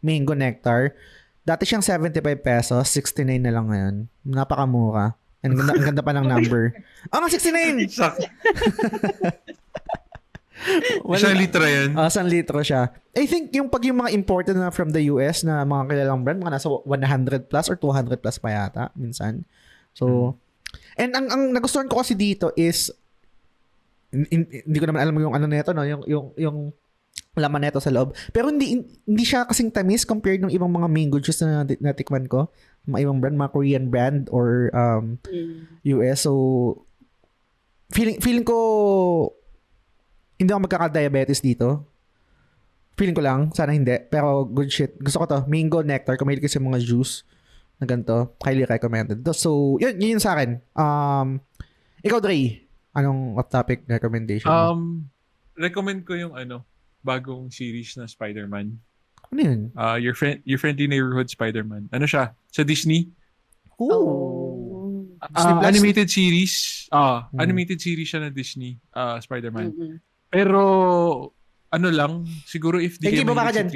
[SPEAKER 1] Mango Nectar. Dati siyang 75 pesos, 69 na lang ngayon. Napakamura. Ang ganda pa ng number. Oh, 69!
[SPEAKER 3] Isang litro yan.
[SPEAKER 1] 1 litro siya. I think yung mga imported na from the US na mga kilalang brand, mga nasa 100 plus or 200 plus pa yata minsan. So, and ang nagustuhan ko kasi dito is hindi ko naman alam yung nito, no, yung laman nito sa loob. Pero hindi siya kasing tamis compared ng ibang mga mango juice na natikman ko. Mga ibang brand, mga Korean brand or US. So, feeling ko hindi ako magkaka-diabetes dito. Feeling ko lang. Sana hindi. Pero good shit. Gusto ko to. Mango Nectar. Kung mahilig kasi mga juice na ganito. Highly recommended. So, yun sa akin. Ikaw, Dre. Anong off-topic recommendation mo?
[SPEAKER 3] Recommend ko yung bagong series na Spider-Man.
[SPEAKER 1] Ano yun?
[SPEAKER 3] Your Friendly Neighborhood Spider-Man. Ano siya? Sa Disney?
[SPEAKER 1] Ooh. Disney Plus?
[SPEAKER 3] Animated series. Animated series siya na Disney. Spider-Man.
[SPEAKER 2] Mm-mm.
[SPEAKER 3] Pero, lang, siguro if di
[SPEAKER 1] Thank
[SPEAKER 3] kayo
[SPEAKER 1] you, baka
[SPEAKER 3] mahilig sa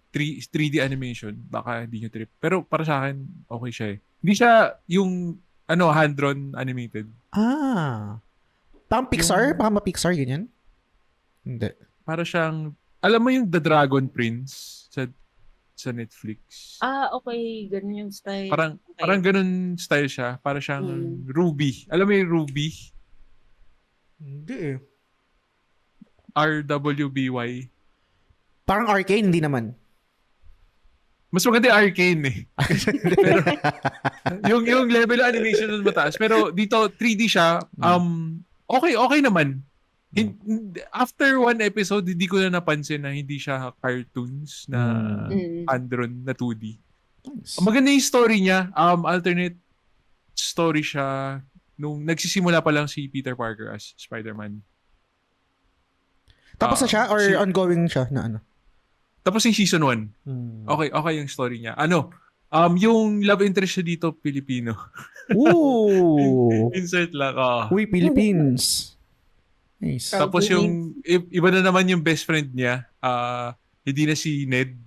[SPEAKER 3] 3D, 3D animation, baka hindi nyo trip. Pero para sa akin, okay siya eh. Hindi siya yung, hand-drawn animated.
[SPEAKER 1] Parang Pixar? Parang ma-Pixar, ganyan? Hindi.
[SPEAKER 3] Para siyang, alam mo yung The Dragon Prince sa Netflix?
[SPEAKER 2] Okay. Ganun yung style.
[SPEAKER 3] Parang ganun style siya. Para siyang Ruby. Alam mo yung Ruby?
[SPEAKER 1] Hindi eh.
[SPEAKER 3] RWBY.
[SPEAKER 1] Parang Arcane, hindi naman.
[SPEAKER 3] Mas maganda yung Arcane eh. Pero, yung level of animation nun mataas. Pero dito, 3D siya. Okay naman. After one episode, hindi ko na napansin na hindi siya cartoons na hand-drawn na 2D.
[SPEAKER 1] Nice.
[SPEAKER 3] Maganda yung story niya. Alternate story siya nung nagsisimula pa lang si Peter Parker as Spider-Man.
[SPEAKER 1] Tapos na siya or ongoing siya na
[SPEAKER 3] Tapos yung season 1. Okay yung story niya. Yung love interest siya dito, Pilipino.
[SPEAKER 1] Ooh!
[SPEAKER 3] Insert lang.
[SPEAKER 1] Uy, Philippines. Nice.
[SPEAKER 3] Tapos yung iba na naman yung best friend niya. Hindi na si Ned.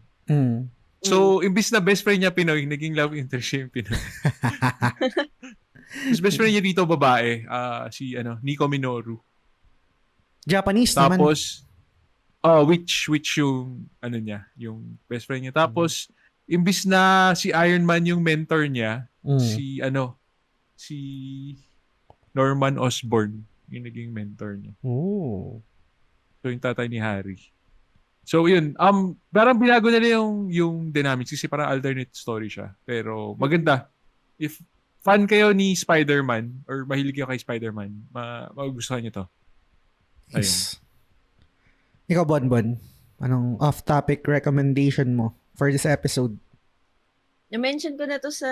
[SPEAKER 3] So, imbis na best friend niya Pinoy, naging love interest siya yung Pinoy. Tapos best friend niya dito babae, si Nico Minoru.
[SPEAKER 1] Japanese naman.
[SPEAKER 3] Tapos, which yung, niya, yung best friend niya. Tapos, imbis na si Iron Man yung mentor niya, si Norman Osborn yung naging mentor niya.
[SPEAKER 1] Oh.
[SPEAKER 3] So, yung tatay ni Harry. So, yun. Parang binago nila yung dynamics kasi parang alternate story siya. Pero, maganda. If fan kayo ni Spider-Man or mahilig kayo kay Spider-Man, magugustuhan niyo to. Ayun.
[SPEAKER 1] Yes. Ikaw, Bonbon, anong off-topic recommendation mo for this episode?
[SPEAKER 2] Na-mention ko na to sa,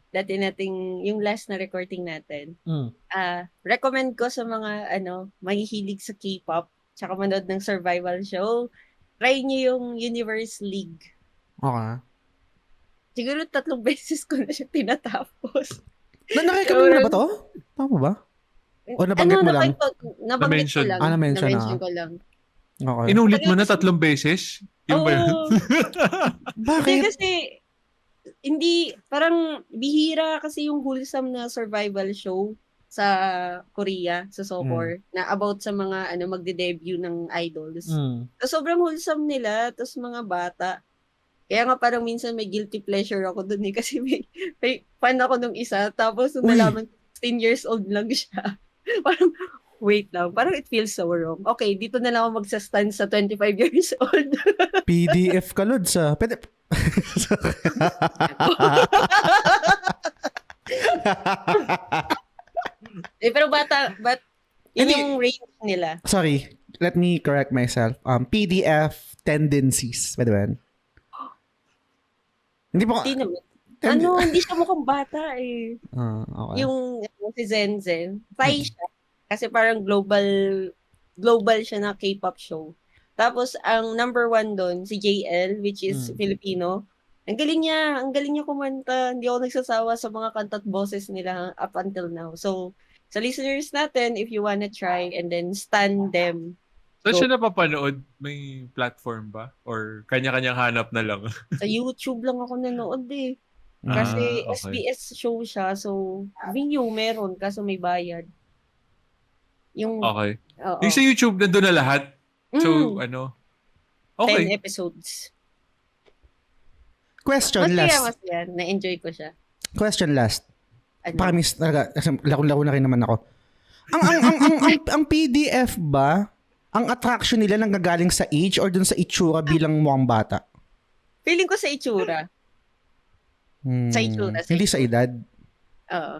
[SPEAKER 2] dati nating, yung last na recording natin. Recommend ko sa mga, mahihilig sa K-pop, tsaka manood ng survival show, try niyo yung Universe League.
[SPEAKER 1] Okay.
[SPEAKER 2] Siguro 3 beses ko na siya tinatapos.
[SPEAKER 1] Nakikabing na ba to? Tama ba? O nabanggit mo lang?
[SPEAKER 2] Nabanggit ko lang.
[SPEAKER 1] Na-mention
[SPEAKER 2] ko lang.
[SPEAKER 1] Okay.
[SPEAKER 3] Inulit mo na 3 beses? Yung ba yun?
[SPEAKER 1] Bakit?
[SPEAKER 2] Kasi, hindi, parang bihira kasi yung wholesome na survival show sa Korea, sa Sokor, na about sa mga magde-debut ng idols. So, sobrang wholesome nila, tapos mga bata. Kaya nga parang minsan may guilty pleasure ako dun kasi may fan ako nung isa, tapos nung nalaman 16 years old lang siya. Parang, wait lang, parang it feels so wrong. Okay, dito na lang ako magsa-stand sa 25 years old.
[SPEAKER 1] PDF ka, Lods, Pwede...
[SPEAKER 2] Pero yun yung range nila.
[SPEAKER 1] Sorry, let me correct myself. PDF tendencies. Pwede ba yan? Hindi po...
[SPEAKER 2] Hindi siya mukhang bata eh.
[SPEAKER 1] Okay.
[SPEAKER 2] Yung si Zenzen, Thai siya. Kasi parang global siya na K-pop show. Tapos, ang number 1 doon, si JL, which is Filipino. Ang galing niya kumanta. Hindi ako nagsasawa sa mga kanta at boses nila up until now. So, sa listeners natin, if you wanna try and then stan them.
[SPEAKER 3] Saan siya napapanood? May platform ba? Or kanya-kanyang hanap na lang?
[SPEAKER 2] Sa YouTube lang ako nanood eh. Kasi
[SPEAKER 3] okay.
[SPEAKER 2] SBS show siya. So, View meron kaso may bayad.
[SPEAKER 3] Okay.
[SPEAKER 2] Oo.
[SPEAKER 3] Yung sa YouTube, nandun na lahat? So, okay.
[SPEAKER 2] 10 episodes.
[SPEAKER 1] Question last.
[SPEAKER 2] Masaya. Na-enjoy ko siya.
[SPEAKER 1] Question last.
[SPEAKER 2] Ano?
[SPEAKER 1] Promise talaga, kasi lako-lako na rin naman ako. Ang PDF ba, ang attraction nila nanggagaling sa age or dun sa itsura bilang mukhang bata?
[SPEAKER 2] Feeling ko sa itsura. Sa itsura.
[SPEAKER 1] Hindi sa edad?
[SPEAKER 2] Oo.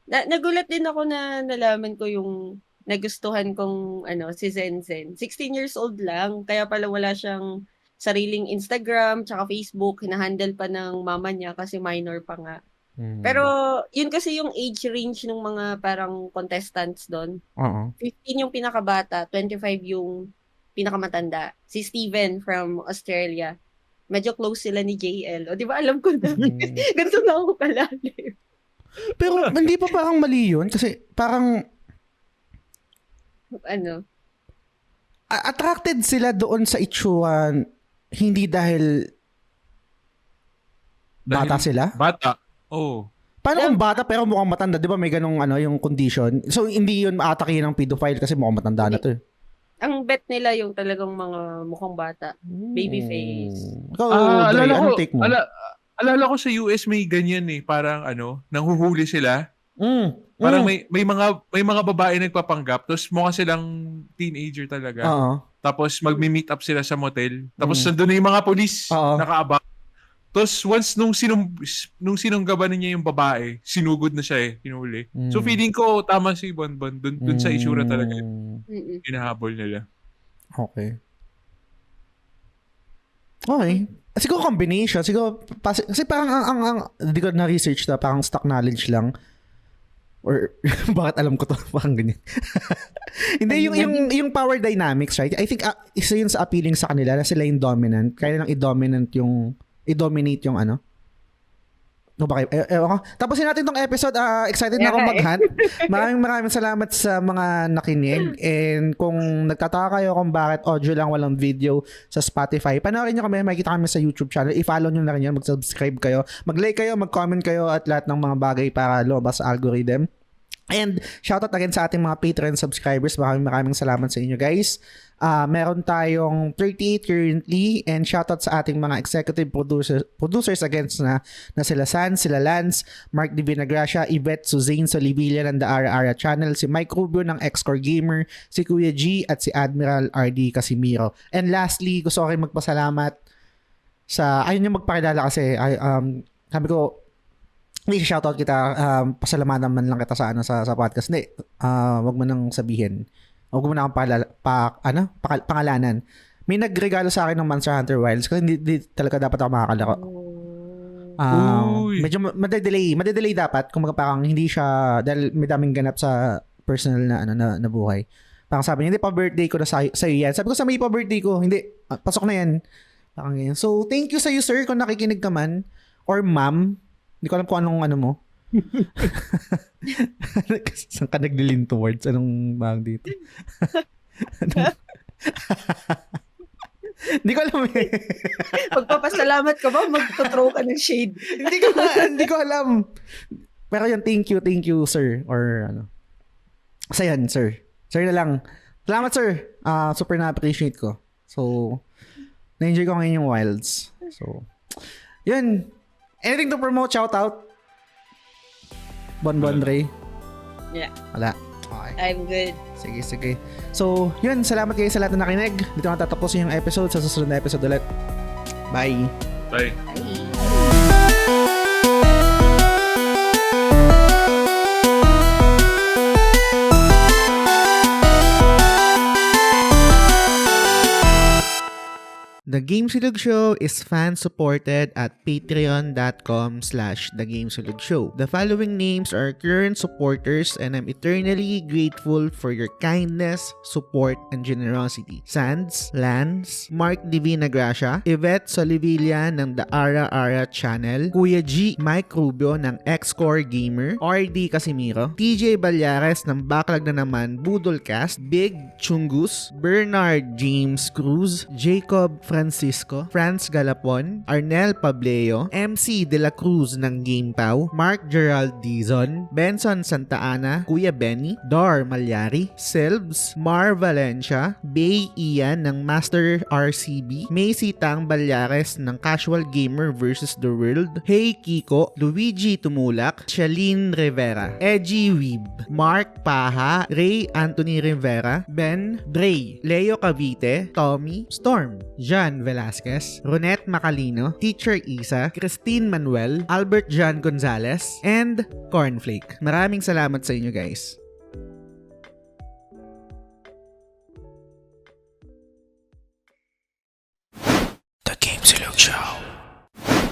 [SPEAKER 2] Nagulat din ako na nalaman ko yung nagustuhan kong si Zenzen. 16 years old lang, kaya pala wala siyang sariling Instagram tsaka Facebook, hinahandle pa ng mama niya kasi minor pa nga. Pero yun kasi yung age range ng mga parang contestants doon. 15 yung pinakabata, 25 yung pinakamatanda. Si Steven from Australia. Medyo close sila ni JL. O di ba alam ko na. Ganito na ako kalalim.
[SPEAKER 1] Pero hindi pa parang mali yun kasi parang attracted sila doon sa itsura hindi dahil bata sila?
[SPEAKER 3] Bata. Oh.
[SPEAKER 1] Paano kung bata pero mukhang matanda? Di ba may ganong yung condition? So hindi yun maatake ng pedophile kasi mukhang matanda na to.
[SPEAKER 2] Ang bet nila yung talagang mga mukhang bata. Baby face.
[SPEAKER 1] Ikaw, Dre, anong take mo?
[SPEAKER 3] Alala ko sa US may ganyan eh. Parang nanghuhuli sila. Parang may mga babae nagpapanggap tapos mukha silang teenager talaga. Tapos magmi-meet up sila sa motel. Tapos nandun na yung mga polis nakaabang. Tapos once nung sinunggaban niya yung babae, sinugod na siya eh, hinuli. So feeling ko tama si Bonbon dun sa itsura talaga. Hinahabol nila.
[SPEAKER 1] Okay. Siguro combination. Siguro, kasi parang hindi ko na-research na, parang stock knowledge lang. Or, bakit alam ko to? Parang ganyan. Hindi, yung power dynamics, right? I think, isa yun sa appealing sa kanila na sila yung dominant. Kaya lang i-dominate yung Okay. Tapusin natin tong episode. Excited na akong mag-hunt. Maraming salamat sa mga nakinig. And kung nagtataka kayo kung bakit audio lang walang video sa Spotify, panoorin nyo kami. Makikita kami sa YouTube channel. I-follow nyo na rin yan. Mag-subscribe kayo. Mag-like kayo. Mag-comment kayo at lahat ng mga bagay para lumabas sa algorithm. And shoutout again sa ating mga Patreon subscribers. Maraming salamat sa inyo guys. Meron tayong 38 currently, and shoutout sa ating mga executive producers again na sila San, sila Lance, Mark D. Vinagracia, Yvette Suzanne Solivilla ng The Ara Ara Channel, si Mike Rubio ng Xcore Gamer, si Kuya G at si Admiral RD Casimiro. And lastly, gusto ko rin magpasalamat sa, ayun yung magpakilala kasi sabi ko, hindi shoutout kita, pasalamatan man lang kita sa sa podcast. Hindi, wag mo nang sabihin. Wag mo na akong pangalanan. May nagregalo sa akin ng Monster Hunter Wilds kasi hindi talaga dapat ako makakalaro. Medyo madedelay dapat kung parang hindi siya dahil may daming ganap sa personal na buhay. Parang sabi niya, hindi pa birthday ko na sa iyo yan. Sabi ko, sa may pa birthday ko, hindi, pasok na yan. Parang ganyan. So, thank you sa you sir kung nakikinig ka man or ma'am. Hindi ko alam kung anong mo. Saan ka nag-lean towards? Anong bang dito? Hindi ko alam eh.
[SPEAKER 2] Magpapasalamat ka ba? Magto-throw ka ng shade.
[SPEAKER 1] Hindi ko alam. Pero yun, thank you sir. Or Basta yan, sir. Sir na lang. Salamat sir. Super na-appreciate ko. So, na-enjoy ko ngayon yung Wilds. So, yun. Anything to promote? Shout out? Bon Ray?
[SPEAKER 2] Yeah.
[SPEAKER 1] Wala. Okay.
[SPEAKER 2] I'm good.
[SPEAKER 1] Sige. So, yun. Salamat kayo sa lahat na nakinig. Dito na tatapusin yung episode. Sa susunod na episode ulit. Bye.
[SPEAKER 3] Bye.
[SPEAKER 1] The Gamesulog Show is fan-supported at patreon.com/thegamesulog-show. The following names are current supporters and I'm eternally grateful for your kindness, support, and generosity. Sands, Lance, Mark D. Vinagracia, Yvette Solivilla ng The Ara Ara Channel, Kuya G, Mike Rubio ng Xcore Gamer, RD Casimiro, TJ Balyares ng Backlog na naman Budolcast, Big Chungus, Bernard James Cruz, Jacob Francisco, Franz Galapon, Arnel Pableo, MC De La Cruz ng GamePow, Mark Gerald Dizon, Benson Santa Ana, Kuya Benny, Dor Malyari, Silves, Mar Valencia, Bay Ian ng Master RCB, Macy Tang Balyares ng Casual Gamer vs. The World, Hey Kiko, Luigi Tumulak, Shalene Rivera, Edgy Weeb, Mark Paha, Ray Anthony Rivera, Ben, Dre, Leo Cavite, Tommy, Storm, Jan Velasquez, Ronette Macalino, Teacher Isa, Christine Manuel, Albert John Gonzalez, and Cornflake. Maraming salamat sa inyo guys.